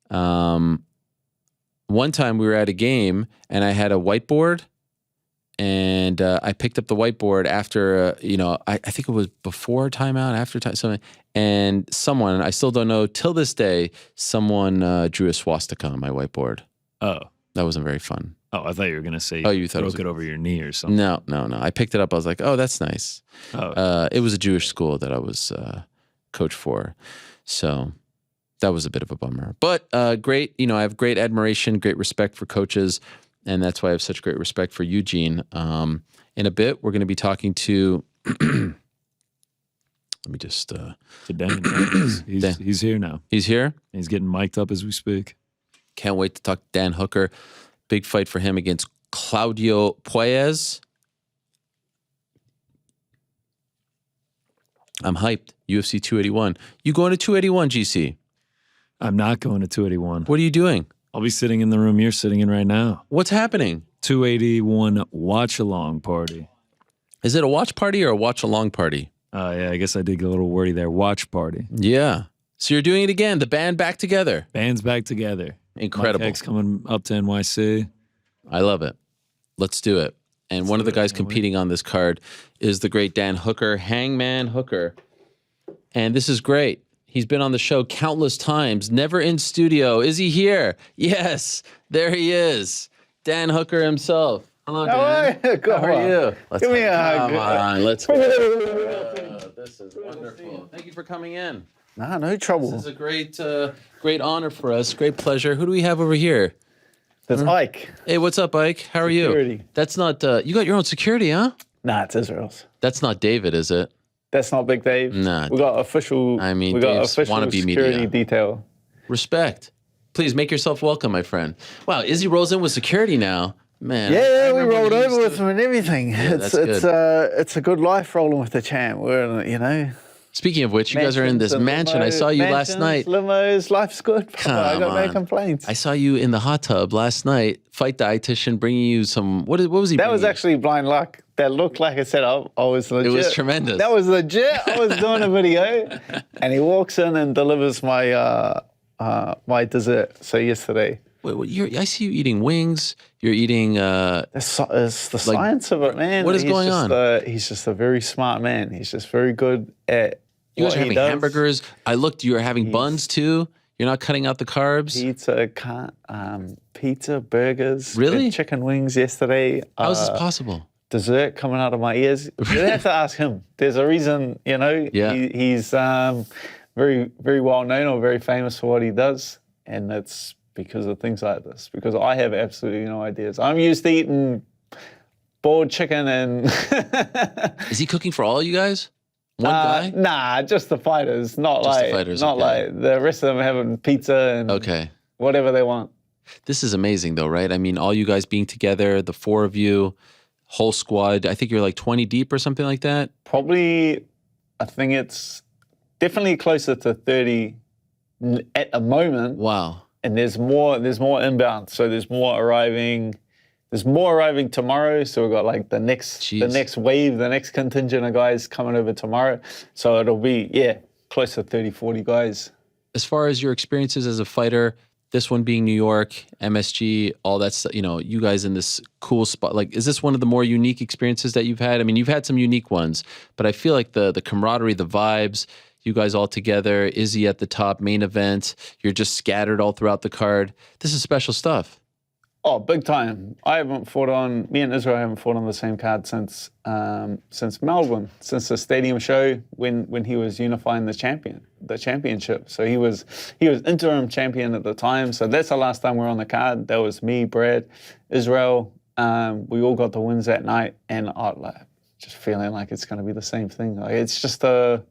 One time we were at a game and I had a whiteboard and I picked up the whiteboard after, I think it was before timeout, after time, something. And someone, I still don't know till this day, someone drew a swastika on my whiteboard. Oh. That wasn't very fun. Oh, I thought you were going to say you thought broke it over your knee or something. No. I picked it up. I was like, oh, that's nice. Oh. It was a Jewish school that I was coach for. So that was a bit of a bummer. But great, I have great admiration, great respect for coaches. And that's why I have such great respect for Eugene. In a bit, we're going to be talking to... Let me just... To Dan. He's here now. He's here? He's getting mic'd up as we speak. Can't wait to talk to Dan Hooker. Big fight for him against Claudio Puelles. I'm hyped. UFC 281. You going to 281, GC? I'm not going to 281. What are you doing? I'll be sitting in the room you're sitting in right now. What's happening? 281 watch-along party. Is it a watch party or a watch-along party? Yeah, I guess I did get a little wordy there. Watch party. Yeah. So you're doing it again. The band back together. Band's back together. Incredible. Mike Heck's coming up to NYC. I love it. Let's do it. And one of the guys competing on this card is the great Dan Hooker, Hangman Hooker. And this is great. He's been on the show countless times, never in studio. Is he here? Yes, there he is. Dan Hooker himself. Hello, Dan. How are you? Give me a hug. Come on, let's go. This is wonderful. Thank you for coming in. Nah, no trouble. This is a great honor for us. Great pleasure. Who do we have over here? There's Ike. Hey, what's up, Ike? How are you? Security. That's not, you got your own security, huh? Nah, it's Israel's. That's not David, is it? That's not Big Dave. Nah. We got official. I mean, we got Dave's official wannabe security media. detail. Respect. Please make yourself welcome, my friend. Wow, Izzy rolls in with security now. Man. Yeah, I we remember rolled when you over used with to- him and everything. that's It's a good life rolling with the champ. We're Speaking of which, you guys are in this mansion. I saw you last night. Limos, life's good. I Come got no on. complaints. I saw you in the hot tub last night. Fight dietitian bringing you some. What was he? That bringing was you? actually blind luck. That looked like a setup. I was legit. It was tremendous. That was legit. I was doing a video, and he walks in and delivers my my dessert. So yesterday. Wait, I see you eating wings. You're eating. It's the science of it, man. What is going on? He's just a very smart man. He's just very good at You guys what are he having does. hamburgers. I looked. You are having buns too. You're not cutting out the carbs. Pizza, burgers. Really? Did chicken wings yesterday. How is this possible? Dessert coming out of my ears. You have to ask him. There's a reason, Yeah. He's very, very well known or very famous for what he does. And it's because of things like this. Because I have absolutely no ideas. I'm used to eating boiled chicken and Is he cooking for all you guys? One guy? Nah, just the fighters. Not Just the like fighters, not okay. like the rest of them having pizza and Okay. whatever they want. This is amazing, though, right? I mean, all you guys being together, the four of you, whole squad. I think you're like 20 deep or something like that. Probably, I think it's definitely closer to 30 at the moment. Wow. And there's more inbound. So there's more arriving. There's more arriving tomorrow. So we've got like the next wave, the next contingent of guys coming over tomorrow. So it'll be, close to 30, 40 guys. As far as your experiences as a fighter, this one being New York, MSG, all that stuff, you guys in this cool spot. Like, is this one of the more unique experiences that you've had? I mean, you've had some unique ones, but I feel like the camaraderie, the vibes, you guys all together, Izzy at the top, main event, you're just scattered all throughout the card. This is special stuff. Oh, big time. Me and Israel haven't fought on the same card since Melbourne, since the stadium show when he was unifying the championship. So he was interim champion at the time. So that's the last time we were on the card. That was me, Brad, Israel. We all got the wins that night, and just feeling like it's going to be the same thing. Like, it's just like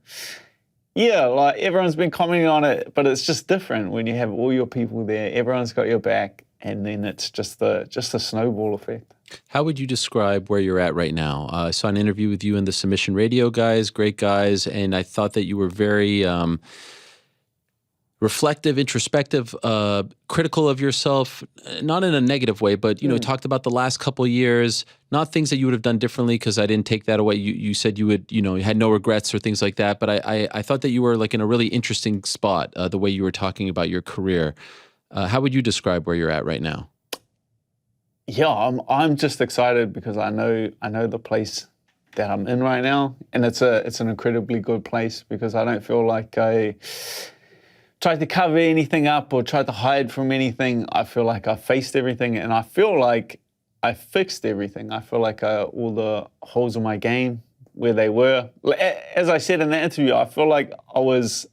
everyone's been commenting on it, but it's just different when you have all your people there. Everyone's got your back. And then it's just a snowball effect. How would you describe where you're at right now? I saw an interview with you and the Submission Radio guys, great guys, and I thought that you were very reflective, introspective, critical of yourself, not in a negative way, but talked about the last couple of years, not things that you would have done differently, because I didn't take that away. You said you would, you had no regrets or things like that, but I thought that you were like in a really interesting spot, the way you were talking about your career. How would you describe where you're at right now? Yeah, I'm just excited because I know the place that I'm in right now, and it's an incredibly good place because I don't feel like I tried to cover anything up or tried to hide from anything. I feel like I faced everything, and I feel like I fixed everything. I feel like all the holes in my game where they were. As I said in the interview, I feel like I was.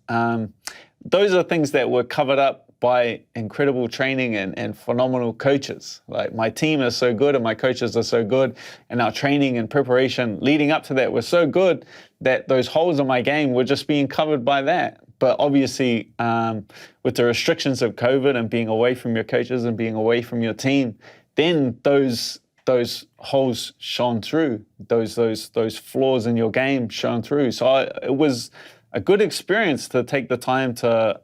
Those are things that were covered up by incredible training and phenomenal coaches. Like, my team is so good and my coaches are so good, and our training and preparation leading up to that was so good that those holes in my game were just being covered by that. But obviously, with the restrictions of COVID and being away from your coaches and being away from your team, then those holes shone through. Those flaws in your game shone through. So it was a good experience to take the time to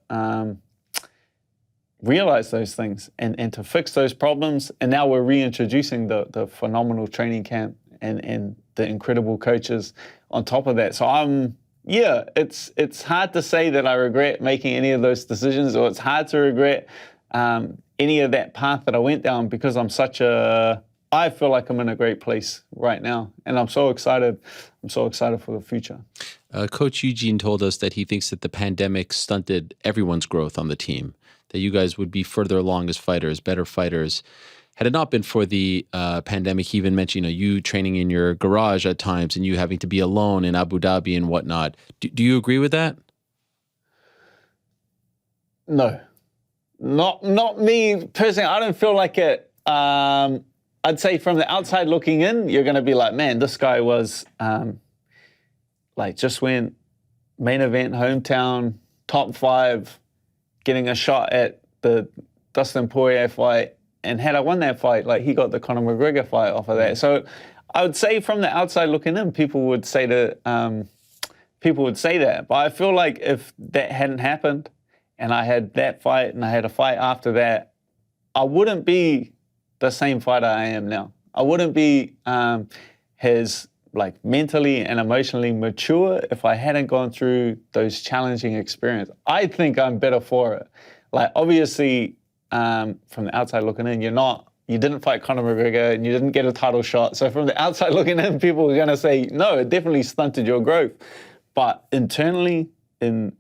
realize those things and to fix those problems. And now we're reintroducing the phenomenal training camp and the incredible coaches on top of that. So it's hard to say that I regret making any of those decisions, or it's hard to regret any of that path that I went down, because I feel like I'm in a great place right now, and I'm so excited. I'm so excited for the future. Coach Eugene told us that he thinks that the pandemic stunted everyone's growth on the team, that you guys would be further along as fighters, better fighters. Had it not been for the pandemic, he even mentioned, you training in your garage at times and you having to be alone in Abu Dhabi and whatnot. Do you agree with that? No, not me personally. I don't feel like it. I'd say from the outside looking in, you're going to be like, man, this guy was just went main event, hometown, top 5, getting a shot at the Dustin Poirier fight. And had I won that fight, he got the Conor McGregor fight off of that. So I would say from the outside looking in, people would say that. But I feel like if that hadn't happened and I had that fight and I had a fight after that, I wouldn't be the same fighter I am now. I wouldn't be as mentally and emotionally mature if I hadn't gone through those challenging experiences. I think I'm better for it. Obviously, from the outside looking in, you didn't fight Conor McGregor and you didn't get a title shot. So from the outside looking in, people are going to say, no, it definitely stunted your growth. But internally, in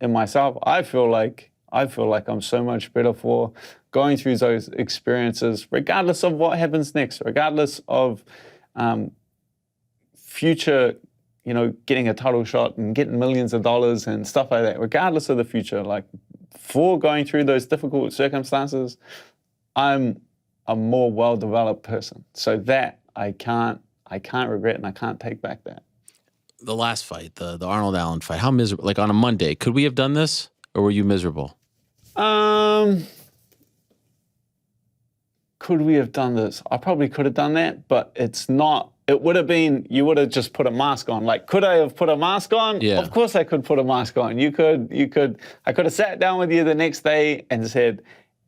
myself, I feel like I'm so much better for going through those experiences, regardless of what happens next, regardless of future, getting a title shot and getting millions of dollars and stuff like that, regardless of the future. For going through those difficult circumstances, I'm a more well-developed person. So that I can't regret, and I can't take back that. the last fight, the Arnold Allen fight, how miserable? Like on a Monday, could we have done this, or were you miserable? Could we have done this? I probably could have done that, but it's not. It would have been, you would have just put a mask on. Like, could I have put a mask on? Yeah. Of course I could put a mask on. I could have sat down with you the next day and said,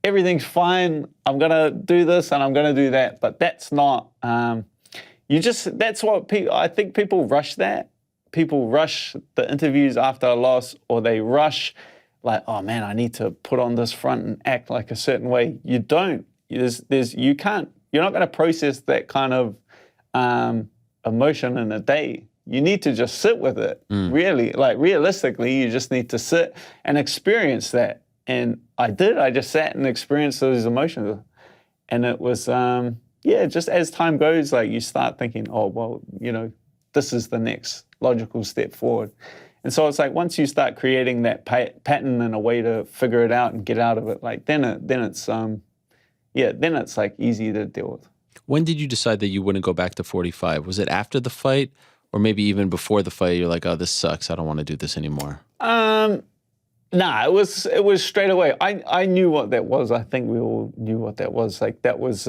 everything's fine. I'm going to do this and I'm going to do that. But that's not, that's what I think people rush that. People rush the interviews after a loss, or they rush like, oh man, I need to put on this front and act like a certain way. You don't. You can't. You're not going to process that kind of emotion in a day. You need to just sit with it. Really, like realistically, you just need to sit and experience that. And I did. I just sat and experienced those emotions, and it was just as time goes, like you start thinking, oh well, this is the next logical step forward. And so it's like once you start creating that pattern and a way to figure it out and get out of it, like then it's like easy to deal with. When did you decide that you wouldn't go back to 45? Was it after the fight, or maybe even before the fight? You're like, oh, this sucks. I don't want to do this anymore. Nah, it was straight away. I knew what that was. I think we all knew what that was. Like that was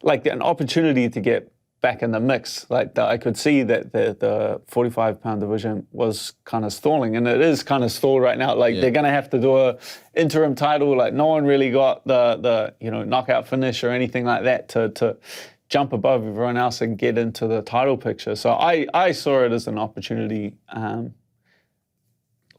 like an opportunity to get back in the mix. Like I could see that the 45-pound division was kind of stalling, and it is kind of stalled right now. Like they're gonna have to do a interim title. Like no one really got the knockout finish or anything like that to jump above everyone else and get into the title picture. So I saw it as an opportunity.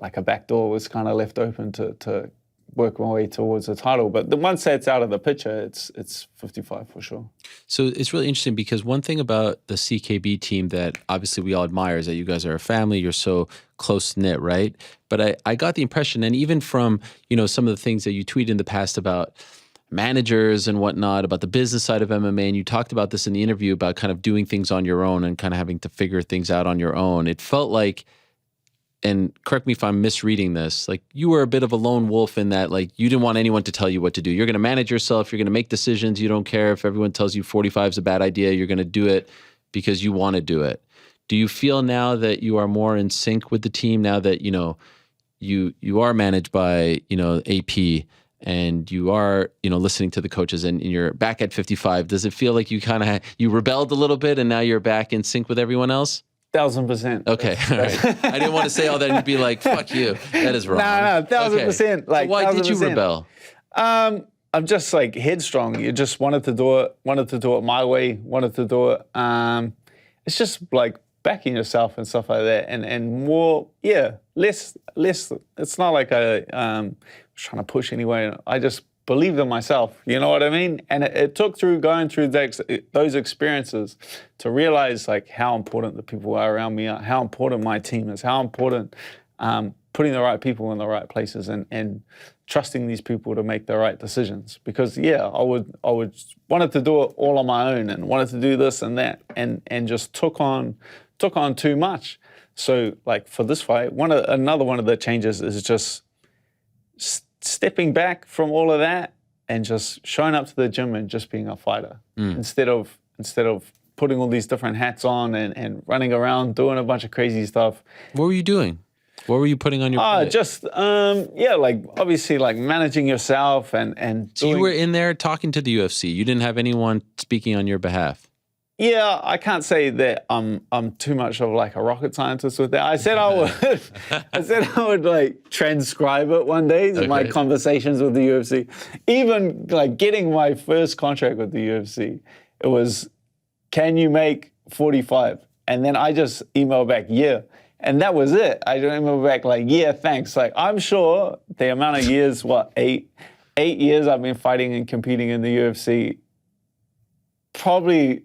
Like a back door was kind of left open to work my way towards the title. But once that's out of the picture, it's 55 for sure. So it's really interesting because one thing about the CKB team that obviously we all admire is that you guys are a family. You're so close-knit, right? But I got the impression, and even from, some of the things that you tweeted in the past about managers and whatnot, about the business side of MMA, and you talked about this in the interview about kind of doing things on your own and kind of having to figure things out on your own. It felt like, and correct me if I'm misreading this, like you were a bit of a lone wolf in that, like you didn't want anyone to tell you what to do. You're going to manage yourself. You're going to make decisions. You don't care if everyone tells you 45 is a bad idea. You're going to do it because you want to do it. Do you feel now that you are more in sync with the team now that, you are managed by, AP and you are, listening to the coaches and you're back at 55? Does it feel like you rebelled a little bit and now you're back in sync with everyone else? 1,000%. Okay, all right. I didn't want to say all that and be like, fuck you. That is wrong. No, 1,000%. Okay. Like, so why did you rebel? I'm just like headstrong. You just wanted to do it my way, wanted to do it. It's just like backing yourself and stuff like that. And more, less. It's not like I was trying to push anyway. I just believed in myself, you know what I mean? And it took going through those experiences to realize like how important the people are around me are, how important my team is, how important putting the right people in the right places and trusting these people to make the right decisions. Because I would wanted to do it all on my own and wanted to do this and that and just took on too much. So like for this fight, another one of the changes is just stepping back from all of that and just showing up to the gym and just being a fighter instead of putting all these different hats on and running around doing a bunch of crazy stuff. What were you doing? What were you putting on your plate? Just like obviously like managing yourself and so you were in there talking to the UFC. You didn't have anyone speaking on your behalf. Yeah, I can't say that I'm too much of like a rocket scientist with that. I said I would like transcribe it one day, my conversations with the UFC. Even like getting my first contract with the UFC, it was, can you make 45? And then I just emailed back, yeah. And that was it. I emailed back like, yeah, thanks. Like I'm sure the amount of years, 8 years I've been fighting and competing in the UFC, probably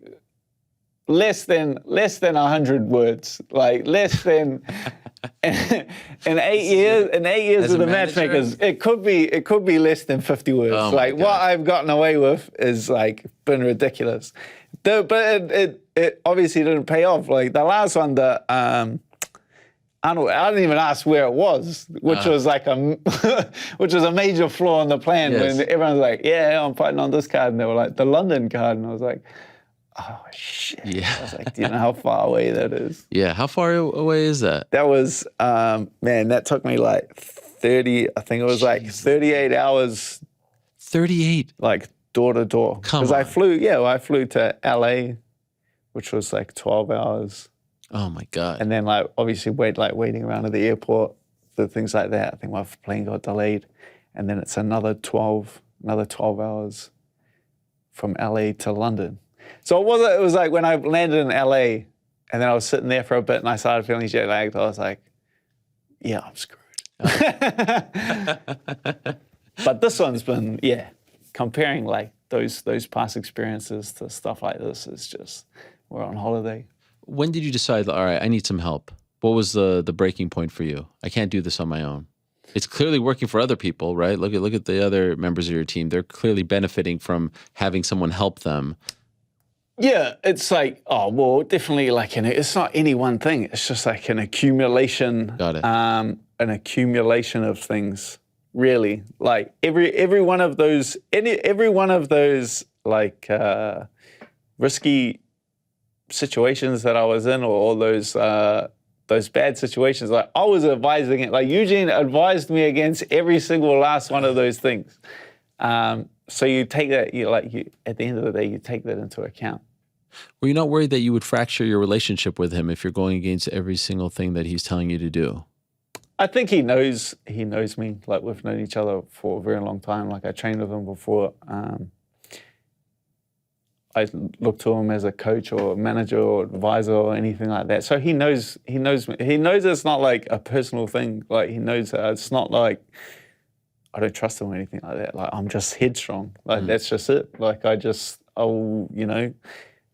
less than 100 words, like less than in 8 years of the matchmakers, it could be less than 50 words. Oh like what I've gotten away with is like been ridiculous. But it obviously didn't pay off. Like the last one, I didn't even ask where it was, which was like which was a major flaw in the plan. When everyone's like, yeah, I'm fighting on this card, and they were like, the London card, and I was like, oh shit. Yeah. I was like, do you know how far away that is? Yeah. How far away is that? That was, man, that took me like 30, I think it was like 38 hours, 38. like door to door. Come Because I on. flew to LA, which was like 12 hours. Oh my God. And then like obviously waiting around at the airport for things like that. I think my plane got delayed. And then it's another 12 hours from LA to London. So it was like when I landed in LA and then I was sitting there for a bit and I started feeling jet lagged, I was like, yeah, I'm screwed. But this one's been, comparing like those past experiences to stuff like this is just, we're on holiday. When did you decide, all right, I need some help? What was the breaking point for you? I can't do this on my own. It's clearly working for other people, right? Look at the other members of your team. They're clearly benefiting from having someone help them. Yeah, it's like, definitely like, it's not any one thing. It's just like an accumulation. Got it. An accumulation of things, really. Like every one of those, like risky situations that I was in, or all those bad situations, like I was advising it. Like Eugene advised me against every single last one of those things. So you take that, at the end of the day, you take that into account. Were you not worried that you would fracture your relationship with him if you're going against every single thing that he's telling you to do? I think he knows me. Like we've known each other for a very long time. Like I trained with him before. I look to him as a coach or manager or advisor or anything like that. So he knows me. He knows it's not like a personal thing. Like he knows that it's not like I don't trust him or anything like that. Like I'm just headstrong. Like that's just it. Like if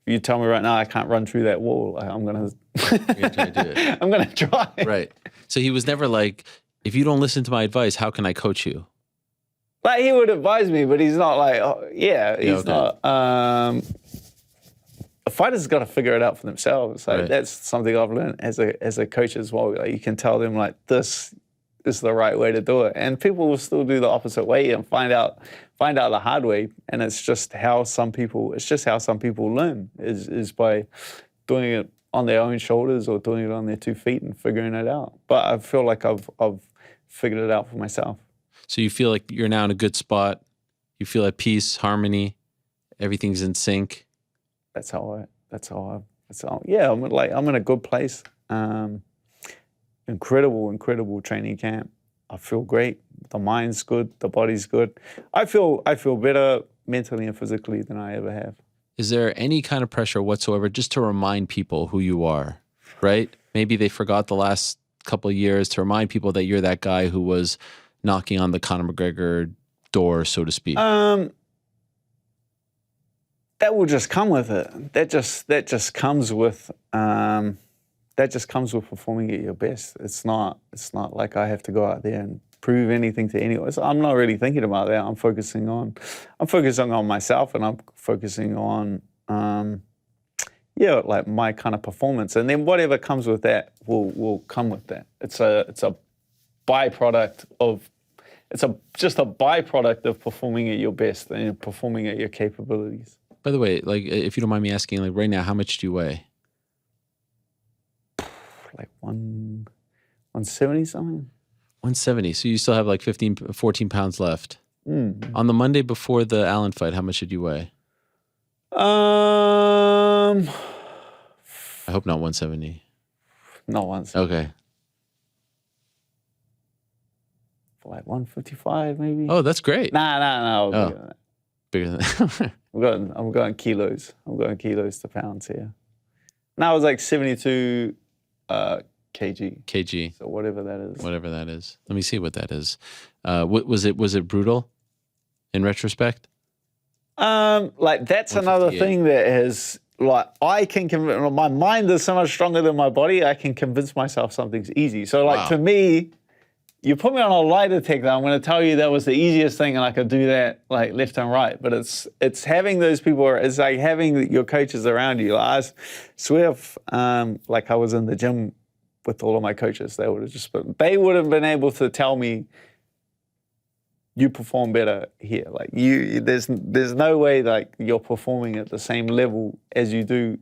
you tell me right now I can't run through that wall, like, I'm gonna You're gonna try to do it. I'm gonna try. Right. So he was never like, if you don't listen to my advice, how can I coach you? Like he would advise me, but he's not like, he's not. A fighter's got to figure it out for themselves. Like that's something I've learned as a coach as well. Like you can tell them like this is the right way to do it, and people will still do the opposite way and find out the hard way. And it's just how some people learn is by doing it on their own shoulders or doing it on their 2 feet and figuring it out. But I feel like I've figured it out for myself. So you feel like you're now in a good spot. You feel at peace, harmony, everything's in sync. I'm in a good place. Incredible training camp. I feel great. The mind's good. The body's good. I feel better mentally and physically than I ever have. Is there any kind of pressure whatsoever just to remind people who you are, right? Maybe they forgot the last couple of years, to remind people that you're that guy who was knocking on the Conor McGregor door, so to speak? That will just come with it. That just comes with performing at your best. It's not like I have to go out there and prove anything to anyone. So I'm not really thinking about that. I'm focusing on myself, and I'm focusing on like my kind of performance. And then whatever comes with that will come with that. It's a byproduct of performing at your best and performing at your capabilities. By the way, like, if you don't mind me asking, like right now, how much do you weigh? Like 170 something. 170. So you still have like 14 pounds left. On the Monday before the Allen fight, how much did you weigh? I hope not 170. Not 170. Okay. For like 155 maybe. Oh, that's great. No. Oh. Bigger than that. I'm going kilos. I'm going kilos to pounds here. Now it's like 72 kg. So whatever that is. Whatever that is. Let me see what that is. Was it brutal in retrospect? Like that's another thing that has, like, my mind is so much stronger than my body. I can convince myself something's easy. So like to me, you put me on a lie detector, I'm going to tell you that was the easiest thing, and I could do that like left and right. But it's having those people. It's like having your coaches around you. Like, I swear, like I was in the gym with all of my coaches, they would have been able to tell me, you perform better here. Like there's no way like you're performing at the same level as you do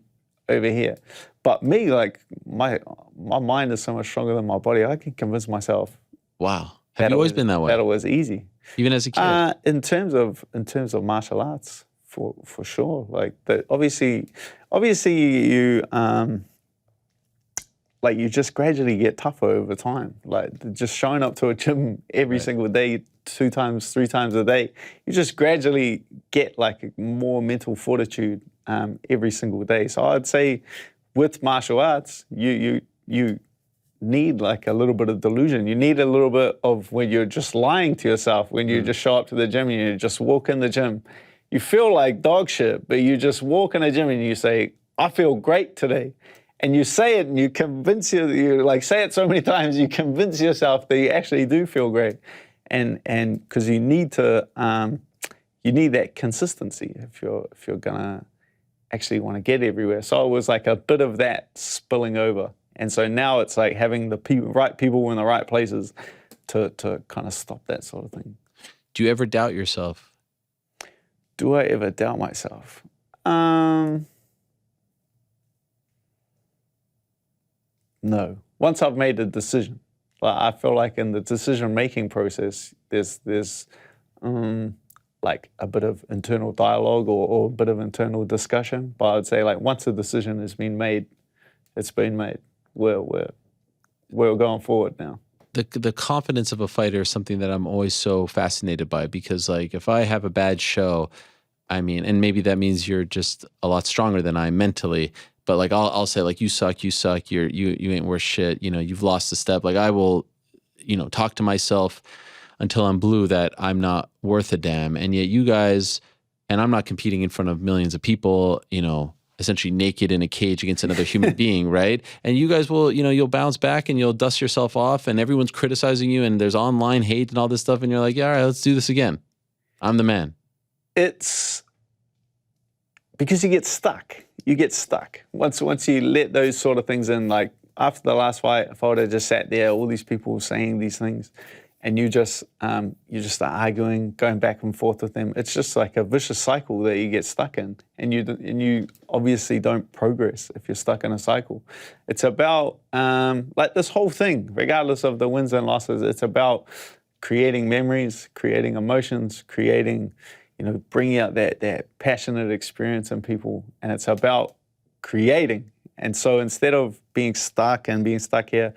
over here. But me, like my mind is so much stronger than my body. I can convince myself. Wow. Have you always been that way? That it was easy. Even as a kid? In terms of martial arts, for sure. Like obviously you like you just gradually get tougher over time. Like just showing up to a gym every single day, 2 times, 3 times a day, you just gradually get like more mental fortitude every single day. So I'd say with martial arts, you need like a little bit of delusion. You need a little bit of when you're just lying to yourself, when you just show up to the gym and you just walk in the gym. You feel like dog shit, but you just walk in the gym and you say, I feel great today. And you say it and you convince you like say it so many times, you convince yourself that you actually do feel great. And because you need to, you need that consistency if you're gonna actually want to get everywhere. So it was like a bit of that spilling over. And so now it's like having the right people in the right places to kind of stop that sort of thing. Do you ever doubt yourself? Do I ever doubt myself? No. Once I've made a decision, I feel like in the decision-making process, there's like a bit of internal dialogue or a bit of internal discussion. But I'd say like once a decision has been made, it's been made. We're going forward now. The confidence of a fighter is something that I'm always so fascinated by, because like if I have a bad show, I mean, and maybe that means you're just a lot stronger than I am mentally, but like I'll say like you suck, you ain't worth shit, you know, you've lost a step. Like I will, you know, talk to myself until I'm blue that I'm not worth a damn. And yet you guys, and I'm not competing in front of millions of people, you know, essentially naked in a cage against another human being, right? And you guys will, you know, you'll bounce back and you'll dust yourself off and everyone's criticizing you and there's online hate and all this stuff and you're like, yeah, all right, let's do this again. I'm the man. It's because you get stuck. You get stuck. Once you let those sort of things in, like after the last fight, if I would have just sat there, all these people saying these things, and you just start arguing, going back and forth with them. It's just like a vicious cycle that you get stuck in, and you obviously don't progress if you're stuck in a cycle. It's about like this whole thing, regardless of the wins and losses. It's about creating memories, creating emotions, creating, you know, bringing out that passionate experience in people, and it's about creating. And so instead of being stuck here,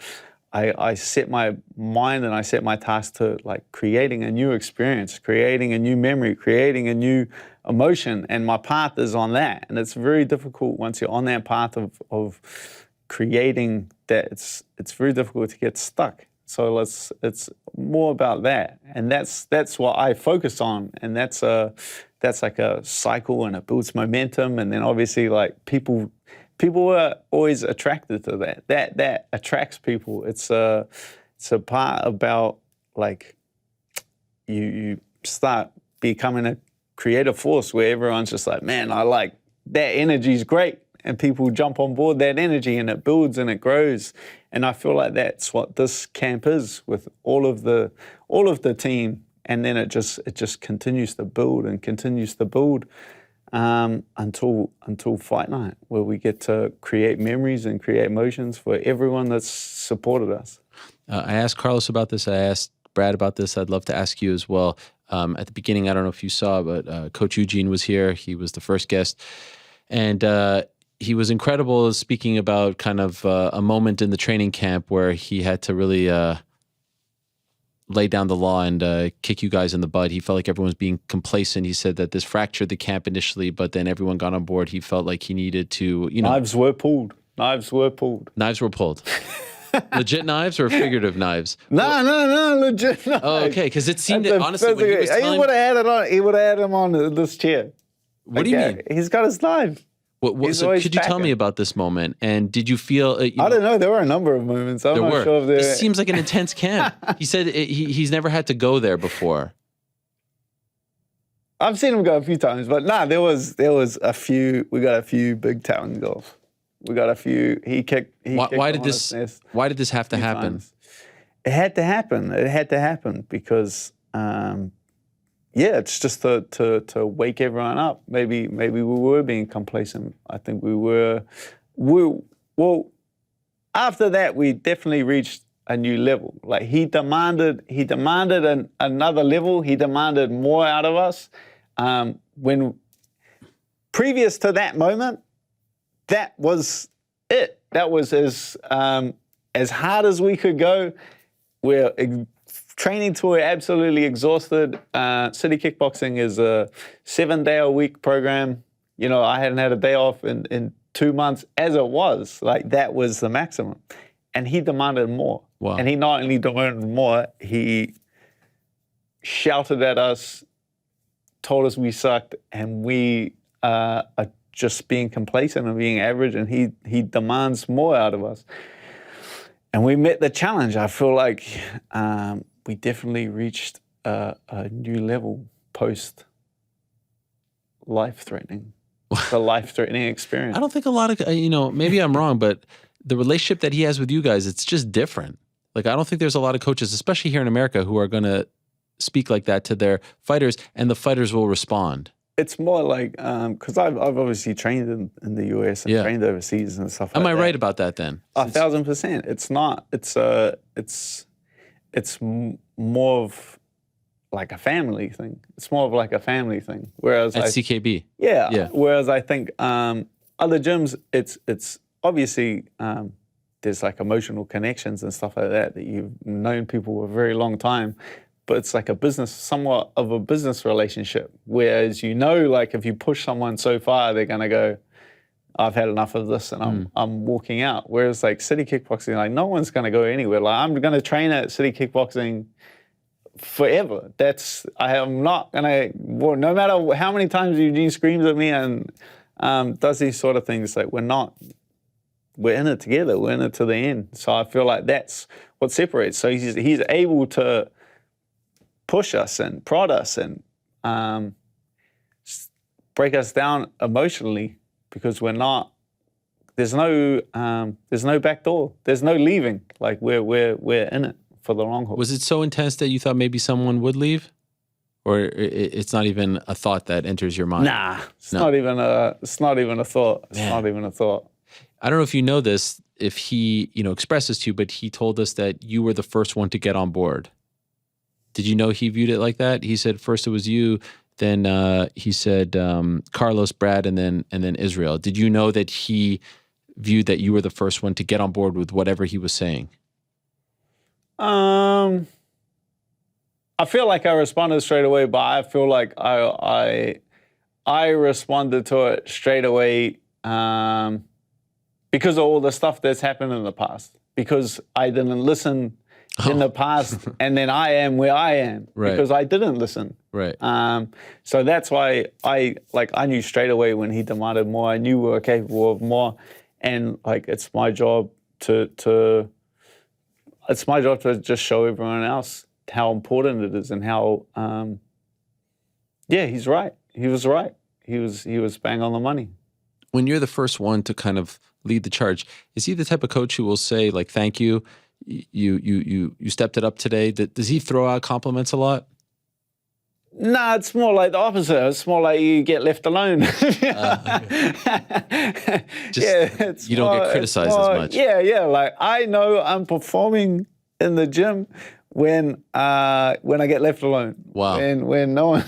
I set my mind and I set my task to like creating a new experience, creating a new memory, creating a new emotion, and my path is on that. And it's very difficult once you're on that path of creating that. It's very difficult to get stuck. So it's more about that, and that's what I focus on, and that's like a cycle, and it builds momentum, and then obviously like people are always attracted to that. That attracts people. It's a part about like you start becoming a creative force where everyone's just like, man, I like that energy's great, and people jump on board that energy, and it builds and it grows. And I feel like that's what this camp is with all of the team, and then it just continues to build and continues to build. Until fight night, where we get to create memories and create emotions for everyone that's supported us. I asked Carlos about this. I asked Brad about this. I'd love to ask you as well. At the beginning, I don't know if you saw, but Coach Eugene was here. He was the first guest. And he was incredible speaking about kind of a moment in the training camp where he had to really lay down the law and kick you guys in the butt. He felt like everyone was being complacent. He said that this fractured the camp initially, but then everyone got on board. He felt like he needed to, you know. Knives were pulled. Knives were pulled. Knives were pulled. Legit knives or figurative knives? No, legit knives. Oh, okay, because it seemed that, honestly, when he was telling... He would have had him on this chair. What do you mean? He's got his knife. So could you tell me about this moment? And did you feel... I don't know. There were a number of moments. I'm not sure if there... It seems like an intense camp. He said he's never had to go there before. I've seen him go a few times, but there was a few... We got a few big town golf. We got a few... He kicked why did this have to happen? Times. It had to happen. It had to happen because yeah, it's just to wake everyone up. Maybe we were being complacent. I think we were. Well, after that, we definitely reached a new level. Like he demanded another level. He demanded more out of us. When previous to that moment, that was it. That was as hard as we could go. We're training to we're absolutely exhausted. City Kickboxing is a 7-day-a-week program. You know, I hadn't had a day off in 2 months as it was. Like that was the maximum. And he demanded more. Wow. And he not only demanded more, he shouted at us, told us we sucked, and we are just being complacent and being average, and he demands more out of us. And we met the challenge. I feel like we definitely reached a new level post life-threatening. The life-threatening experience. I don't think a lot of, maybe I'm wrong, but the relationship that he has with you guys, it's just different. Like, I don't think there's a lot of coaches, especially here in America, who are going to speak like that to their fighters, and the fighters will respond. It's more like, because I've obviously trained in the US and trained overseas and stuff like that. Am I right about that then? 1,000%. It's not. It's more of like a family thing. It's more of like a family thing. Whereas At CKB. Yeah. Whereas I think other gyms, it's obviously there's like emotional connections and stuff like that you've known people for a very long time, but it's like a business, somewhat of a business relationship. Whereas like if you push someone so far, they're gonna go, I've had enough of this and I'm walking out. Whereas like City Kickboxing, like no one's gonna go anywhere. Like I'm gonna train at City Kickboxing forever. I am not gonna, well, no matter how many times Eugene screams at me and does these sort of things, like we're in it together. We're in it to the end. So I feel like that's what separates. So he's able to push us and prod us and break us down emotionally because we're not. There's no back door. There's no leaving. Like we're in it for the long haul. Was it so intense that you thought maybe someone would leave? Or it's not even a thought that enters your mind? Nah, it's not even a thought. It's not even a thought. I don't know if you know this, if he, expresses to you, but he told us that you were the first one to get on board. Did you know he viewed it like that? He said first it was you, then he said Carlos, Brad, and then Israel. Did you know that he viewed that you were the first one to get on board with whatever he was saying? I feel like I responded straight away, but I feel like I responded to it straight away because of all the stuff that's happened in the past. Because I didn't listen in the past, and then I am where I am because I didn't listen. Right. So that's why I knew straight away when he demanded more. I knew we were capable of more, and like it's my job to just show everyone else how important it is and how he's right. He was right. He was bang on the money. When you're the first one to kind of lead the charge, is he the type of coach who will say like, thank you, you stepped it up today? Does he throw out compliments a lot? Nah, it's more like the opposite. It's more like you get left alone. You don't get criticized as much. Yeah. Like I know I'm performing in the gym when I get left alone. Wow. When no one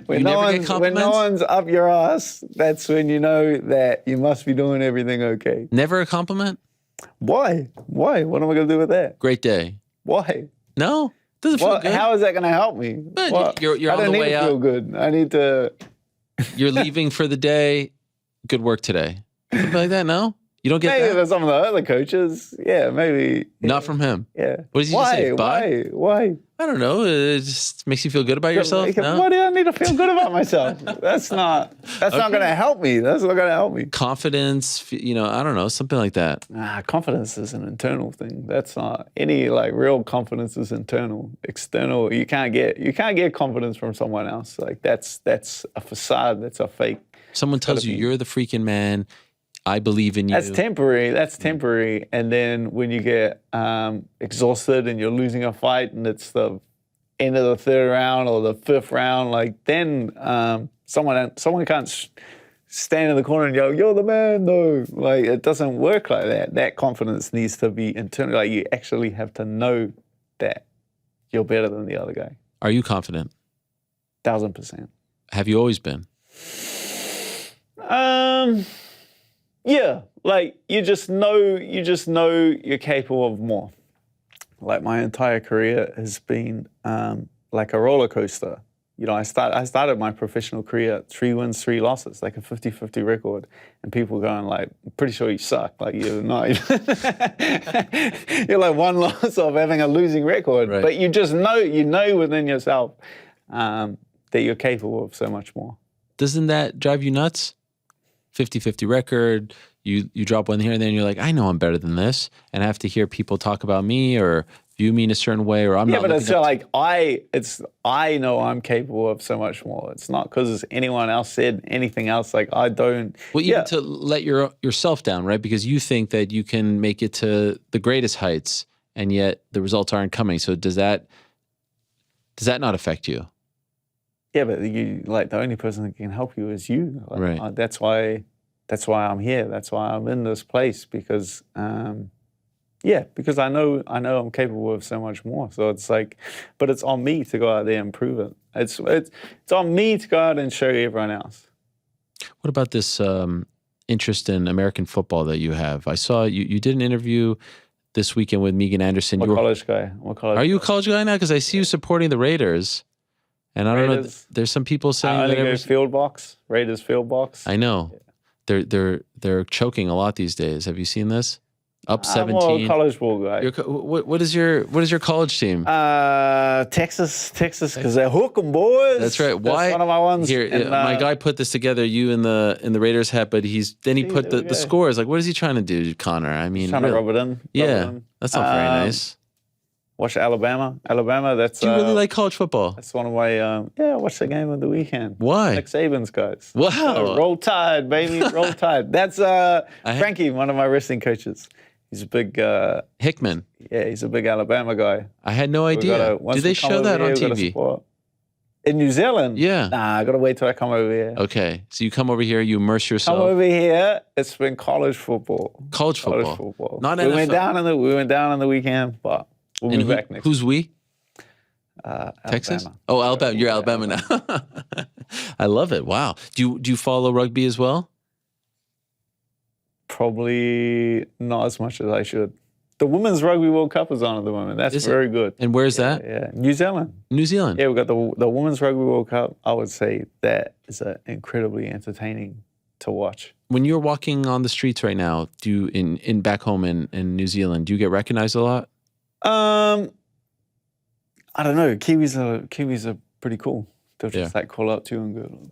when no one's up your ass, that's when you know that you must be doing everything okay. Never a compliment? Why? What am I gonna do with that? Great day. Why? No? Doesn't feel good. How is that gonna help me? But you're on the way out. I don't need to feel good. I need to. You're leaving for the day. Good work today. Something like that, no? You don't get maybe that? for some of the other coaches, yeah, maybe. Not from him. Yeah. What does he just say? Bye? Why? I don't know. It just makes you feel good about yourself. No? Why do I need to feel good about myself? That's not going to help me. That's not going to help me. Confidence, I don't know, something like that. Confidence is an internal thing. That's not any like real confidence is internal. External, you can't get confidence from someone else. Like that's a facade. That's a fake. Someone tells you you're the freaking man. I believe in you. That's temporary. And then when you get exhausted and you're losing a fight and it's the end of the third round or the fifth round, like then someone can't stand in the corner and yell, "You're the man," though. Like it doesn't work like that. That confidence needs to be internal. Like you actually have to know that you're better than the other guy. Are you confident? 1000%. Have you always been? Yeah, like you just know you're capable of more. Like my entire career has been like a roller coaster. You know, I started my professional career at 3 wins, 3 losses, like a 50-50 record, and people going like, "I'm pretty sure you suck." Like you're not. You're like 1 loss of having a losing record, Right. but you just know, within yourself that you're capable of so much more. Doesn't that drive you nuts? 50-50 record, you drop one here and then you're like, I know I'm better than this, and I have to hear people talk about me or view me in a certain way, or I'm not. Yeah, but looking it's up like I know I'm capable of so much more. It's not because anyone else said anything else. Like I don't. Well, even to let yourself down, right? Because you think that you can make it to the greatest heights, and yet the results aren't coming. So does that not affect you? Yeah, but you like the only person that can help you is you. Like, Right. That's why I'm here. That's why I'm in this place because because I know I'm capable of so much more. So it's like, but it's on me to go out there and prove it. It's on me to go out and show everyone else. What about this interest in American football that you have? I saw you did an interview this weekend with Megan Anderson. I'm a college guy. Are you a college guy now? Because I see you supporting the Raiders. And I don't know. There's some people saying I only that go field box, Raiders field box. I know. They're choking a lot these days. Have you seen this? Up 17. I'm a college ball guy. What is your college team? Texas, because they're hooking boys. That's right. Why? That's one of my ones. Here, And, my guy put this together. You in the Raiders hat, but he put the scores. Like, what is he trying to do, Connor? I mean, trying to rub it in. That's not very nice. Watch Alabama. That's. Do you really like college football? That's one of my. I watched the game of the weekend. Why? Nick Saban's guys. Wow. Roll Tide, baby. Roll Tide. That's Frankie, one of my wrestling coaches. He's a big. Hickman. Yeah, he's a big Alabama guy. I had no idea. Do they show that on TV? In New Zealand? Yeah. Nah, I got to wait till I come over here. Okay. So you come over here, you immerse yourself. Come over here, it's been college football. College football. Not we NFL. We went down on the weekend, but we'll be back next. Who's we? Texas? Alabama. Oh, Alabama. You're Alabama now. I love it. Wow. Do you follow rugby as well? Probably not as much as I should. The Women's Rugby World Cup is on at the moment. That's very good. And where's that? Yeah, New Zealand. New Zealand. Yeah, we got the Women's Rugby World Cup. I would say that is incredibly entertaining to watch. When you're walking on the streets right now, do you in back home in New Zealand, do you get recognized a lot? I don't know. Kiwis are pretty cool. They'll just like call up to you and go,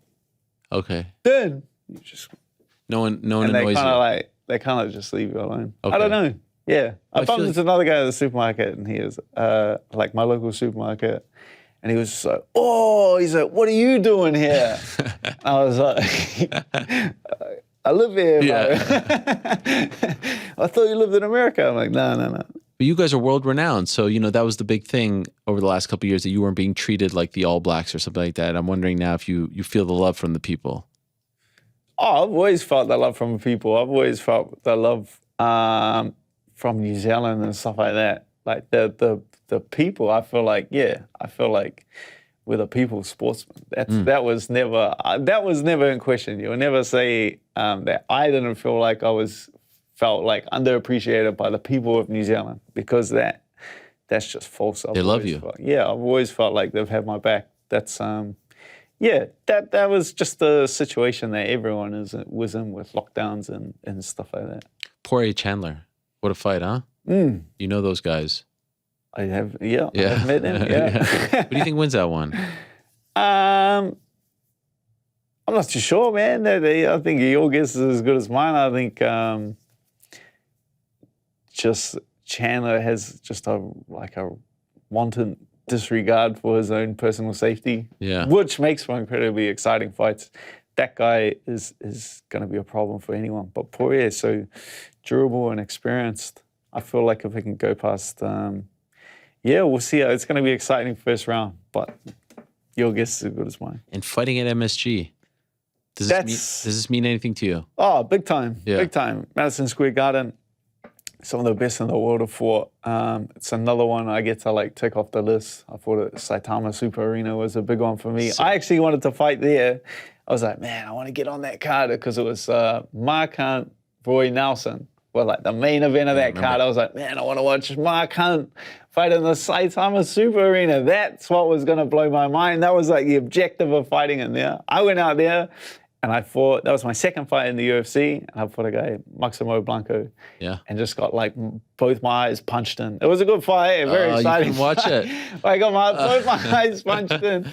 okay. "Dan." You just No one and annoys you. they kind of just leave you alone. Okay. I don't know. Yeah, I bumped feel into another guy at the supermarket, and he was like my local supermarket, and he was just like, "Oh," he's like, "What are you doing here?" I was like, "I live here." Yeah. I thought you lived in America. I'm like, no. But you guys are world renowned, so that was the big thing over the last couple of years, that you weren't being treated like the All Blacks or something like that. I'm wondering now if you feel the love from the people. Oh, I've always felt that love from people. I've always felt that love from New Zealand and stuff like that. Like the people, I feel like we're the people sportsmen. That was never in question. You'll never say that I didn't feel like felt like underappreciated by the people of New Zealand, because that's just false. They love you. I've always felt like they've had my back. That's that was just the situation that everyone was in with lockdowns and stuff like that. Poirier Chandler, what a fight, huh? You know those guys. I have, I've met them, yeah. Who do you think wins that one? I'm not too sure, man. I think your guess is as good as mine. I think just Chandler has just a wanton disregard for his own personal safety, which makes for incredibly exciting fights. That guy is going to be a problem for anyone. But Poirier is so durable and experienced. I feel like if he can go past Yeah, we'll see. It's going to be exciting first round, but your guess is as good as mine. And fighting at MSG. Does this mean anything to you? Oh, big time. Yeah. Big time. Madison Square Garden. Some of the best in the world have fought. It's another one I get to like tick off the list. I thought Saitama Super Arena was a big one for me. I actually wanted to fight there. I was like, man, I want to get on that card because it was Mark Hunt, Roy Nelson. Well, like the main event of that card. I was like, man, I want to watch Mark Hunt fight in the Saitama Super Arena. That's what was going to blow my mind. That was like the objective of fighting in there. I went out there and I fought, that was my second fight in the UFC, and I fought a guy, Maximo Blanco. Yeah. And just got like both my eyes punched in. It was a good fight, very exciting. You can watch it. I got both my eyes punched in.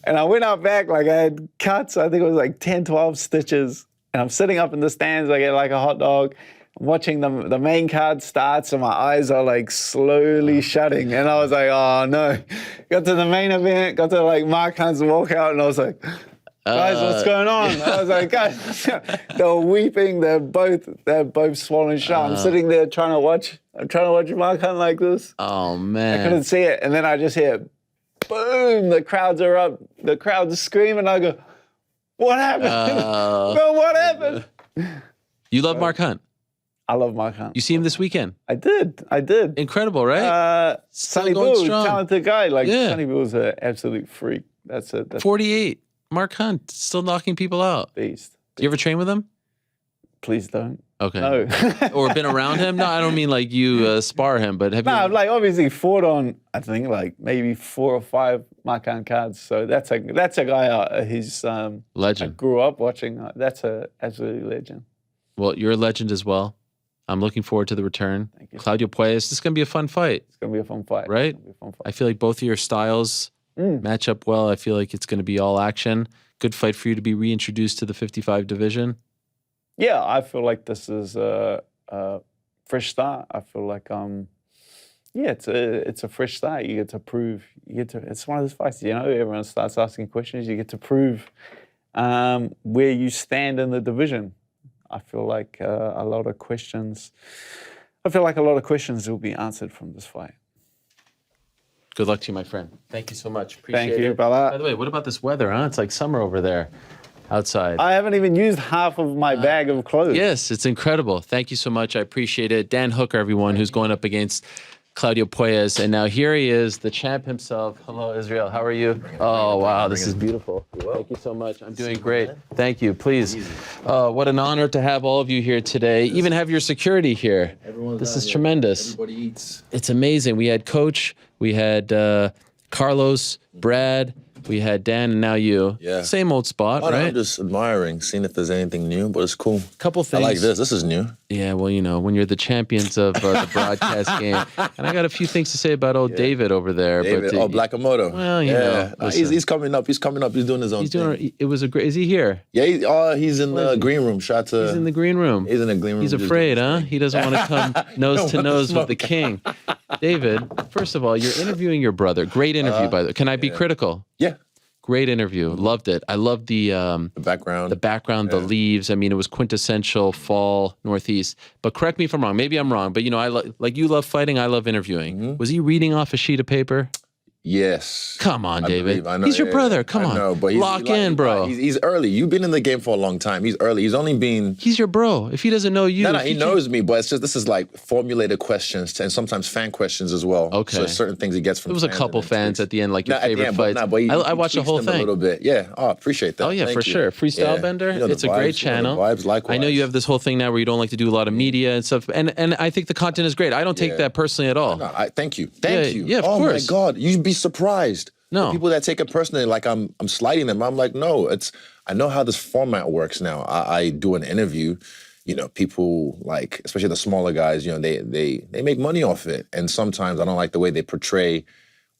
And I went out back, like I had cuts, I think it was like 10, 12 stitches. And I'm sitting up in the stands, I get like a hot dog. I'm watching the main card starts and my eyes are like slowly shutting. And I was like, oh no. Got to the main event, got to like Mark Hunt's walkout, and I was like, guys, what's going on? I was like, guys, they were weeping. They're both swollen shut. I'm sitting there trying to watch Mark Hunt like this. Oh man, I couldn't see it, and then I just hear, boom! The crowds are up. The crowds are screaming. I go, what happened? Bro, what happened? You love Mark Hunt. I love Mark Hunt. You see him this weekend. I did. Incredible, right? Sonny going Bill, strong. talented guy. Like Yeah. Sonny Bill's an absolute freak. That's a 48. Mark Hunt still knocking people out. beast. Do you ever train with him? Please don't. Okay. No. Or been around him? No, I don't mean like you spar him, but have No, you? I've like obviously fought on, I think like maybe 4 or 5 Mark Hunt cards. So that's a guy he's I Legend. grew up watching. That's a absolute legend. Well, you're a legend as well. I'm looking forward to the return. Thank you. Claudio Puelles. This is going to be a fun fight, It's gonna be a fun fight. right? It's gonna be a fun fight. I feel like both of your styles match up well. I feel like it's going to be all action. Good fight for you to be reintroduced to the 55 division. Yeah, I feel like this is a fresh start. I feel like it's a fresh start. You get to prove. It's one of those fights. You know, everyone starts asking questions. You get to prove where you stand in the division. I feel like a lot of questions. I feel like a lot of questions will be answered from this fight. Good luck to you, my friend. Thank you so much. Appreciate Thank you, it. brother. By the way, what about this weather, huh? It's like summer over there outside. I haven't even used half of my bag of clothes. Yes, it's incredible. Thank you so much. I appreciate it. Dan Hooker, everyone, who's going up against Claudio Puelles. And now here he is, the champ himself. Hello, Israel. How are you? Oh, wow. This is beautiful. Thank you so much. I'm doing great. Thank you. Please. What an honor to have all of you here today. Even have your security here. This is tremendous. Everybody eats. It's amazing. We had Coach, we had Carlos, Brad, we had Dan, and now you. Yeah. Same old spot, Oh, no, right? I'm just admiring, seeing if there's anything new, but it's cool. Couple I things. like this. This is new. Yeah, well, you know, when you're the champions of the broadcast game. And I got a few things to say about old David over there. David, but, Blackamoto. Well, you know, Nah, listen. he's coming up. He's coming up. He's doing his own He's thing. doing. It was a great. Is he here? Yeah, he's in the green room. Shout out to. He's in the green room. He's in the green room. He's just afraid, doing huh? his thing. He doesn't want to come nose to want to nose with smoke. the king. David, first of all, you're interviewing your brother. Great interview, by the way. Can I be critical? Yeah, Great interview. Loved it. I loved the background. the leaves. I mean, it was quintessential fall Northeast. But correct me if I'm wrong. Maybe I'm wrong. But you know, like you love fighting. I love interviewing. Mm-hmm. Was he reading off a sheet of paper? Yes. Come on, I David. believe. I know, He's your yeah, brother. yeah. Come I on. know, but Lock in, bro. He's early. You've been in the game for a long time. He's early. He's only been. He's your bro. If he doesn't know you, No, if he can't- knows me, but it's just this is like formulated questions and sometimes fan questions as well. Okay. So there's certain things he gets from. There was a fans couple and then fans tweaks. at the end, like your Not at the favorite end, fights. but he I watched the tweaks whole them a thing. little bit. Yeah. Oh, appreciate that. Oh yeah, Thank for you. sure. Freestyle Yeah. Bender. You know the It's a great vibes, you know the channel. vibes, likewise. I know you have this whole thing now where you don't like to do a lot of media and stuff, and I think the content is great. I don't take Yeah. that personally at all. No, thank you. Thank you. yeah, of oh course. my God, you'd be surprised. No. The people that take it personally, like I'm sliding them. I'm like, no, I know how this format works now. I do an interview. You know, people like, especially the smaller guys, you know, they make money off it. And sometimes I don't like the way they portray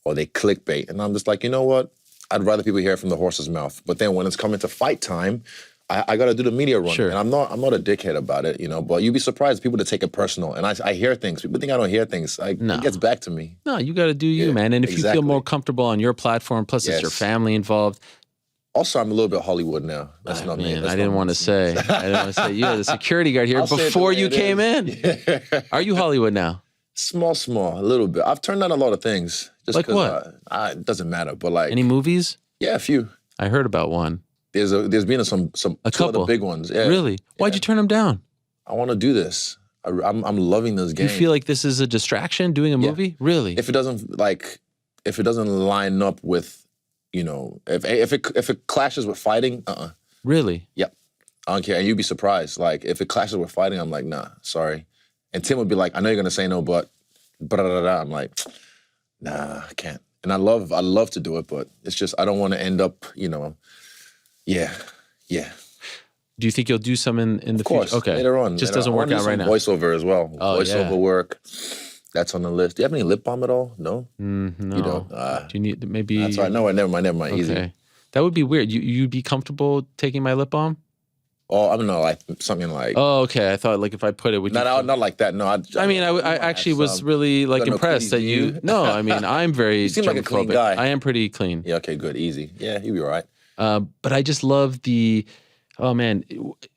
or they clickbait. And I'm just like, you know what? I'd rather people hear it from the horse's mouth. But then when it's coming to fight time, I got to do the media run. Sure. And I'm not a dickhead about it, you know, but you'd be surprised people to take it personal. And I hear things. People think I don't hear things. It gets back to me. No, you got to do you, Yeah, man. And if you feel exactly. more comfortable on your platform, plus it's your Yes. family involved. Also, I'm a little bit Hollywood now. That's not me. Man, That's I not didn't me. want to say. I didn't want to say. You're the security guard here I'll say it the before way you it came is. in. Are you Hollywood now? Small, a little bit. I've turned down a lot of things. Just Like 'cause, what? It doesn't matter, but like Any movies? yeah, a few. I heard about one. There's been some A two couple. other big ones. Yeah. Really? Why'd you turn them down? I want to do this. I'm loving this game. You feel like this is a distraction doing a movie? Really? if it doesn't line up with, if it clashes with fighting, Really? Yep. I don't care. And you'd be surprised. Like, if it clashes with fighting, I'm like, nah, sorry. And Tim would be like, I know you're gonna say no, but I'm like, nah, I can't. And I love to do it, but it's just I don't want to end up, yeah. Do you think you'll do some in the Of course, future? Okay. later on. Just later doesn't on. I work wanna do out right some now. Voiceover as well. Oh, Voiceover yeah. work. That's on the list. Do you have any lip balm at all? No? No. You don't? Do you need maybe? That's all right. No, never mind. Easy. Okay. That would be weird. You'd be comfortable taking my lip balm? Oh, I don't know, like something like. Oh, okay. I thought like if I put it, would you? Not like that. No, I actually was really like Got no impressed that cooties, you. do you? No, I mean I'm very. You seem like a clean germophobic. guy. I am pretty clean. Yeah. Okay. Good. Easy. Yeah. You'll be all right. But I just love the. Oh man,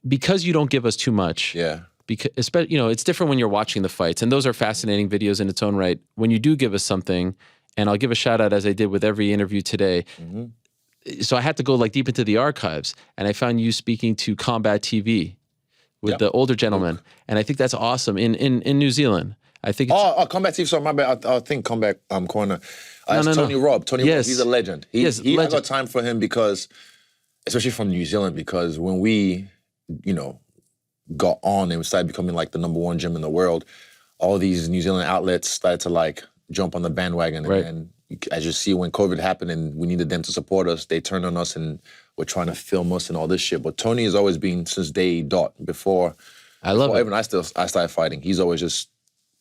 because you don't give us too much. Yeah. Because it's different when you're watching the fights, and those are fascinating videos in its own right. When you do give us something, and I'll give a shout out as I did with every interview today. Mm-hmm. So I had to go like deep into the archives, and I found you speaking to Combat TV with Yep. the older gentleman, and I think that's awesome in New Zealand. I think. It's, Combat TV. Sorry, my bad. I think Combat Corner. No, It's no. Tony Robb. Tony Yes. Robb. He's a legend. I legend. got time for him because, especially from New Zealand, because when we, got on and started becoming like the #1 gym in the world, all these New Zealand outlets started to like jump on the bandwagon. Right. And as you see, when COVID happened and we needed them to support us, they turned on us and were trying to film us and all this shit. But Tony has always been since day dot before. I love it. Even I started fighting. He's always just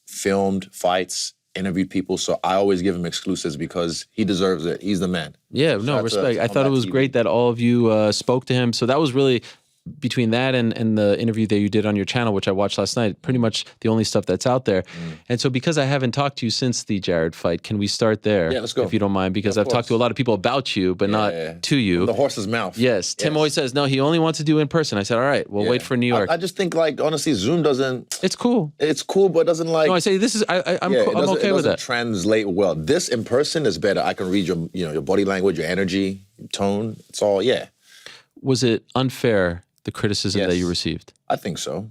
filmed fights, interviewed people. So I always give him exclusives because he deserves it. He's the man. Yeah, Shout no, out to respect. I thought it Combat was TV. great that all of you spoke to him. So that was really, between that and the interview that you did on your channel, which I watched last night, pretty much the only stuff that's out there. And so because I haven't talked to you since the Jared fight, can we start there? Yeah, let's go. If you don't mind, because Of I've talked to a course. lot of people about you, but not to you. From the horse's mouth. Yes. Tim always says, no, he only wants to do in person. I said, all right, we'll wait for New York. I just think like, honestly, Zoom doesn't, it's cool. it's cool, but it doesn't like. No, I say this is, I'm it okay with doesn't that. translate well. This in person is better. I can read your body language, your energy, your tone. It's all, Was it unfair, the criticism that Yes. you received? I think so.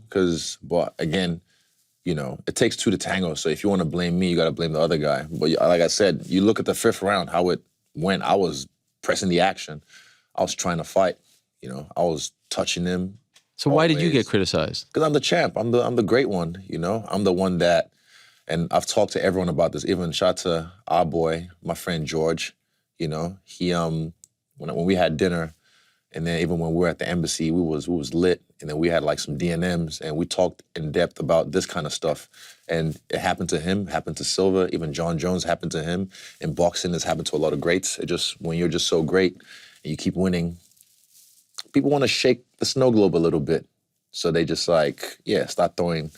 But again, it takes two to tango. So if you want to blame me, you got to blame the other guy. But like I said, you look at the 5th round, how it went. I was pressing the action. I was trying to fight. I was touching him. So why did you Always. get criticized? Because I'm the champ. I'm the great one. I'm the one that, and I've talked to everyone about this. Even shout out to our boy, my friend George. He when we had dinner, and then even when we were at the embassy, we was lit, and then we had like some D&Ms, and we talked in depth about this kind of stuff. And it happened to him, happened to Silva, even John Jones happened to him. In boxing, it's happened to a lot of greats. It just, when you're just so great and you keep winning, people want to shake the snow globe a little bit. So they just start throwing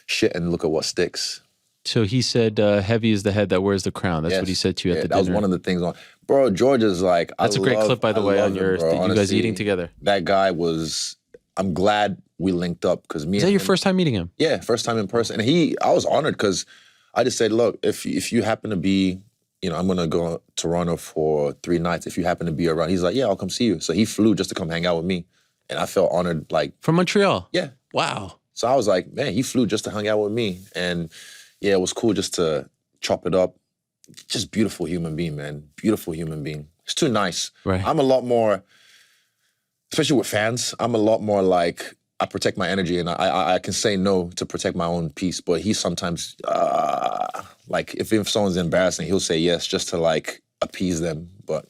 shit and look at what sticks. So he said, heavy is the head that wears the crown. That's what he said to you at the that dinner. was one of the things on. Bro, George is like, That's a great clip, by the way, on your, bro. you guys Honestly, eating together. That guy was, I'm glad we linked up because me Is and that your him- first time meeting him? Yeah, first time in person. And I was honored because I just said, look, if you happen to be, I'm going to go to Toronto for 3 nights. If you happen to be around, he's like, yeah, I'll come see you. So he flew just to come hang out with me. And I felt honored, like. From Montreal? Yeah. Wow. So I was like, man, he flew just to hang out with me. And yeah, it was cool just to chop it up. Just beautiful human being, man. Beautiful human being. It's too nice. Right. I'm a lot more, especially with fans, I'm a lot more like, I protect my energy and I can say no to protect my own peace. But he sometimes, like if someone's embarrassing, he'll say yes just to like appease them. But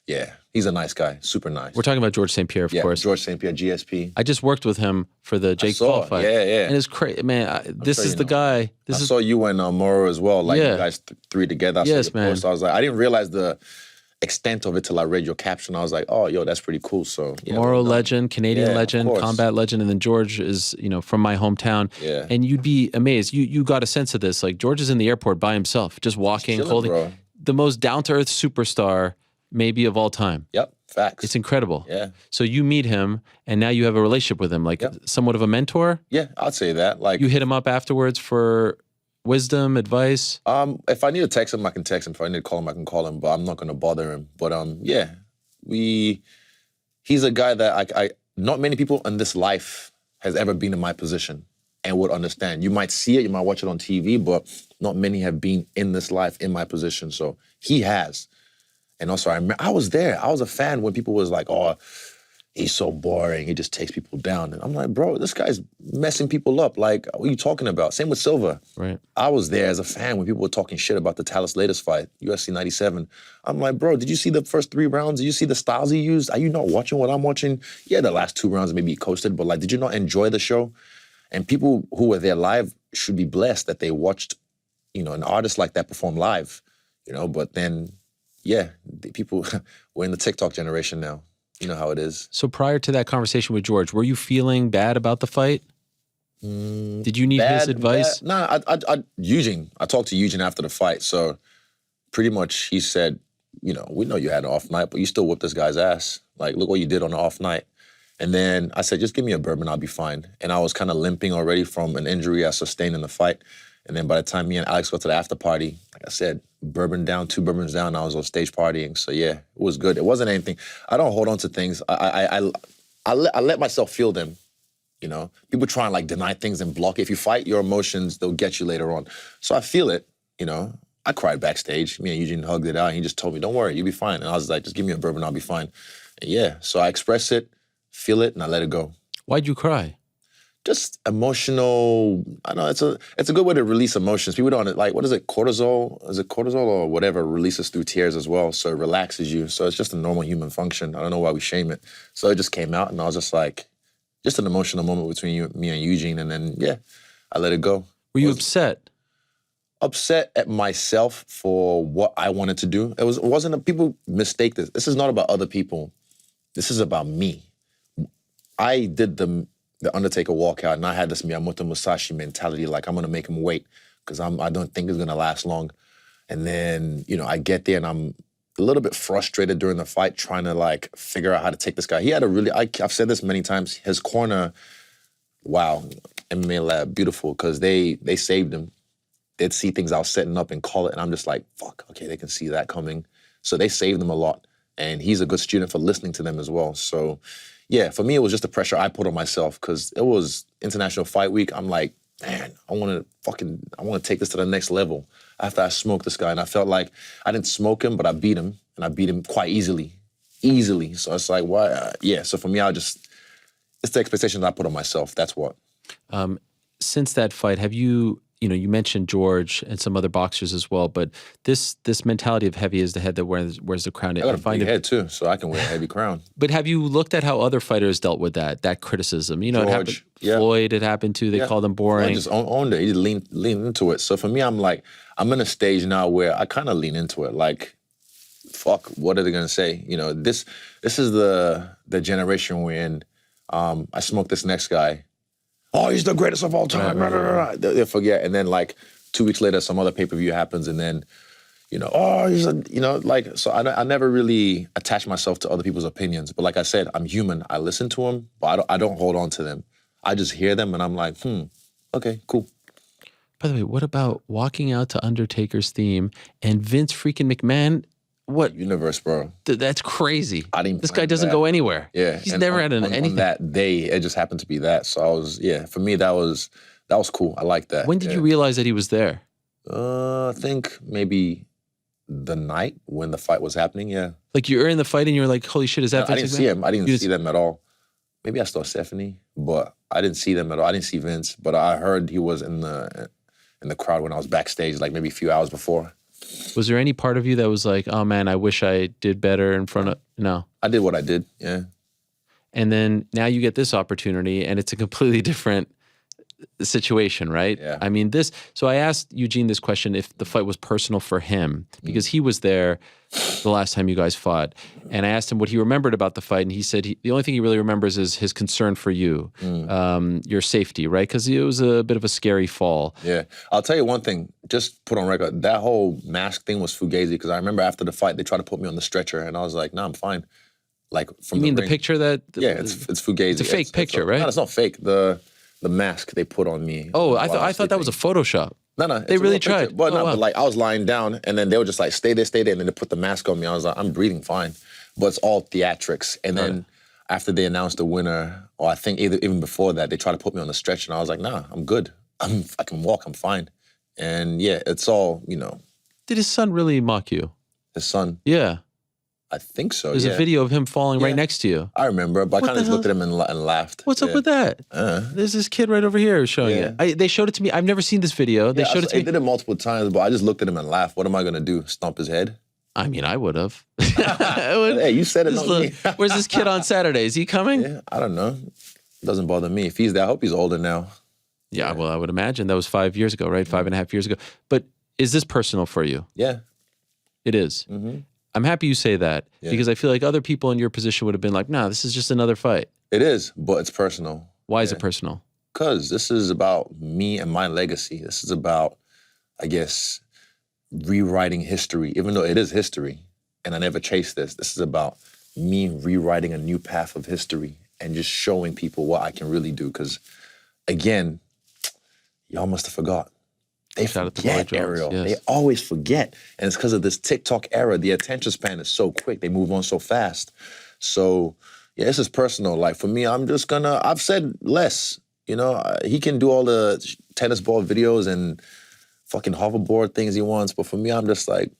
yeah, he's a nice guy, super nice. We're talking about George St. Pierre, of course. George St. Pierre, GSP. I just worked with him for the Jake saw, Paul fight. yeah. And it's crazy. Man, this sure is you the know. guy. I saw you and Moro as well. Like Yeah. you guys three together. I saw Yes, your man. post. I was like, I didn't realize the extent of it till I read your caption. I was like, oh, yo, that's pretty cool. So yeah, Moro no. legend, Canadian Yeah, of legend, course. combat legend, and then George is, from my hometown. Yeah. And you'd be amazed. You got a sense of this. Like George is in the airport by himself, just walking, chilling, holding bro. the most down-to-earth superstar maybe of all time. Yep, facts. It's incredible. Yeah. So you meet him, and now you have a relationship with him, like somewhat of a mentor. Yeah, I'd say that. Like, You hit him up afterwards for wisdom, advice? If I need to text him, I can text him. If I need to call him, I can call him. But I'm not going to bother him. But yeah, he's a guy that I not many people in this life has ever been in my position and would understand. You might see it, you might watch it on TV, but not many have been in this life in my position. So he has. And also, I was there. I was a fan when people was like, oh, he's so boring. He just takes people down. And I'm like, bro, this guy's messing people up. Like, what are you talking about? Same with Silva. Right. I was there as a fan when people were talking shit about the Talis latest fight, UFC 97. I'm like, bro, did you see the first 3 rounds? Did you see the styles he used? Are you not watching what I'm watching? Yeah, the last 2 rounds maybe he coasted, but like, did you not enjoy the show? And people who were there live should be blessed that they watched, an artist like that perform live, but then, yeah, the people, we're in the TikTok generation now. You know how it is. So prior to that conversation with George, were you feeling bad about the fight? Did you need his advice? Nah, Eugene. I talked to Eugene after the fight. So pretty much he said, we know you had an off night, but you still whooped this guy's ass. Like, look what you did on the off night. And then I said, just give me a bourbon, I'll be fine. And I was kind of limping already from an injury I sustained in the fight. And then by the time me and Alex got to the after party, like I said, bourbon down, 2 bourbons down, I was on stage partying. So yeah, it was good. It wasn't anything. I don't hold on to things. I let myself feel them. People try and like deny things and block it. If you fight your emotions, they'll get you later on. So I feel it. I cried backstage. Me and Eugene hugged it out. And he just told me, "Don't worry, you'll be fine." And I was like, "Just give me a bourbon, I'll be fine." And yeah. So I express it, feel it, and I let it go. Why'd you cry? Just emotional. I know it's a good way to release emotions. People don't like, what is it, cortisol? Is it cortisol or whatever releases through tears as well? So it relaxes you. So it's just a normal human function. I don't know why we shame it. So it just came out, and I was just like, just an emotional moment between me and Eugene, and then yeah, I let it go. Were you upset? Upset at myself for what I wanted to do. It wasn't. People mistake this. This is not about other people. This is about me. I did the Undertaker walkout, and I had this Miyamoto Musashi mentality, like I'm gonna make him wait because I don't think it's gonna last long. And then I get there and I'm a little bit frustrated during the fight, trying to like figure out how to take this guy. He had a really, I've said this many times. His corner, wow, MMA Lab, beautiful, because they saved him. They'd see things I was setting up and call it, and I'm just like, fuck, okay, they can see that coming. So they saved him a lot, and he's a good student for listening to them as well. So. Yeah, for me, it was just the pressure I put on myself because it was International Fight Week. I'm like, man, I want to take this to the next level after I smoked this guy. And I felt like I didn't smoke him, but I beat him, and I beat him quite easily. So it's like, why? Yeah, so for me, it's the expectations I put on myself. That's what. Since that fight, have you, you mentioned George and some other boxers as well, but this mentality of heavy is the head that wears the crown. I got a big head too, so I can wear a heavy crown. But have you looked at how other fighters dealt with that criticism? George, it happened. Yeah. Floyd, it happened too. They called him boring. I just owned it. He leaned into it. So for me, I'm in a stage now where I kind of lean into it. Like, fuck, what are they gonna say? This is the generation we're in. I smoked this next guy. Oh, he's the greatest of all time. Right. They forget. And then like 2 weeks later, some other pay-per-view happens, and then, oh, he's so I never really attach myself to other people's opinions. But like I said, I'm human. I listen to them, but I don't hold on to them. I just hear them, and I'm like, okay, cool. By the way, what about walking out to Undertaker's theme and Vince freaking McMahon? What universe, bro? That's crazy. This guy doesn't that. go anywhere. Yeah, he's never had anything. On that day, it just happened to be that. So for me, that was cool. I like that. When did you realize that he was there? I think maybe the night when the fight was happening. Yeah, like you were in the fight and you were like, "Holy shit, is that?" I didn't see him. I didn't see them at all. Maybe I saw Stephanie, but I didn't see them at all. I didn't see Vince, but I heard he was in the crowd when I was backstage, like maybe a few hours before. Was there any part of you that was like, oh man, I wish I did better in front of, no? I did what I did, yeah. And then now you get this opportunity and it's a completely different situation, right? Yeah. I mean, so I asked Eugene this question, if the fight was personal for him, because he was there the last time you guys fought. And I asked him what he remembered about the fight, and he said the only thing he really remembers is his concern for you, your safety, right? Because it was a bit of a scary fall. Yeah. I'll tell you one thing, just put on record, that whole mask thing was fugazi, because I remember after the fight, they tried to put me on the stretcher, and I was like, nah, I'm fine. Like from you mean the ring. picture that? Yeah, it's fugazi. It's a fake picture, right? No, it's not fake. The mask they put on me. Oh, I thought that was a Photoshop. No, They it's a really real picture. tried? Well, Oh, no, wow. but like I was lying down, and then they were just like, stay there, and then they put the mask on me. I was like, I'm breathing fine, but it's all theatrics. And then after they announced the winner, or I think even before that, they tried to put me on the stretcher, and I was like, nah, I'm good. I can walk. I'm fine. And yeah, it's all, you know. Did his son really mock you? His son. Yeah. I think so. There's a video of him falling right next to you. I remember, but I What kind of the just looked at him and laughed. What's up with that? There's this kid right over here showing it. They showed it to me. I've never seen this video. They showed it to me. They did it multiple times, but I just looked at him and laughed. What am I going to do? Stomp his head? I mean, I would have. Hey, you said it, not me. Where's this kid on Saturday? Is he coming? Yeah, I don't know. It doesn't bother me. If he's there, I hope he's older now. Yeah, well, I would imagine. That was 5 years ago, right? 5.5 years ago. But is this personal for you? Yeah. It is. Mm-hmm. I'm happy you say that because I feel like other people in your position would have been like, nah, this is just another fight. It is, but it's personal. Why is it personal? Because this is about me and my legacy. This is about, I guess, rewriting history, even though it is history, and I never chased this. This is about me rewriting a new path of history and just showing people what I can really do. Because, again, y'all must have forgot. They forget, Ariel. Yes. They always forget. And it's because of this TikTok era. The attention span is so quick. They move on so fast. So, yeah, this is personal. Like, for me, I've said less. You know, he can do all the tennis ball videos and fucking hoverboard things he wants. But for me, I'm just like,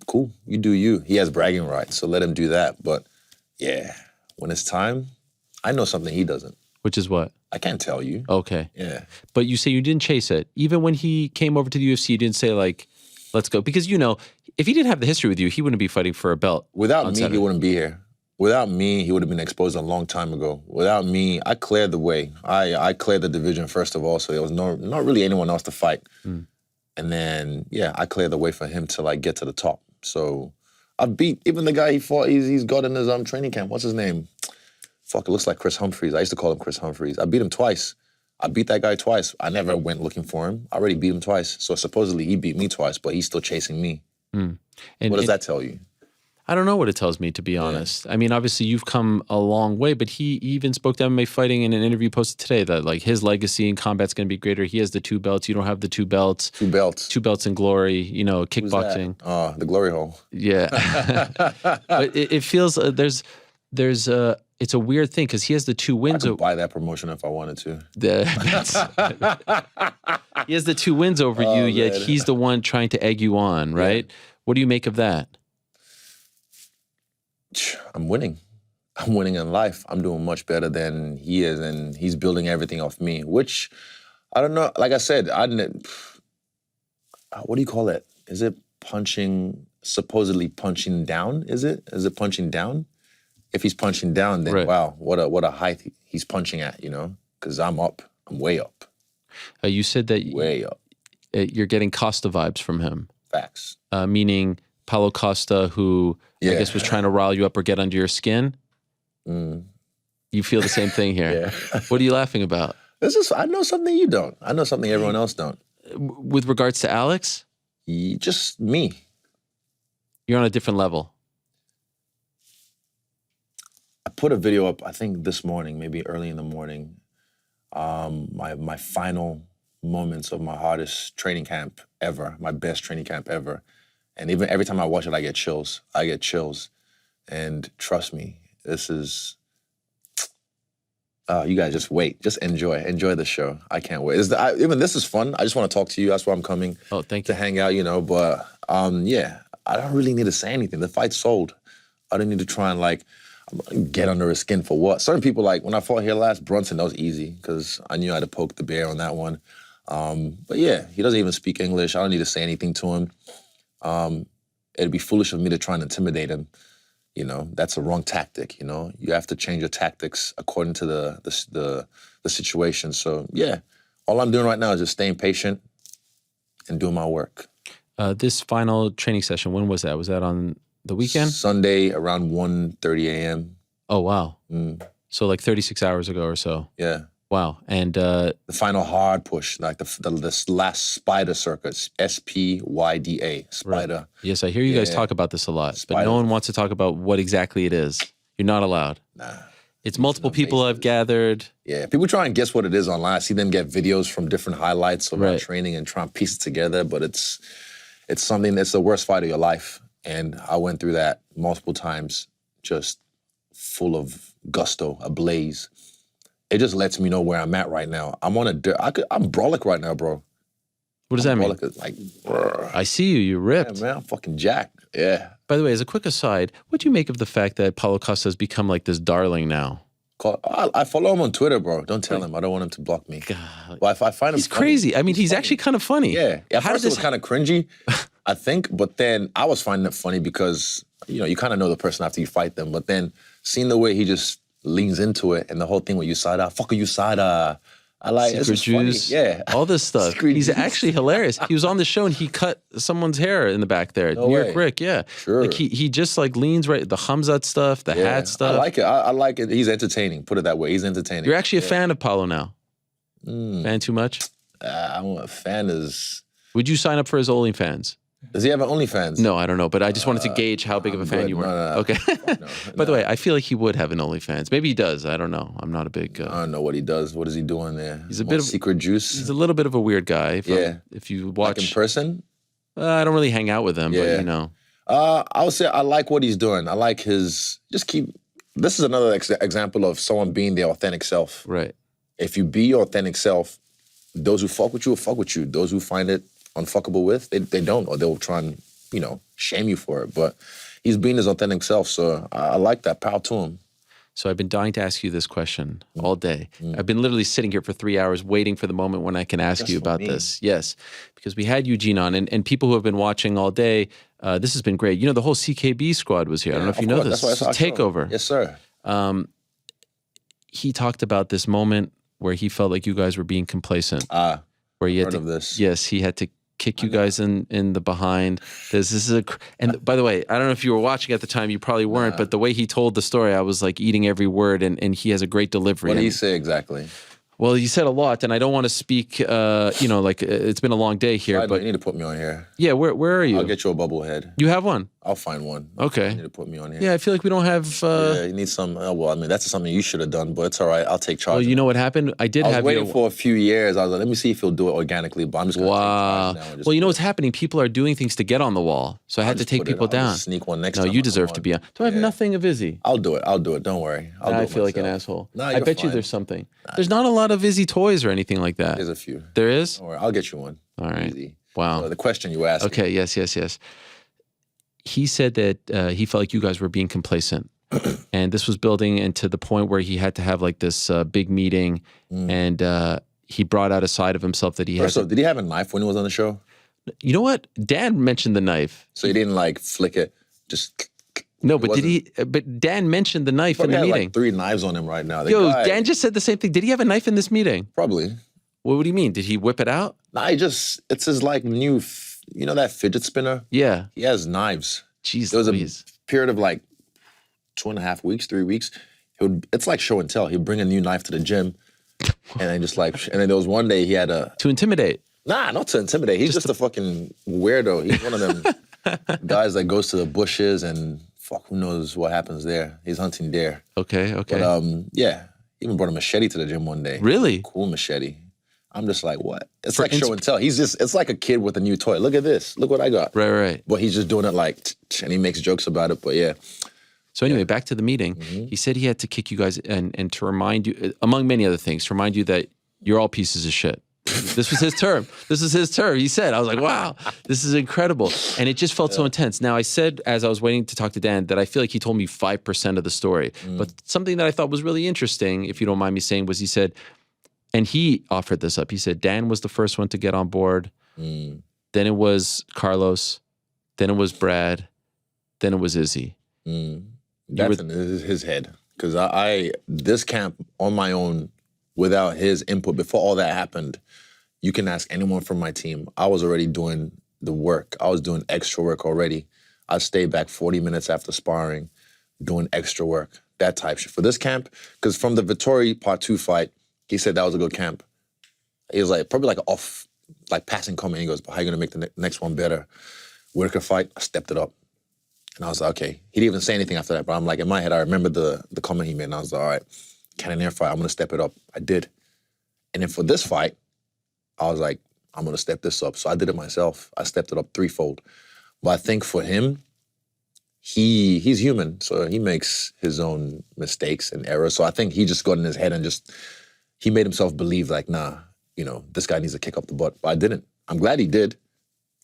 cool, you do you. He has bragging rights, so let him do that. But, yeah, when it's time, I know something he doesn't. Which is what? I can't tell you. Okay. Yeah. But you say you didn't chase it. Even when he came over to the UFC, you didn't say, like, let's go. Because, you know, if he didn't have the history with you, he wouldn't be fighting for a belt. Without me, Saturday. he wouldn't be here. Without me, he would have been exposed a long time ago. Without me, I cleared the way. I cleared the division, first of all, so there was not really anyone else to fight. And then, yeah, I cleared the way for him to, like, get to the top. So I beat even the guy he fought, he's got in his training camp. What's his name? Fuck, it looks like Chris Humphreys. I used to call him Chris Humphreys. I beat him twice. I beat that guy twice. I never went looking for him. I already beat him twice. So supposedly he beat me twice, but he's still chasing me. And what does that tell you? I don't know what it tells me, to be honest. I mean, obviously you've come a long way, but he even spoke to MMA Fighting in an interview posted today that, like, his legacy in combat's going to be greater. He has the 2 belts. You don't have the 2 belts. 2 belts. 2 belts in glory, you know, Who's kickboxing. that? Oh, the glory hole. Yeah. But it feels it's a weird thing because he has the 2 wins. I could buy that promotion if I wanted to. He has the 2 wins over you, yet man. he's the one trying to egg you on, right? What do you make of that? I'm winning. I'm winning in life. I'm doing much better than he is, and he's building everything off me, which, I don't know, like I said, what do you call it? Is it supposedly punching down, is it? Is it punching down? If he's punching down, then wow, what a height he's punching at, you know? Because I'm up. I'm way up. You said that way up. You're getting Costa vibes from him. Facts. Meaning Paulo Costa, who I guess was trying to rile you up or get under your skin. You feel the same thing here. What are you laughing about? I know something you don't. I know something everyone else don't. With regards to Alex? Just me. You're on a different level. I put a video up, I think this morning, maybe early in the morning. My final moments of my hardest training camp ever, my best training camp ever. And even every time I watch it, I get chills. And trust me, this is, you guys just wait. Just enjoy the show. I can't wait. Even this is fun. I just want to talk to you. That's why I'm coming to hang out, you know. But yeah, I don't really need to say anything. The fight's sold. I don't need to try and get under his skin for what? Certain people, like when I fought here last, Brunson, that was easy because I knew I had to poke the bear on that one. But yeah, he doesn't even speak English. I don't need to say anything to him. It'd be foolish of me to try and intimidate him. You know, that's a wrong tactic, you know? You have to change your tactics according to the situation. So yeah, all I'm doing right now is just staying patient and doing my work. This final training session, when was that? Was that on the weekend? Sunday around 1:30 a.m. Oh, wow. So like 36 hours ago or so. Yeah. Wow. And the final hard push, like the last spider circuit, SPYDA, spider. Right. Yes, I hear you guys talk about this a lot, but no one wants to talk about what exactly it is. You're not allowed. Nah. It's multiple people I've gathered. Yeah, people try and guess what it is online. I see them get videos from different highlights of our Right. training and try and piece it together, but it's something that's the worst fight of your life. And I went through that multiple times, just full of gusto, ablaze. It just lets me know where I'm at right now. I'm on I'm brolic right now, bro. What does that mean? Brolic is like, brr. I see you. You're ripped. Yeah, man, I'm fucking jacked. Yeah. By the way, as a quick aside, what do you make of the fact that Paulo Costa has become like this darling now? I follow him on Twitter, bro. Don't tell him. I don't want him to block me. God. Well, I find him He's funny. crazy. I mean, he's funny. actually kind of funny. Yeah. At How first did it was kind of cringy, I think, but then I was finding it funny because, you kind of know the person after you fight them, but then seeing the way he just leans into it and the whole thing with USADA, fuck a USADA. I like Secret it's funny. Jews, Yeah. all this stuff. Secret He's Jews. actually hilarious. He was on the show and he cut someone's hair in the back there. No New York way. Rick, yeah. Sure. Like he just like leans right, the Hamzat stuff, the hat stuff. I like it. I like it. He's entertaining. Put it that way. He's entertaining. You're actually a fan of Paulo now. Mm. Fan too much? I'm a fan is... Would you sign up for his OnlyFans? Does he have an OnlyFans? No, I don't know, but I just wanted to gauge how big of a fan good. you were. No. Okay. No, By the way, I feel like he would have an OnlyFans. Maybe he does. I don't know. I'm not a big. I don't know what he does. What is he doing there? He's a More bit of secret juice. He's a little bit of a weird guy. If you watch Like in person? I don't really hang out with him, Yeah. but I would say I like what he's doing. I like his. This is another example of someone being their authentic self. Right. If you be your authentic self, those who fuck with you will fuck with you. Those who find it unfuckable with, they don't, or they'll try and shame you for it. But he's being his authentic self, so I like that. Power to him. So I've been dying to ask you this question all day. I've been literally sitting here for 3 hours waiting for the moment when I can ask you about this. Yes, because we had Eugene on, and people who have been watching all day, this has been great. The whole CKB squad was here. I don't know if you know this. That's why it's Takeover. Yes, sir. He talked about this moment where he felt like you guys were being complacent. Where he had heard to, of this. Yes, he had to kick you guys in the behind. And by the way, I don't know if you were watching at the time, you probably weren't, but the way he told the story, I was like eating every word, and he has a great delivery. What did he say exactly? Well, you said a lot, and I don't want to speak, like it's been a long day here, but you need to put me on here. Yeah, where are you? I'll get you a bubble head. You have one? I'll find one. Okay. You need to put me on here. Yeah, I feel like we don't have... yeah, you need some... that's something you should have done, but it's all right. I'll take charge. Well, you know what happened? I was waiting for a few years. I was like, let me see if he'll do it organically, but I'm just going to take charge now. Well, you know what's happening? People are doing things to get on the wall, so I had to take people down. Sneak one next no, time. you deserve to be on. Do I have nothing of Izzy? I'll do it. Don't worry. I feel like an asshole. Nah, I bet you there's something. There's not a lot of Izzy toys or anything like that. There's a few. There is? Don't worry. I'll get you one. All right. Easy. Wow. So the question you asked. Okay, yes. He said that he felt like you guys were being complacent. And this was building into the point where he had to have like this big meeting, and he brought out a side of himself that he had. First off, did he have a knife when he was on the show? You know what? Dan mentioned the knife. So he didn't like flick it, just... No, but did he? But Dan mentioned the knife in the meeting. Like 3 knives on him right now. Dan just said the same thing. Did he have a knife in this meeting? Probably. What do you mean? Did he whip it out? Nah, it's his like new, that fidget spinner? Yeah. He has knives. Jeez, there was a period of like 2.5 weeks, 3 weeks. It's like show and tell. He'd bring a new knife to the gym, and then and then there was one day he had to intimidate. Nah, not to intimidate. He's just a fucking weirdo. He's one of them guys that goes to the bushes and who knows what happens there. He's hunting deer. Okay. But yeah, even brought a machete to the gym one day. Really? Cool machete. I'm just like, what? It's like show and tell. It's like a kid with a new toy. Look at this. Look what I got. Right. But he's just doing it like, and he makes jokes about it. But yeah. So anyway, back to the meeting. He said he had to kick you guys and to remind you, among many other things, to remind you that you're all pieces of shit. This was his term. He said, I was like, wow, this is incredible. And it just felt so intense. Now, I said, as I was waiting to talk to Dan, that I feel like he told me 5% of the story. But something that I thought was really interesting, if you don't mind me saying, was he said, and he offered this up. He said, Dan was the first one to get on board. Then it was Carlos. Then it was Brad. Then it was Izzy. That's in his head. Because this camp on my own, without his input, before all that happened, you can ask anyone from my team. I was already doing the work. I was doing extra work already. I'd stay back 40 minutes after sparring, doing extra work, that type shit. For this camp, because from the Vittori Part 2 fight, he said that was a good camp. He was like, probably like off, like passing comment. He goes, how are you going to make the next one better? Whitaker fight, I stepped it up. And I was like, okay. He didn't even say anything after that, but I'm like, in my head, I remember the comment he made, and I was like, all right, Cannonier fight, I'm going to step it up. I did. And then for this fight, I was like, I'm going to step this up. So I did it myself. I stepped it up threefold. But I think for him, he's human, so he makes his own mistakes and errors. So I think he just got in his head and he made himself believe like, nah, you know, this guy needs to kick up the butt. But I didn't. I'm glad he did.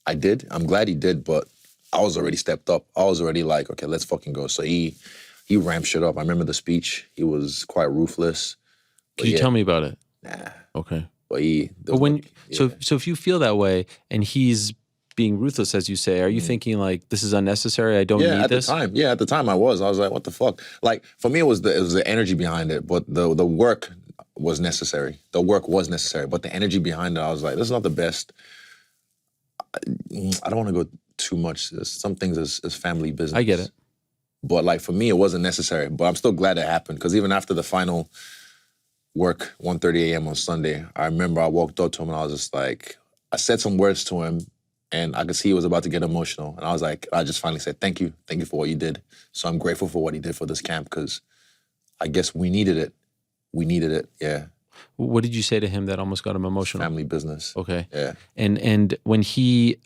I'm glad he did, but I was already stepped up. I was already like, okay, let's fucking go. So he ramped shit up. I remember the speech. He was quite ruthless. Can you tell me about it? Nah. Okay. But so if you feel that way and he's being ruthless, as you say, are you thinking like, this is unnecessary, I don't need this? At the time I was like, what the fuck? Like, for me, it was the energy behind it, but the work was necessary. The work was necessary, but the energy behind it, I was like, this is not the best. I don't want to go too much. Some things is family business. I get it. But like, for me, it wasn't necessary, but I'm still glad it happened, because even after the final work, 1:30 a.m. on Sunday, I remember I walked up to him and I was just like, I said some words to him, and I could see he was about to get emotional. And I was like, I just finally said, thank you for what you did. So I'm grateful for what he did for this camp, because I guess we needed it. Yeah. What did you say to him that almost got him emotional? Family business. Okay. Yeah. And when he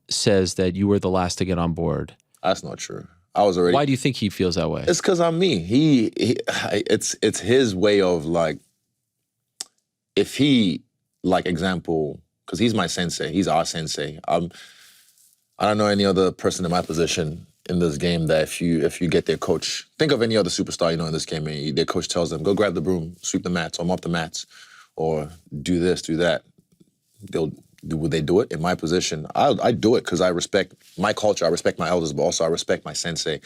says that you were the last to get on board. That's not true. I was already. Why do you think he feels that way? It's because I'm me. It's his way of like, if he, like, example, because he's my sensei, he's our sensei. I don't know any other person in my position in this game that if you get their coach, think of any other superstar you know in this game, and their coach tells them, go grab the broom, sweep the mats, or mop the mats, or do this, do that. Would they do it? In my position, I do it because I respect my culture, I respect my elders, but also I respect my sensei.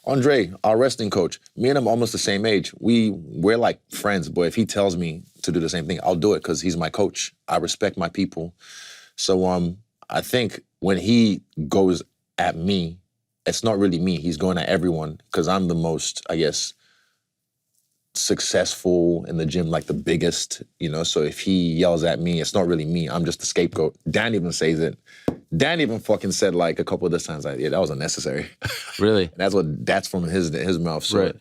Andre, our wrestling coach, me and him are almost the same age. We're like friends, but if he tells me to do the same thing, I'll do it because he's my coach. I respect my people. So I think when he goes at me, it's not really me. He's going at everyone because I'm the most, I guess, successful in the gym, like the biggest, you know. So if he yells at me, it's not really me. I'm just the scapegoat. Dan even says it. Dan even fucking said like a couple of those times, like, yeah, that was unnecessary. Really? And that's from his mouth. So, right.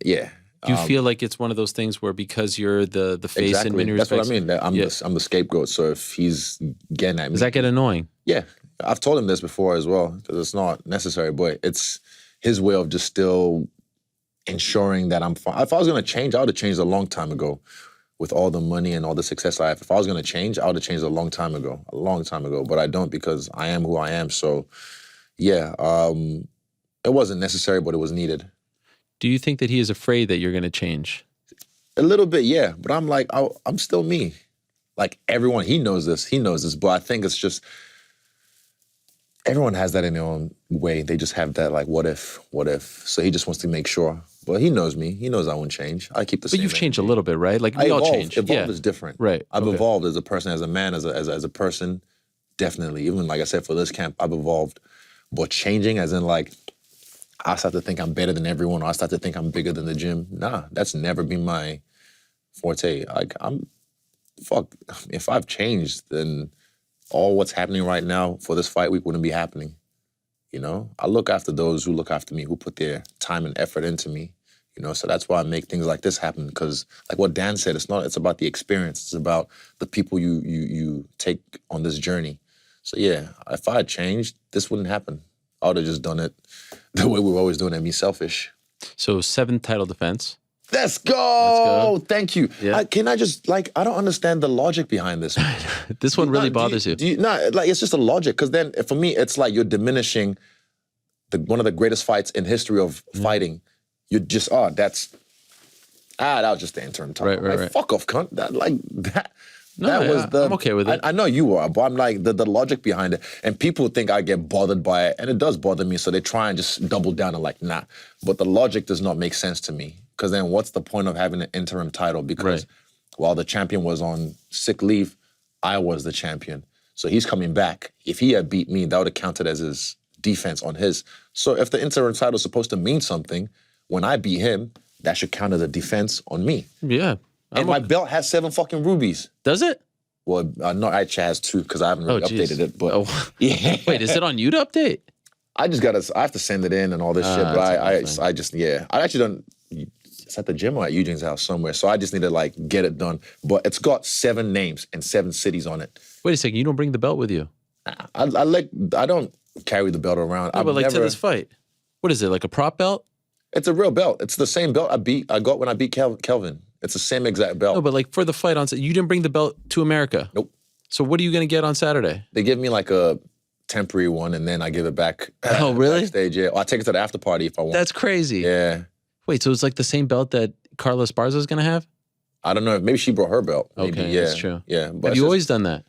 Yeah. Do you feel like it's one of those things where because you're the face exactly. in many respects? That's what I mean. I'm the scapegoat. So if he's getting at me, does that get annoying? Yeah, I've told him this before as well, because it's not necessary, but it's his way of just still ensuring that I'm fine. If I was going to change, I would have changed a long time ago with all the money and all the success I have. If I was going to change, I would have changed a long time ago, but I don't, because I am who I am. So yeah, it wasn't necessary, but it was needed. Do you think that he is afraid that you're going to change? A little bit, yeah. But I'm like, I'm still me. Like everyone, he knows this, but I think it's just, everyone has that in their own way. They just have that like, what if? So he just wants to make sure. But he knows me. He knows I won't change. I keep the same. But you've changed a little bit, right? Like we all change. Evolved is different. Right. I've evolved as a person, as a man, as a person, definitely. Even like I said, for this camp, I've evolved. But changing as in like, I start to think I'm better than everyone, or I start to think I'm bigger than the gym. Nah, that's never been my forte. Like if I've changed, then all what's happening right now for this fight week wouldn't be happening. You know, I look after those who look after me, who put their time and effort into me. You know, so that's why I make things like this happen. Because, like what Dan said, it's about the experience. It's about the people you take on this journey. So yeah, if I had changed, this wouldn't happen. I would have just done it the way we've always done it, me selfish. So 7th title defense. Let's go. Thank you. Yeah. Can I just, like, I don't understand the logic behind this. This one really bothers you. No, like, it's just a logic. Because then, for me, it's like you're diminishing one of the greatest fights in history of fighting. You're just, that was just the interim title. Right. Fuck off, cunt. I'm okay with it. I know you are, but I'm like, the logic behind it. And people think I get bothered by it, and it does bother me, so they try and just double down and like, nah. But the logic does not make sense to me. Because then what's the point of having an interim title? Because while the champion was on sick leave, I was the champion. So he's coming back. If he had beat me, that would have counted as his defense on his. So if the interim title is supposed to mean something, when I beat him, that should count as a defense on me. Yeah. And my belt has 7 fucking rubies. Does it? Well, no, actually has 2 because I haven't really updated it. But yeah. Wait, is it on you to update? I have to send it in and all this shit. But I just I actually don't. It's at the gym or at Eugene's house somewhere. So I just need to like get it done. But it's got 7 names and 7 cities on it. Wait a second, you don't bring the belt with you? I don't carry the belt around. No, but like to this fight, what is it, like a prop belt? It's a real belt. It's the same belt I got when I beat Kelvin. It's the same exact belt. No, but like for the fight on, you didn't bring the belt to America. Nope. So what are you going to get on Saturday? They give me like a temporary one, and then I give it back. Oh, really? Backstage, yeah. Or I take it to the after party if I want. That's crazy. Yeah. Wait, so it's like the same belt that Carla Esparza is going to have? I don't know. Maybe she brought her belt. Maybe, Okay, yeah. that's true. Yeah. But Have you always done that?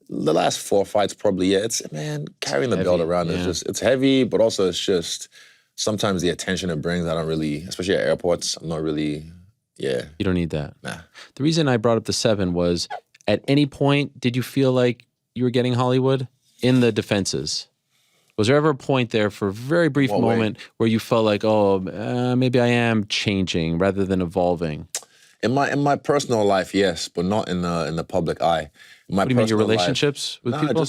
The last 4 fights, probably, yeah. It's, man, carrying the belt around is just, it's heavy, but also it's just, sometimes the attention it brings, I don't really, especially at airports, I'm not really, You don't need that. Nah. The reason I brought up the 7 was, at any point, did you feel like you were getting Hollywood in the defenses? Was there ever a point there for a very brief moment where you felt like, maybe I am changing rather than evolving? In my personal life, yes, but not in the public eye. What do you mean, your relationships with people?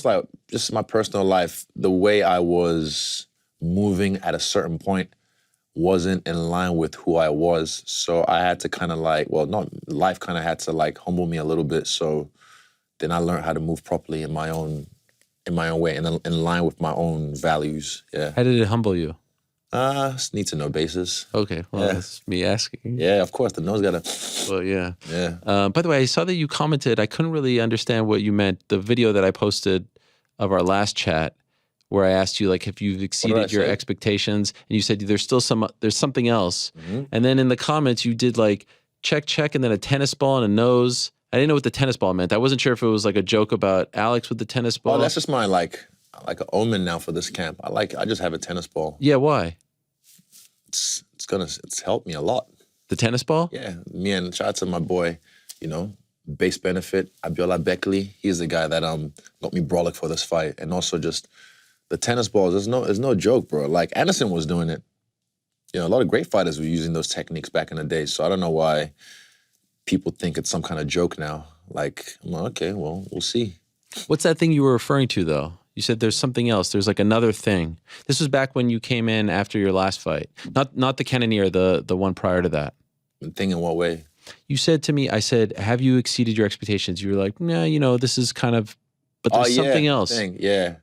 Just my personal life, the way I was moving at a certain point wasn't in line with who I was. So I had to kind of life kind of had to like humble me a little bit. So then I learned how to move properly in my own way, in line with my own values. Yeah. How did it humble you? It's need to know basis. Okay, well, that's me asking. Yeah, of course, the nose gotta. Well, yeah. Yeah. By the way, I saw that you commented. I couldn't really understand what you meant. The video that I posted of our last chat, where I asked you, like, if you've exceeded your expectations, and you said there's something else. Mm-hmm. And then in the comments, you did like check, and then a tennis ball and a nose. I didn't know what the tennis ball meant. I wasn't sure if it was like a joke about Alex with the tennis ball. Oh, that's just my like an omen now for this camp. I just have a tennis ball. Yeah, why? It's helped me a lot. The tennis ball? Yeah, me and shout out to my boy, base benefit, Abiola Beckley. He's the guy that got me brolic for this fight. And also just the tennis balls, there's no joke, bro. Like Anderson was doing it. A lot of great fighters were using those techniques back in the day. So I don't know why people think it's some kind of joke now. Like, I'm like, okay, well, we'll see. What's that thing you were referring to, though? You said there's something else. There's like another thing. This was back when you came in after your last fight. Not the Cannonier, the one prior to that. Thing in what way? You said to me, I said, have you exceeded your expectations? You were like, nah, this is kind of, but there's something else. Yeah.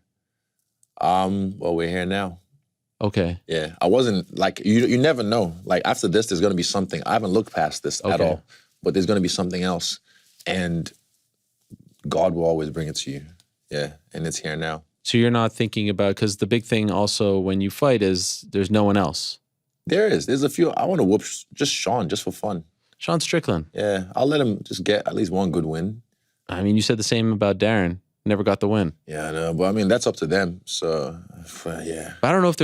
Well, we're here now. Okay. Yeah. I wasn't like, you never know. Like after this, there's going to be something. I haven't looked past this at all, but there's going to be something else. And God will always bring it to you. Yeah. And it's here now. So you're not thinking about, because the big thing also when you fight is there's no one else. There is. There's a few. I want to whoop just Sean, just for fun. Sean Strickland. Yeah. I'll let him just get at least one good win. I mean, you said the same about Darren. Never got the win. Yeah, I know. But I mean, that's up to them. So, yeah. But I don't know if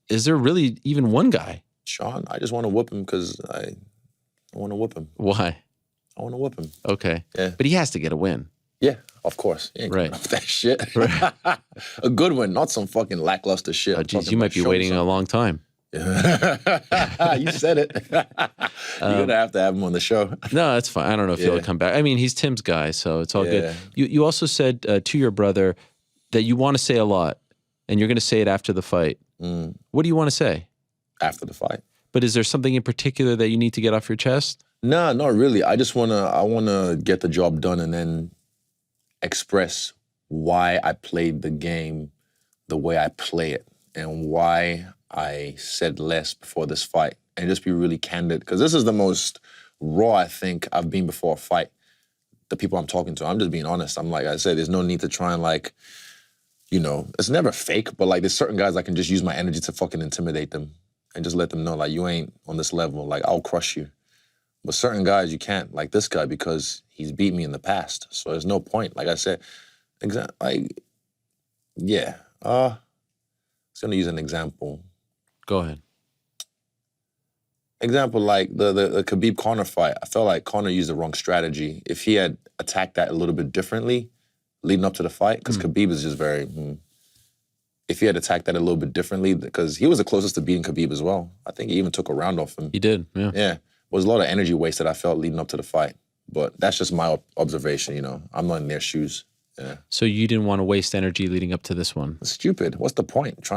is there really even one guy? Sean, I just want to whoop him because I want to whoop him. Why? I want to whoop him. Okay. Yeah. But he has to get a win. Yeah, of course. He ain't coming up with that shit. A good one, not some fucking lackluster shit. Oh, geez, you might be waiting a long time. You said it. You're going to have him on the show. No, that's fine. I don't know if he'll come back. I mean, he's Tim's guy, so it's all good. You also said to your brother that you want to say a lot, and you're going to say it after the fight. What do you want to say? After the fight. But is there something in particular that you need to get off your chest? No, not really. I want to get the job done and then express why I played the game the way I play it and why I said less before this fight and just be really candid. Because this is the most raw I think I've been before a fight. The people I'm talking to, I'm just being honest. I'm like I said, there's no need to try and like, it's never fake, but like there's certain guys I can just use my energy to fucking intimidate them and just let them know like you ain't on this level, like I'll crush you. But certain guys you can't, like this guy, because he's beat me in the past. So there's no point. Like I said, I was gonna use an example. Go ahead. Example like the Khabib Conor fight. I felt like Conor used the wrong strategy. If he had attacked that a little bit differently, leading up to the fight, because Khabib is just very. If he had attacked that a little bit differently, because he was the closest to beating Khabib as well. I think he even took a round off him. He did. Yeah. Yeah. Was a lot of energy wasted, I felt, leading up to the fight. But that's just my observation, I'm not in their shoes. So you didn't want to waste energy leading up to this one. It's stupid. What's the point?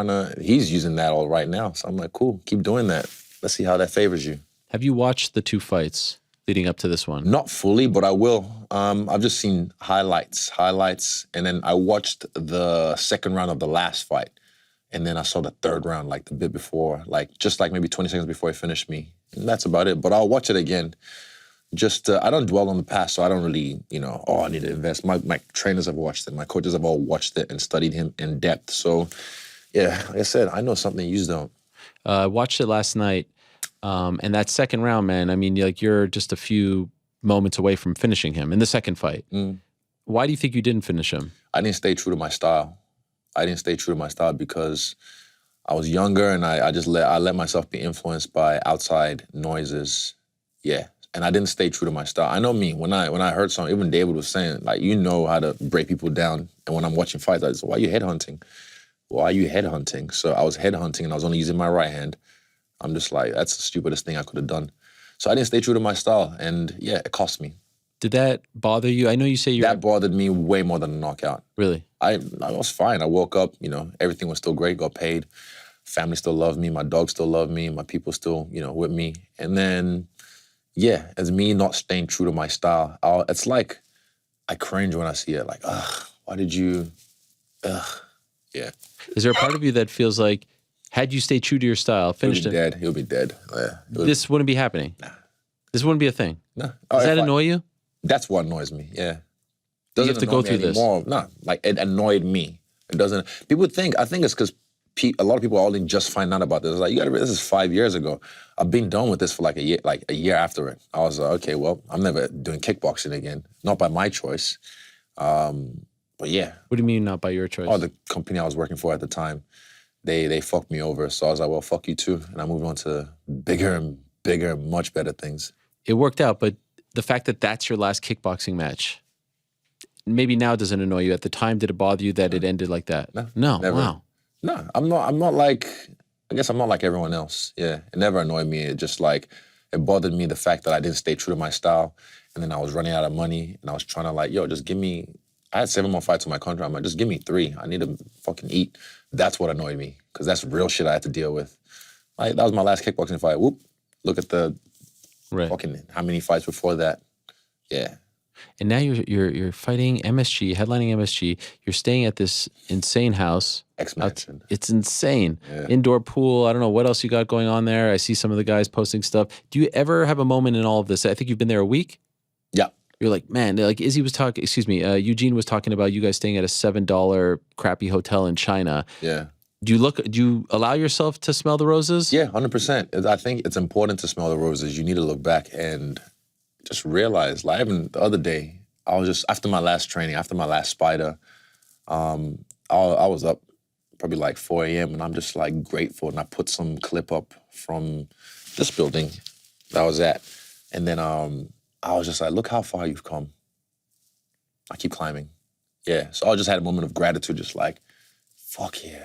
He's using that all right now. So I'm like, cool, keep doing that. Let's see how that favors you. Have you watched the 2 fights leading up to this one? Not fully, but I will. I've just seen highlights, and then I watched the second round of the last fight, and then I saw the third round, like the bit before, just maybe 20 seconds before he finished me. And that's about it. But I'll watch it again. Just I don't dwell on the past, so I don't really, I need to invest. My trainers have watched it. My coaches have all watched it and studied him in depth. So, yeah, like I said, I know something you don't. I watched it last night, and that second round, man, I mean, you're just a few moments away from finishing him in the second fight. Why do you think you didn't finish him? I didn't stay true to my style. Because I was younger, and I let myself be influenced by outside noises. Yeah. And I didn't stay true to my style. I know me. When I heard something, even David was saying, how to break people down. And when I'm watching fights, I said, why are you headhunting? So I was headhunting, and I was only using my right hand. I'm just like, that's the stupidest thing I could have done. So I didn't stay true to my style, and yeah, it cost me. Did that bother you? I know you say that bothered me way more than a knockout. Really? I was fine. I woke up, everything was still great, got paid. Family still loved me. My dog still loved me. My people still, with me. And then, yeah, as me not staying true to my style, it's like I cringe when I see it. Like, why did you, yeah. Is there a part of you that feels like, had you stayed true to your style, finished it? He'll be dead. Yeah, this wouldn't be happening? Nah. This wouldn't be a thing? No. Does that annoy you? That's what annoys me, yeah. You have to go through this. No, it annoyed me. It doesn't, I think it's because a lot of people only just find out about this. It's like, this is 5 years ago. I've been done with this for a year after it. I was like, okay, well, I'm never doing kickboxing again. Not by my choice. But yeah. What do you mean not by your choice? Oh, the company I was working for at the time, they fucked me over. So I was like, well, fuck you too. And I moved on to bigger and bigger, much better things. It worked out, but the fact that that's your last kickboxing match, maybe now doesn't annoy you. At the time, did it bother you that it ended like that? No, never. Wow. No, I'm not like, I guess I'm not like everyone else. Yeah, it never annoyed me. It just it bothered me the fact that I didn't stay true to my style. And then I was running out of money, and I was trying to just give me, I had 7 more fights on my contract. I'm like, just give me 3. I need to fucking eat. That's what annoyed me, because that's real shit I had to deal with. That was my last kickboxing fight. Whoop, look at the fucking, how many fights before that. Yeah. And now you're fighting MSG, headlining MSG. You're staying at this insane house. X-Mansion. It's insane. Yeah. Indoor pool. I don't know what else you got going on there. I see some of the guys posting stuff. Do you ever have a moment in all of this? I think you've been there a week. Yeah. You're like, man, Izzy was talking, Eugene was talking about you guys staying at a $7 crappy hotel in China. Yeah. Do you allow yourself to smell the roses? Yeah, 100%. I think it's important to smell the roses. You need to look back and just realize, even the other day, I was just, after my last training, after my last spider, I was up probably 4 a.m. and I'm just grateful. And I put some clip up from this building that I was at. And then I was just like, look how far you've come. I keep climbing. Yeah, so I just had a moment of gratitude, just fuck yeah.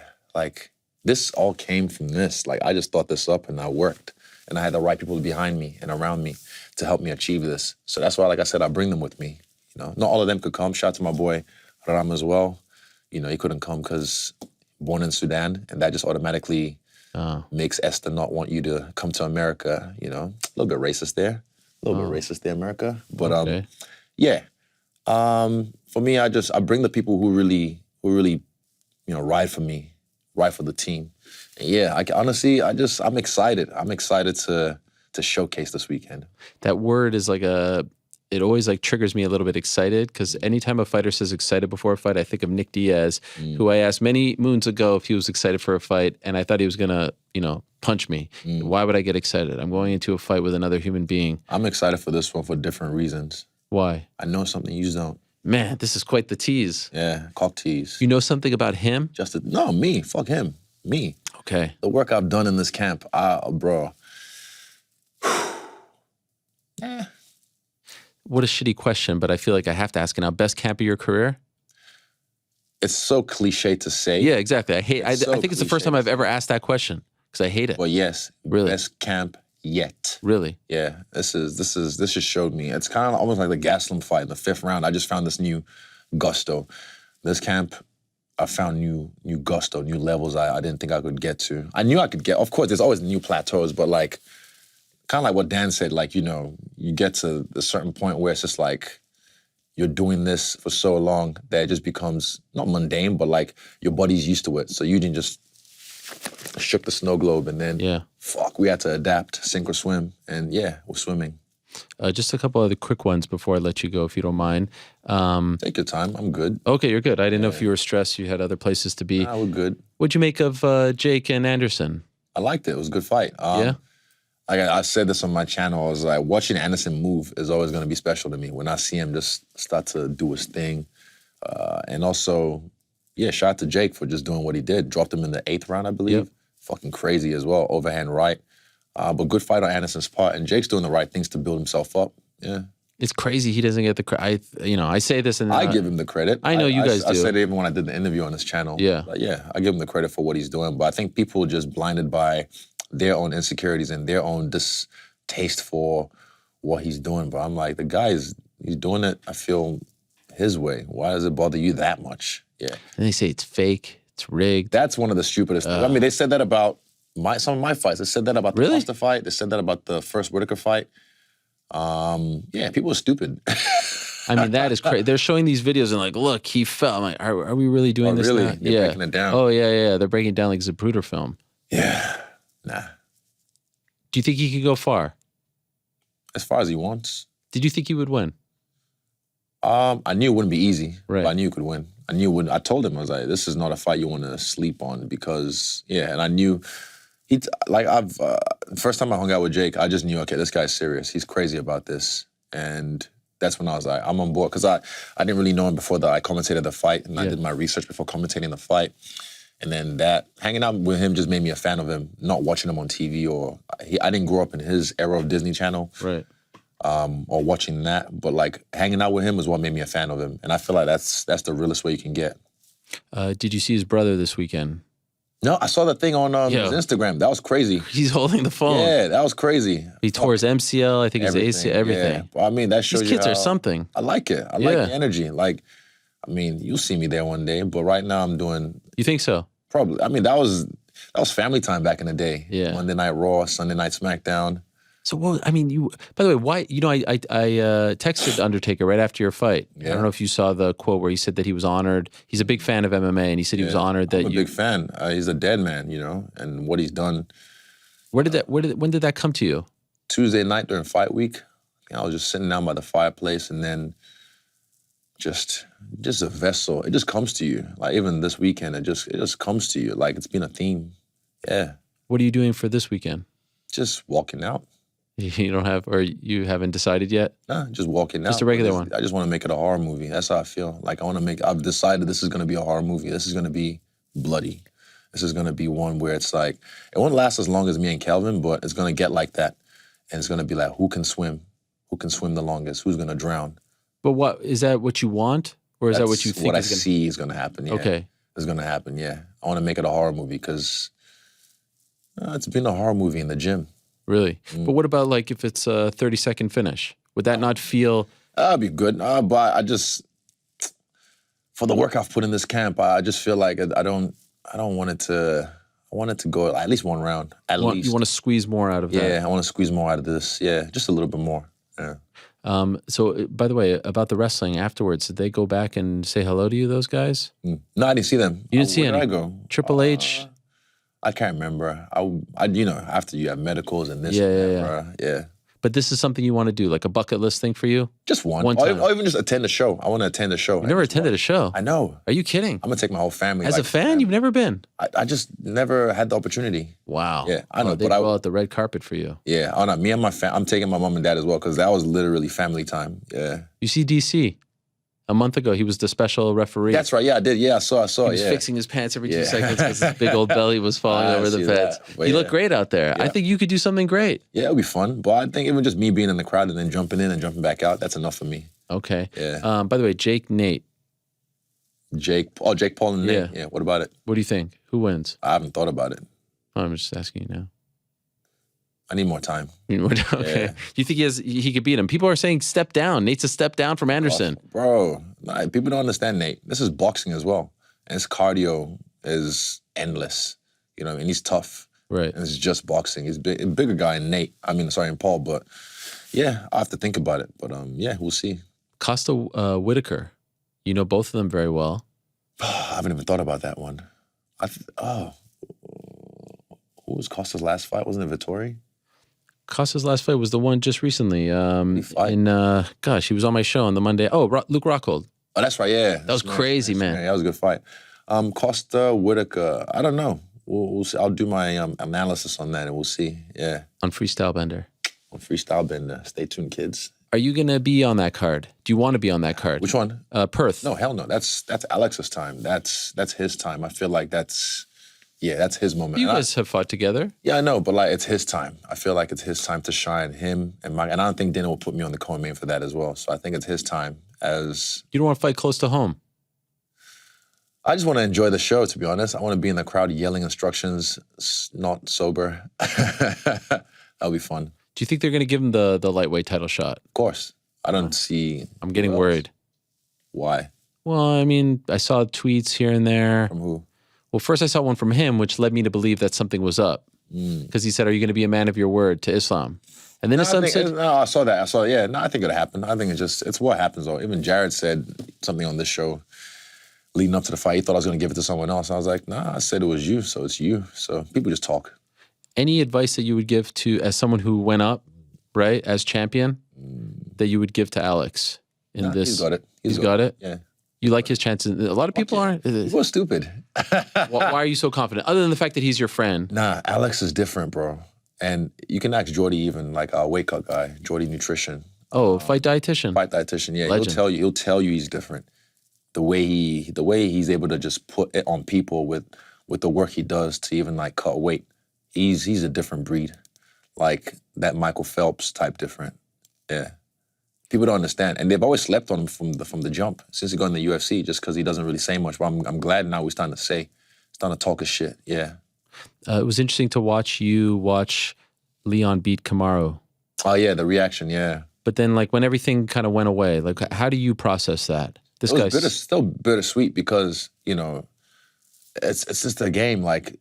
This all came from this. I just thought this up and I worked. And I had the right people behind me and around me to help me achieve this. So that's why, like I said, I bring them with me. Not all of them could come. Shout out to my boy Ram as well. He couldn't come because born in Sudan, and that just automatically makes Esther not want you to come to America. A little bit racist there. A little bit racist there, America. But okay. Yeah. For me, I bring the people who really, ride for me, ride for the team. And yeah, I'm excited. I'm excited to showcase this weekend. That word is it always triggers me a little bit excited, because anytime a fighter says excited before a fight, I think of Nick Diaz, who I asked many moons ago if he was excited for a fight, and I thought he was gonna, punch me. Why would I get excited? I'm going into a fight with another human being. I'm excited for this one for different reasons. Why? I know something you don't. Man, this is quite the tease. Yeah, cock tease. You know something about him? No, me. Fuck him. Me. Okay. The work I've done in this camp, bro. Yeah. What a shitty question, but I feel like I have to ask it now. Best camp of your career? It's so cliche to say. Yeah, exactly. I think it's the first time I've ever asked that question, because I hate it. Well, yes. Really? Best camp yet. Really? Yeah. This just showed me. It's kind of almost like the Gaslam fight in the 5th round. I just found this new gusto. This camp, I found new gusto, new levels I didn't think I could get to. I knew I could get, of course, there's always new plateaus, but like, kind of like what Dan said, like, you know, you get to a certain point where it's just like, you're doing this for so long that it just becomes, not mundane, but like, your body's used to it. So Eugene just shook the snow globe and then, we had to adapt, sink or swim. And yeah, we're swimming. Just a couple other quick ones before I let you go, if you don't mind. Take your time. I'm good. Okay, you're good. I didn't know if you were stressed. You had other places to be. Nah, we're good. What'd you make of Jake and Anderson? I liked it. It was a good fight. I said this on my channel. I was like, watching Anderson move is always going to be special to me. When I see him just start to do his thing. And also, shout out to Jake for just doing what he did. Dropped him in the 8th round, I believe. Yep. Fucking crazy as well. Overhand right. But good fight on Anderson's part, and Jake's doing the right things to build himself up. Yeah, it's crazy he doesn't get the credit. I say this, and I give him the credit. I know you guys do. I said it even when I did the interview on his channel. Yeah, but I give him the credit for what he's doing. But I think people are just blinded by their own insecurities and their own distaste for what he's doing. But I'm like, the guy he's doing it, I feel, his way. Why does it bother you that much? Yeah, and they say it's fake, it's rigged. That's one of the stupidest things. I mean, they said that about some of my fights. They said that about the Costa fight. They said that about the first Whitaker fight. People are stupid. I mean, that is crazy. They're showing these videos and like, look, he fell. I'm like, are we really doing this really? now? They're breaking it down. Oh, yeah. They're breaking it down like Zapruder film. Yeah. Nah. Do you think he could go far? As far as he wants. Did you think he would win? I knew it wouldn't be easy, right. But I knew he could win. I knew it wouldn't. I told him, I was like, this is not a fight you want to sleep on because, and I knew... first time I hung out with Jake, I just knew, okay, this guy's serious. He's crazy about this. And that's when I was like, I'm on board. Because I didn't really know him before I commentated the fight. And I did my research before commentating the fight. And then hanging out with him just made me a fan of him, not watching him on TV I didn't grow up in his era of Disney Channel. Right. Or watching that. But like hanging out with him is what made me a fan of him. And I feel like that's the realest way you can get. Did you see his brother this weekend? No, I saw that thing on his Instagram. That was crazy. He's holding the phone. Yeah, that was crazy. He tore his MCL, I think his ACL, everything. Yeah. Well, I mean, that shows These kids are something. I like it. I like the energy. Like, I mean, you'll see me there one day, but right now I'm doing... You think so? Probably. I mean, that was family time back in the day. Yeah. Monday Night Raw, Sunday Night SmackDown. So, by the way, why, I texted Undertaker right after your fight. Yeah. I don't know if you saw the quote where he said that he was honored. He's a big fan of MMA, and he said he was honored that I'm a big fan. He's a dead man, and what he's done. When did that come to you? Tuesday night during fight week. I was just sitting down by the fireplace, and then just a vessel. It just comes to you. Like even this weekend, it just comes to you. Like it's been a theme. Yeah. What are you doing for this weekend? Just walking out. You don't have, or you haven't decided yet? Nah, just walking out. Just a regular one. I just want to make it a horror movie. That's how I feel. Like I've decided this is going to be a horror movie. This is going to be bloody. This is going to be one where it's like, it won't last as long as me and Kelvin, but it's going to get like that. And it's going to be like, who can swim? Who can swim the longest? Who's going to drown? But is that what you want? Or is that what you think what I see is going to happen, yeah. Okay. It's going to happen, yeah. I want to make it a horror movie because it's been a horror movie in the gym. Really? But what about like if it's a 30-second finish? Would that not feel... That'd be good. But I just, for the work I've put in this camp, I just feel like I don't want it to... I want it to go at least one round, at least. You want to squeeze more out of that? Yeah, I want to squeeze more out of this. Yeah, just a little bit more. Yeah. So, by the way, about the wrestling afterwards, did they go back and say hello to you, those guys? No, I didn't see them. You didn't see any? any? Where did I go? Triple H? I can't remember. I after you have medicals and this yeah. But this is something you want to do, like a bucket list thing for you? Just one. time. Or even just attend a show. I want to attend a show. You never attended a show? I know. Are you kidding? I'm going to take my whole family. As a fan, you've never been? I just never had the opportunity. Wow. Yeah, I know. They roll out the red carpet for you. Yeah, I know. Me and my I'm taking my mom and dad as well because that was literally family time. Yeah. You see DC? A month ago, he was the special referee. That's right. Yeah, I did. Yeah, I saw. He was fixing his pants every 2 seconds because his big old belly was falling over the fence. He looked great out there. Yeah. I think you could do something great. Yeah, it'll be fun. But I think even just me being in the crowd and then jumping in and jumping back out, that's enough for me. Okay. Yeah. By the way, Jake Paul and Nate. Yeah. What about it? What do you think? Who wins? I haven't thought about it. I'm just asking you now. I need more time. Okay. Yeah. Do you think he could beat him? People are saying step down. Nate's a step down from Anderson. Oh, bro, nah, people don't understand Nate. This is boxing as well. And his cardio is endless. You know, and he's tough. Right. And it's just boxing. He's a bigger guy than Nate. In Paul. But yeah, I have to think about it. But yeah, we'll see. Costa Whitaker. You know both of them very well. I haven't even thought about that one. Who was Costa's last fight? Wasn't it Vittori? Costa's last fight was the one just recently. He was on my show on the Monday. Oh, Luke Rockhold. Oh, that's right, yeah. That was crazy, man. Yeah, that was a good fight. Costa, Whitaker, I don't know. We'll see. I'll do my analysis on that and we'll see. Yeah. On Freestyle Bender. On Freestyle Bender. Stay tuned, kids. Are you going to be on that card? Do you want to be on that card? Which one? Perth. No, hell no. That's Alex's time. That's his time. I feel like that's his moment. You guys have fought together. Yeah, I know, but like it's his time. I feel like it's his time to shine. Him and I don't think Dana will put me on the co-main for that as well. So I think it's his time as... You don't want to fight close to home? I just want to enjoy the show, to be honest. I want to be in the crowd yelling instructions, not sober. That'll be fun. Do you think they're going to give him the lightweight title shot? Of course. I don't see... I'm getting worried. Why? Well, I mean, I saw tweets here and there. From who? Well, first I saw one from him, which led me to believe that something was up. Because he said, are you going to be a man of your word to Islam? And then his son said... No, I saw that. I think it'll happen. I think it's what happens, though. Even Jared said something on this show leading up to the fight. He thought I was going to give it to someone else. I was like, nah, I said it was you, so it's you. So people just talk. Any advice that you would give to, as someone who went up, right, as champion, that you would give to Alex in this? He's got it. He's got it? Yeah. You like his chances? A lot of people aren't. He was stupid. Why are you so confident? Other than the fact that he's your friend. Nah, Alex is different, bro. And you can ask Jordy even, like our weight cut guy, Jordy Nutrition. Oh, fight dietitian. Fight dietitian, yeah. Legend. He'll tell you he's different. The way he's able to just put it on people with the work he does to even like cut weight. He's a different breed. Like that Michael Phelps type different. Yeah. People don't understand. And they've always slept on him from the jump since he got in the UFC just because he doesn't really say much. But I'm glad now he's starting to talk his shit. Yeah. It was interesting to watch Leon beat Kamaru. Oh, yeah, the reaction, yeah. But then, like, when everything kind of went away, like, how do you process that? This guy's still bittersweet because, you know, it's just a game. Like,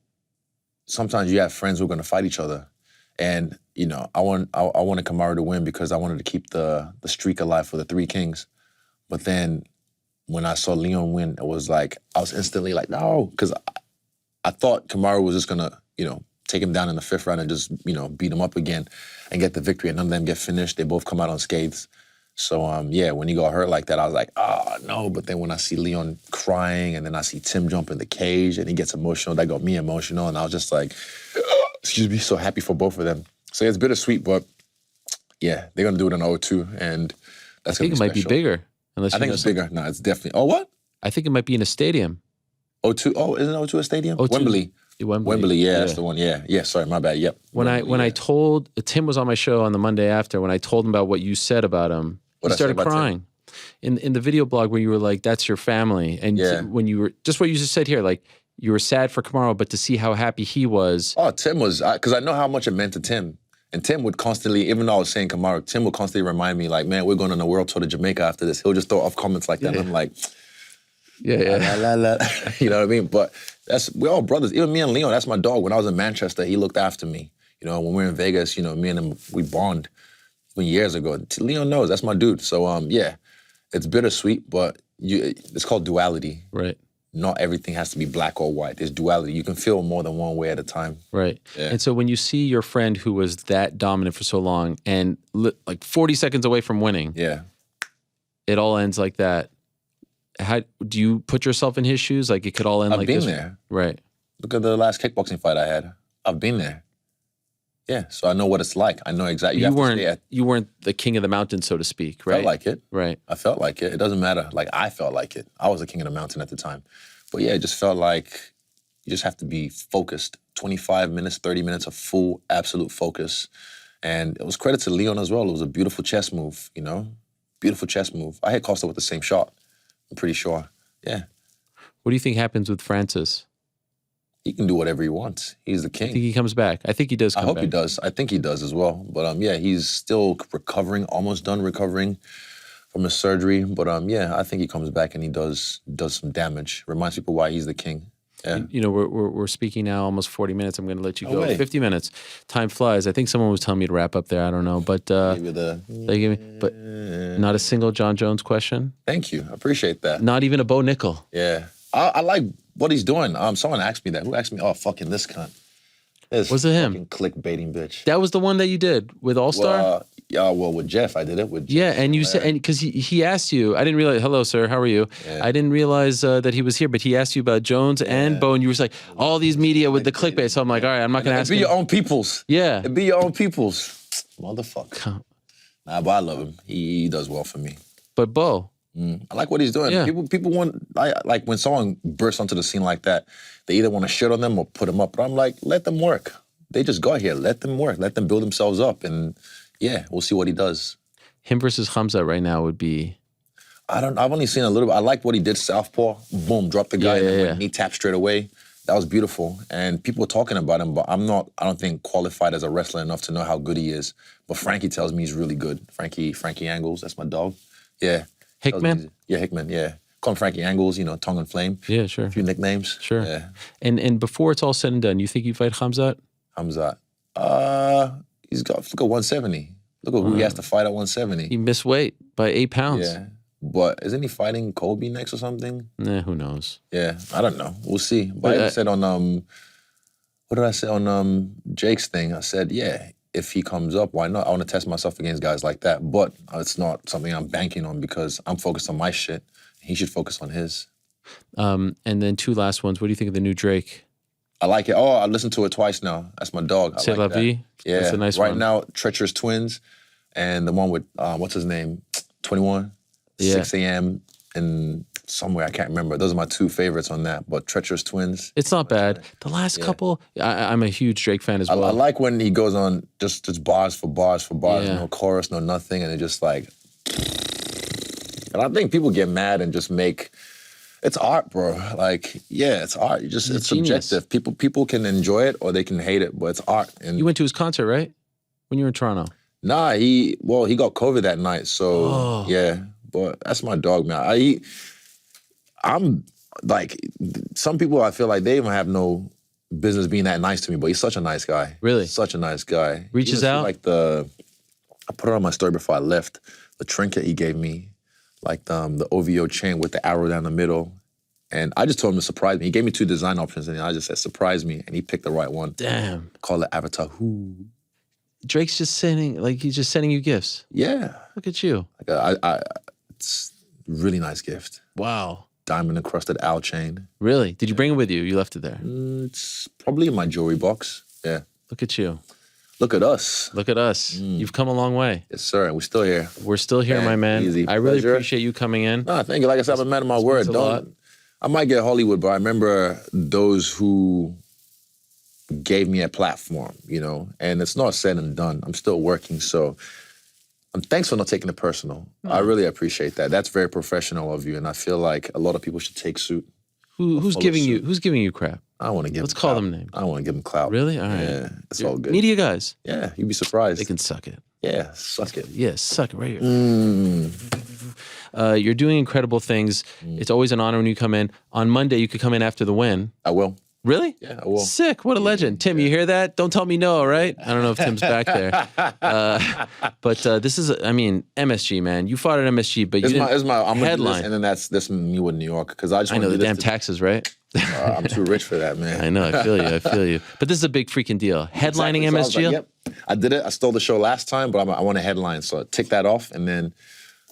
sometimes you have friends who are going to fight each other. And, you know, I wanted Kamaru to win because I wanted to keep the streak alive for the Three Kings. But then when I saw Leon win, it was like, I was instantly like, no, because I thought Kamaru was just going to, you know, take him down in the 5th round and just, you know, beat him up again and get the victory. And none of them get finished. They both come out unscathed. So, yeah, when he got hurt like that, I was like, oh, no. But then when I see Leon crying and then I see Tim jump in the cage and he gets emotional, that got me emotional. And I was just like, excuse me, so happy for both of them. So it's bittersweet, but yeah, they're going to do it in 0-2. And that's going to be special. I think it might be bigger. I think it's bigger. No, it's definitely. Oh, what? I think it might be in a stadium. 0-2. Oh, isn't 0-2 a stadium? 0-2. Wembley, yeah, that's the one. Yeah, sorry, my bad. Yep. I told Tim was on my show on the Monday after, when I told him about what you said about him, he started crying. In the video blog where you were like, that's your family. And when you were, just what you just said here, like you were sad for Kamaru, but to see how happy he was. Oh, Tim was, because I know how much it meant to Tim. And Tim would constantly, even though I was saying Kamaru, Tim would constantly remind me like, man, we're going on a world tour to Jamaica after this. He'll just throw off comments like that. And I'm like, yeah. La, la, la. You know what I mean? But we're all brothers. Even me and Leon, that's my dog. When I was in Manchester, he looked after me. You know, when we were in Vegas, you know, me and him, we bond years ago. Leon knows, that's my dude. So, yeah, it's bittersweet, but it's called duality. Right. Not everything has to be black or white. There's duality. You can feel more than one way at a time. Right. Yeah. And so when you see your friend who was that dominant for so long and like 40 seconds away from winning, it all ends like that. How do you put yourself in his shoes? Like it could all end like this? I've been there. Right. Look at the last kickboxing fight I had. I've been there. Yeah, so I know what it's like. I know exactly. You weren't the king of the mountain, so to speak, right? Felt like it. Right. I felt like it. It doesn't matter. Like I felt like it. I was the king of the mountain at the time. But yeah, it just felt like you just have to be focused. 25 minutes, 30 minutes of full, absolute focus. And it was credit to Leon as well. It was a beautiful chess move, you know? Beautiful chess move. I hit Costa with the same shot. I'm pretty sure. Yeah. What do you think happens with Francis? He can do whatever he wants. He's the king. I think he comes back. I think he does I come hope back. he does. I think he does as well. But yeah, he's still recovering, almost done recovering from his surgery. But yeah, I think he comes back and he does some damage. Reminds people why he's the king. Yeah. You know, we're speaking now almost 40 minutes. I'm going to let you No go. way. 50 minutes. Time flies. I think someone was telling me to wrap up there. I don't know, but Maybe they gave me, but not a single John Jones question. Thank you. I appreciate that. Not even a Bo Nickel. Yeah. I like what he's doing. Someone asked me that. Who asked me? Oh, fucking this cunt. This Was it him? fucking clickbaiting bitch. That was the one that you did with All Star. Well, with Jeff, I did it with. Yeah, Jeff and you said, and because he asked you, I didn't realize. Hello, sir. How are you? Yeah. I didn't realize that he was here, but he asked you about Jones and Bo, and you were just like, all these media with the clickbait. So I'm like, all right, I'm not going to ask. Be him. your own peoples. Yeah. It be your own peoples. Motherfucker. Nah, but I love him. He does well for me. But Bo, I like what he's doing. Yeah. People want, like when someone bursts onto the scene like that, they either want to shit on them or put them up. But I'm like, let them work. They just got here. Let them work. Let them build themselves up. And yeah, we'll see what he does. him versus Hamza right now would be. I've only seen a little bit. I liked what he did, southpaw. Boom, dropped the guy, and then went knee tap straight away. That was beautiful. And people were talking about him, but I don't think qualified as a wrestler enough to know how good he is. But Frankie tells me he's really good. Frankie Angles, that's my dog. Yeah. Hickman? Yeah, Hickman, yeah. Call him Frankie Angles, Tongue and Flame. Yeah, sure. A few nicknames. Sure. Yeah. And before it's all said and done, you think you fight Hamzat? Hamzat. He's got, look at 170. Look at who he has to fight at 170. He missed weight by 8 pounds. Yeah. But isn't he fighting Colby next or something? Nah, who knows? Yeah, I don't know. We'll see. But I said on what did I say on Jake's thing? I said, yeah, if he comes up, why not? I want to test myself against guys like that. But it's not something I'm banking on because I'm focused on my shit. He should focus on his. And then 2 last ones. What do you think of the new Drake? I like it. Oh, I listened to it twice now. That's my dog. I C'est like la that. vie? Yeah. That's a nice right one. now, Treacherous Twins and the one with, what's his name? 21. Yeah. 6 a.m. and somewhere, I can't remember. Those are my 2 favorites on that. But Treacherous Twins. It's not bad. The last couple, I'm a huge Drake fan as well. I like when he goes on just bars for bars for bars, Yeah. no chorus, no nothing, and it just like. And I think people get mad and just make. It's art, bro. Like, yeah, it's art. It's genius. subjective. People can enjoy it or they can hate it, but it's art. And You went to his concert, right? When you were in Toronto. nah, he got COVID that night, so yeah. But that's my dog, man. I'm like, some people I feel like they even have no business being that nice to me, but he's such a nice guy. Really? Such a nice guy. Reaches Even out? Like I put it on my story before I left, the trinket he gave me, like the OVO chain with the arrow down the middle. And I just told him to surprise me. He gave me 2 design options and I just said, surprise me. And he picked the right one. Damn. Call it Avatar. Who? Drake's just he's just sending you gifts. Yeah. Look at you. Like it's a really nice gift. Wow. Diamond encrusted owl chain. Really? Did you bring it with you? You left it there. It's probably in my jewelry box. Yeah. Look at you. Look at us. Look at us. You've come a long way. Yes, sir. We're still here. We're still here, Yeah, my man. easy. I really Pleasure. appreciate you coming in. No, thank you. Like I said, I'm a man of my word. a lot. I might get Hollywood, but I remember those who gave me a platform, and it's not said and done. I'm still working, so thanks for not taking it personal. I really appreciate that. That's very professional of you, and I feel like a lot of people should take suit. Who's giving you crap? I want to give. Let's them call clout. them names. I want to give them clout. Really? All right. Yeah, it's all good. Media guys. Yeah, you'd be surprised. They can suck it. Yeah, suck it. Yeah, suck it right here. You're doing incredible things. It's always an honor when you come in. On Monday, you could come in after the win. I will. Really? Yeah, I will. Sick. What a legend. Tim, you hear that? Don't tell me no, all right? I don't know if Tim's back there. But this is, MSG, man. You fought at MSG, but you didn't I'm gonna do this, headline. and then that's me with New York because I just I want know to the do damn this taxes, right? I'm too rich for that, man. I know. I feel you. But this is a big freaking deal. Headlining Exactly. So I was MSG? like, yep. I did it. I stole the show last time, but I want a headline. So tick that off, and then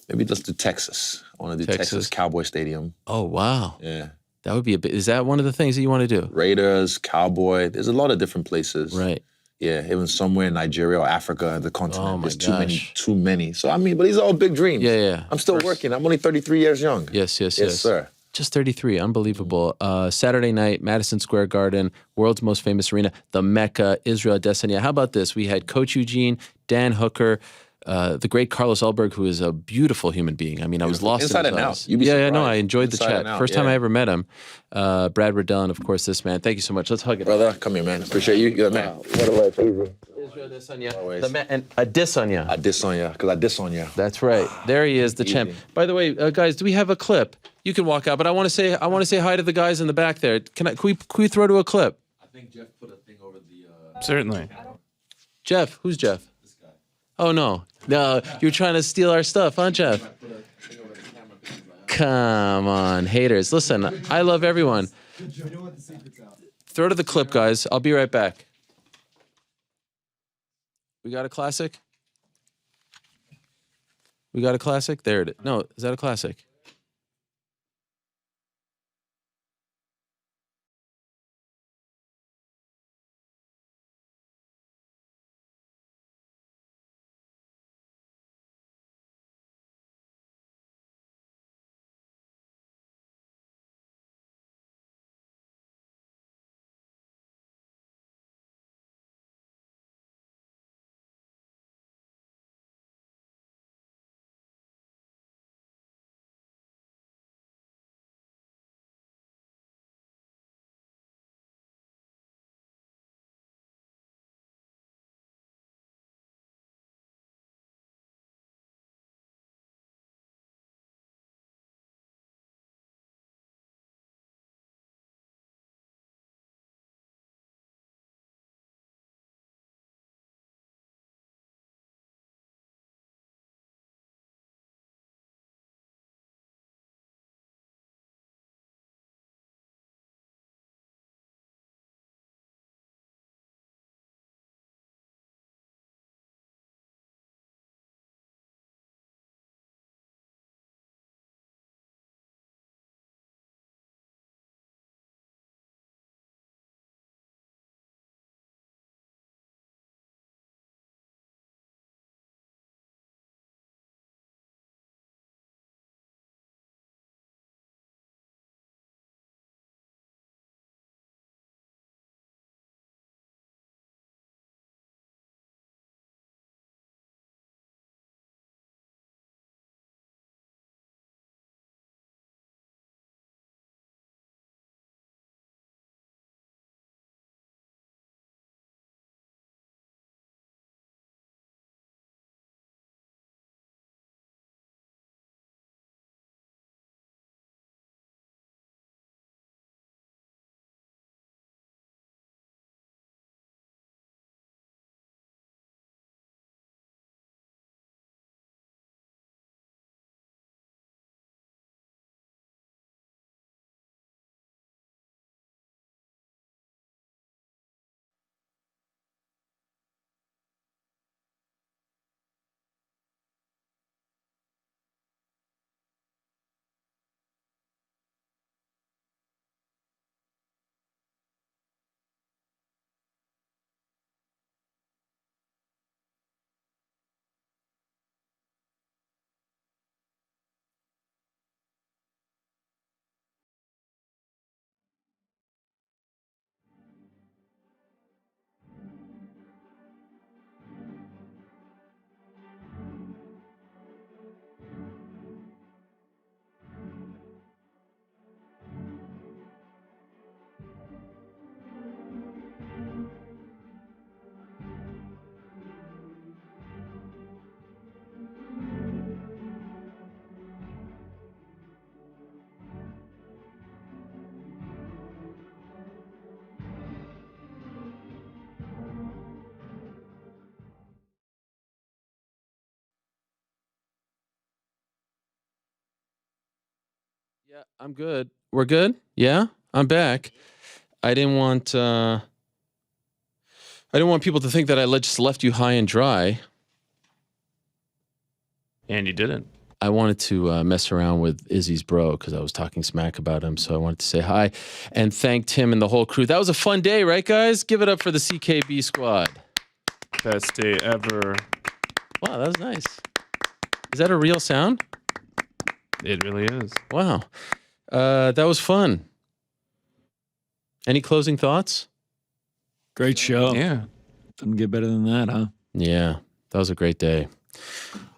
maybe let's do Texas. I want to do Texas Cowboy Stadium. Oh, wow. Yeah. That would be is that one of the things that you want to do? Raiders, Cowboy. There's a lot of different places. Right. Yeah, even somewhere in Nigeria or Africa, the continent. Oh, my There's gosh. too many. So, but these are all big dreams. Yeah. I'm still working. I'm only 33 years young. Yes, sir. Just 33. Unbelievable. Saturday night, Madison Square Garden, world's most famous arena, the Mecca, Israel Adesanya. How about this? We had Coach Eugene, Dan Hooker, the great Carlos Ulberg, who is a beautiful human being. I mean, I was lost Inside in his and out. eyes. You'd be Yeah, no, surprised. I enjoyed the Inside chat. and out, First time yeah. I ever met him. Brad Riddell, and of course this man. Thank you so much. Let's hug it. Brother, come here, man. Appreciate you. You're the man. What a way, please. Israel Adesanya. Always. The man, and Adesanya. I diss on ya, because I diss on ya. That's right. There he is, the champ. By the way, guys, do we have a clip? You can walk out, but I want to say hi to the guys in the back there. Can we throw to a clip? I think Jeff put a thing over the. Certainly. Jeff, who's Jeff? This guy. Oh no, you're trying to steal our stuff, huh, Jeff? Come on, haters. Listen, I love everyone. Throw to the clip, guys. I'll be right back. We got a classic? We got a classic? There it is. No, is that a classic? Yeah, I'm good. We're good? Yeah, I'm back. I didn't want people to think that I just left you high and dry. And you didn't. I wanted to mess around with Izzy's bro because I was talking smack about him. So I wanted to say hi and thank Tim and the whole crew. That was a fun day, right, guys? Give it up for the CKB squad. Best day ever. Wow, that was nice. Is that a real sound? It really is. Wow. That was fun. Any closing thoughts? Great show. Yeah. Doesn't get better than that, huh? Yeah, that was a great day.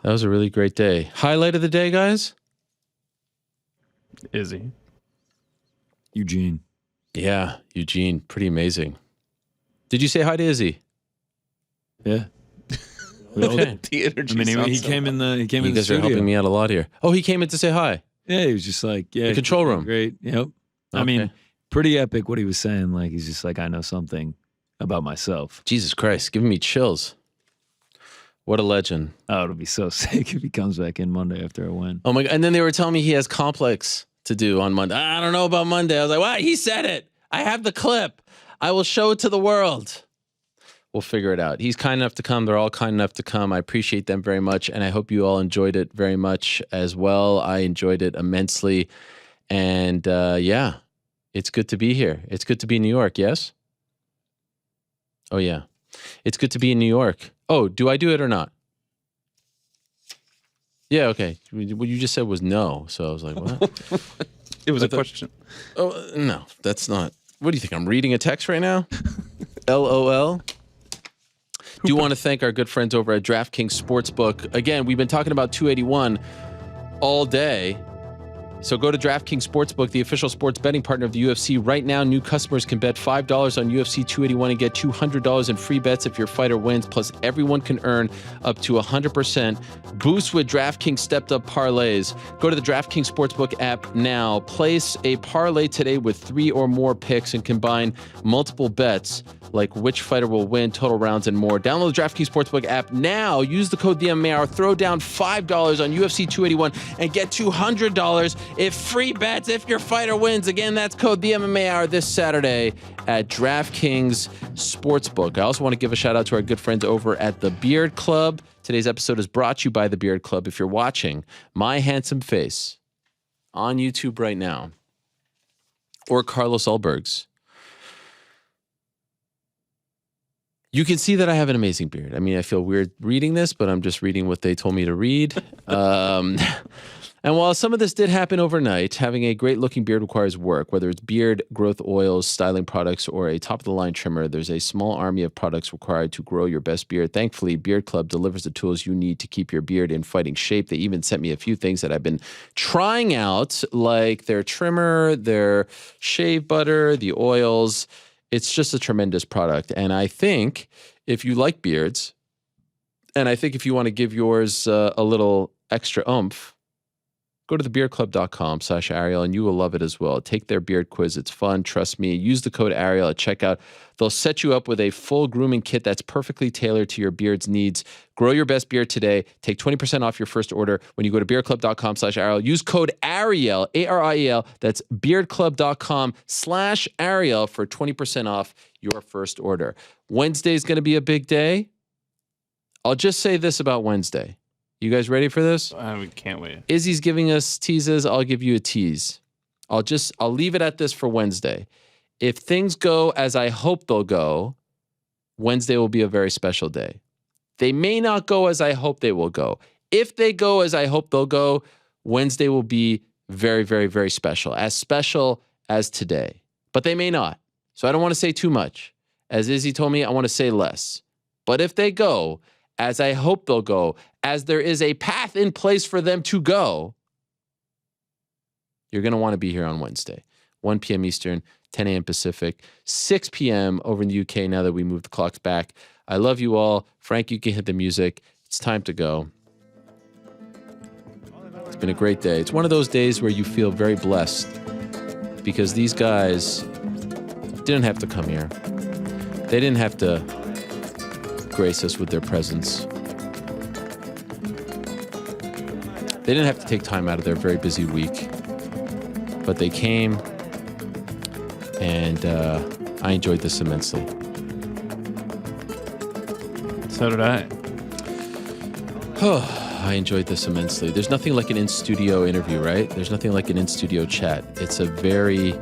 That was a really great day. Highlight of the day, guys? Izzy. Eugene. Yeah, Eugene. Pretty amazing. Did you say hi to Izzy? Yeah. Okay. The energy. I mean, he sounds so came in the You studio. guys are helping me out a lot here. Oh, he came in to say hi. Yeah, he was just like, yeah, The control room. Great. Yep. I Okay. mean, pretty epic what he was saying. Like, he's just like, I know something about myself. Jesus Christ, giving me chills. What a legend. Oh, it'll be so sick if he comes back in Monday after a win. Oh my God. And then they were telling me he has complex to do on Monday. I don't know about Monday. I was like, what? He said it. I have the clip. I will show it to the world. We'll figure it out. He's kind enough to come. They're all kind enough to come. I appreciate them very much. And I hope you all enjoyed it very much as well. I enjoyed it immensely. And yeah, it's good to be here. It's good to be in New York. Yes? Oh, yeah. It's good to be in New York. Oh, do I do it or not? Yeah, okay. What you just said was no. So I was like, what? It was a question. Oh, no, that's not. What do you think? I'm reading a text right now? LOL. Do want to thank our good friends over at DraftKings Sportsbook. Again, we've been talking about 281 all day. So go to DraftKings Sportsbook, the official sports betting partner of the UFC. Right now, new customers can bet $5 on UFC 281 and get $200 in free bets if your fighter wins. Plus, everyone can earn up to 100% boost with DraftKings stepped-up parlays. Go to the DraftKings Sportsbook app now. Place a parlay today with 3 or more picks and combine multiple bets like which fighter will win, total rounds, and more. Download the DraftKings Sportsbook app now. Use the code DMAR. Throw down $5 on UFC 281 and get $200 if free bets if your fighter wins. Again, that's code the MMA Hour this Saturday at DraftKings Sportsbook. I also want to give a shout out to our good friends over at the Beard Club. Today's episode is brought to you by the Beard Club. If you're watching my handsome face on YouTube right now, or Carlos Ulberg's, you can see that I have an amazing beard. I mean, I feel weird reading this, but I'm just reading what they told me to read. And while some of this did happen overnight, having a great-looking beard requires work. Whether it's beard growth oils, styling products, or a top-of-the-line trimmer, there's a small army of products required to grow your best beard. Thankfully, Beard Club delivers the tools you need to keep your beard in fighting shape. They even sent me a few things that I've been trying out, like their trimmer, their shave butter, the oils. It's just a tremendous product. And I think if you like beards, and I think if you want to give yours a little extra oomph, go to thebeardclub.com/Ariel and you will love it as well. Take their beard quiz. It's fun. Trust me. Use the code Ariel at checkout. They'll set you up with a full grooming kit that's perfectly tailored to your beard's needs. Grow your best beard today. Take 20% off your first order when you go to beardclub.com/Ariel. Use code Ariel, A-R-I-E-L. That's beardclub.com/Ariel for 20% off your first order. Wednesday is going to be a big day. I'll just say this about Wednesday. You guys ready for this? We can't wait. Izzy's giving us teases. I'll give you a tease. I'll leave it at this for Wednesday. If things go as I hope they'll go, Wednesday will be a very special day. They may not go as I hope they will go. If they go as I hope they'll go, Wednesday will be very, very, very special as today. But they may not. So I don't want to say too much. As Izzy told me, I want to say less. But if they go as I hope they'll go, as there is a path in place for them to go, you're going to want to be here on Wednesday, 1 p.m. Eastern, 10 a.m. Pacific, 6 p.m. over in the UK now that we moved the clocks back. I love you all. Frank, you can hit the music. It's time to go. It's been a great day. It's one of those days where you feel very blessed because these guys didn't have to come here. They didn't have to grace us with their presence. They didn't have to take time out of their very busy week, but they came, and I enjoyed this immensely. So did I. I enjoyed this immensely. There's nothing like an in-studio interview, right? There's nothing like an in-studio chat. It's a very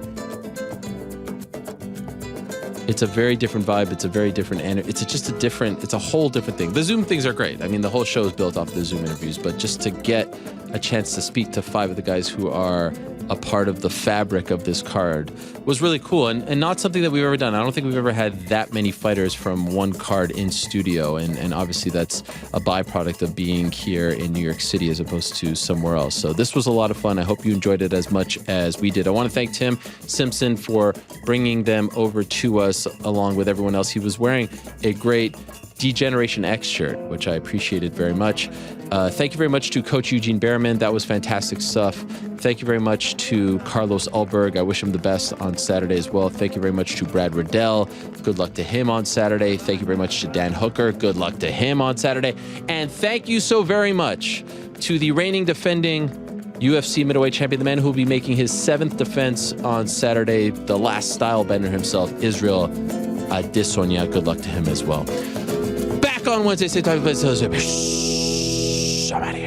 different vibe. It's a very different energy. It's a whole different thing. The Zoom things are great. I mean, the whole show is built off the Zoom interviews, but just to get a chance to speak to 5 of the guys who are a part of the fabric of this card was really cool and not something that we've ever done. I don't think we've ever had that many fighters from one card in studio, and obviously that's a byproduct of being here in New York City as opposed to somewhere else. So this was a lot of fun. I hope you enjoyed it as much as we did. I want to thank Tim Simpson for bringing them over to us along with everyone else. He was wearing a great D-Generation X shirt, which I appreciated very much. Thank you very much to Coach Eugene Bareman. That was fantastic stuff. Thank you very much to Carlos Ulberg. I wish him the best on Saturday as well. Thank you very much to Brad Riddell. Good luck to him on Saturday. Thank you very much to Dan Hooker. Good luck to him on Saturday. And thank you so very much to the reigning defending UFC middleweight champion, the man who will be making his 7th defense on Saturday, the last style bender himself, Israel Adesanya. Good luck to him as well. Back on Wednesday, same time, somebody.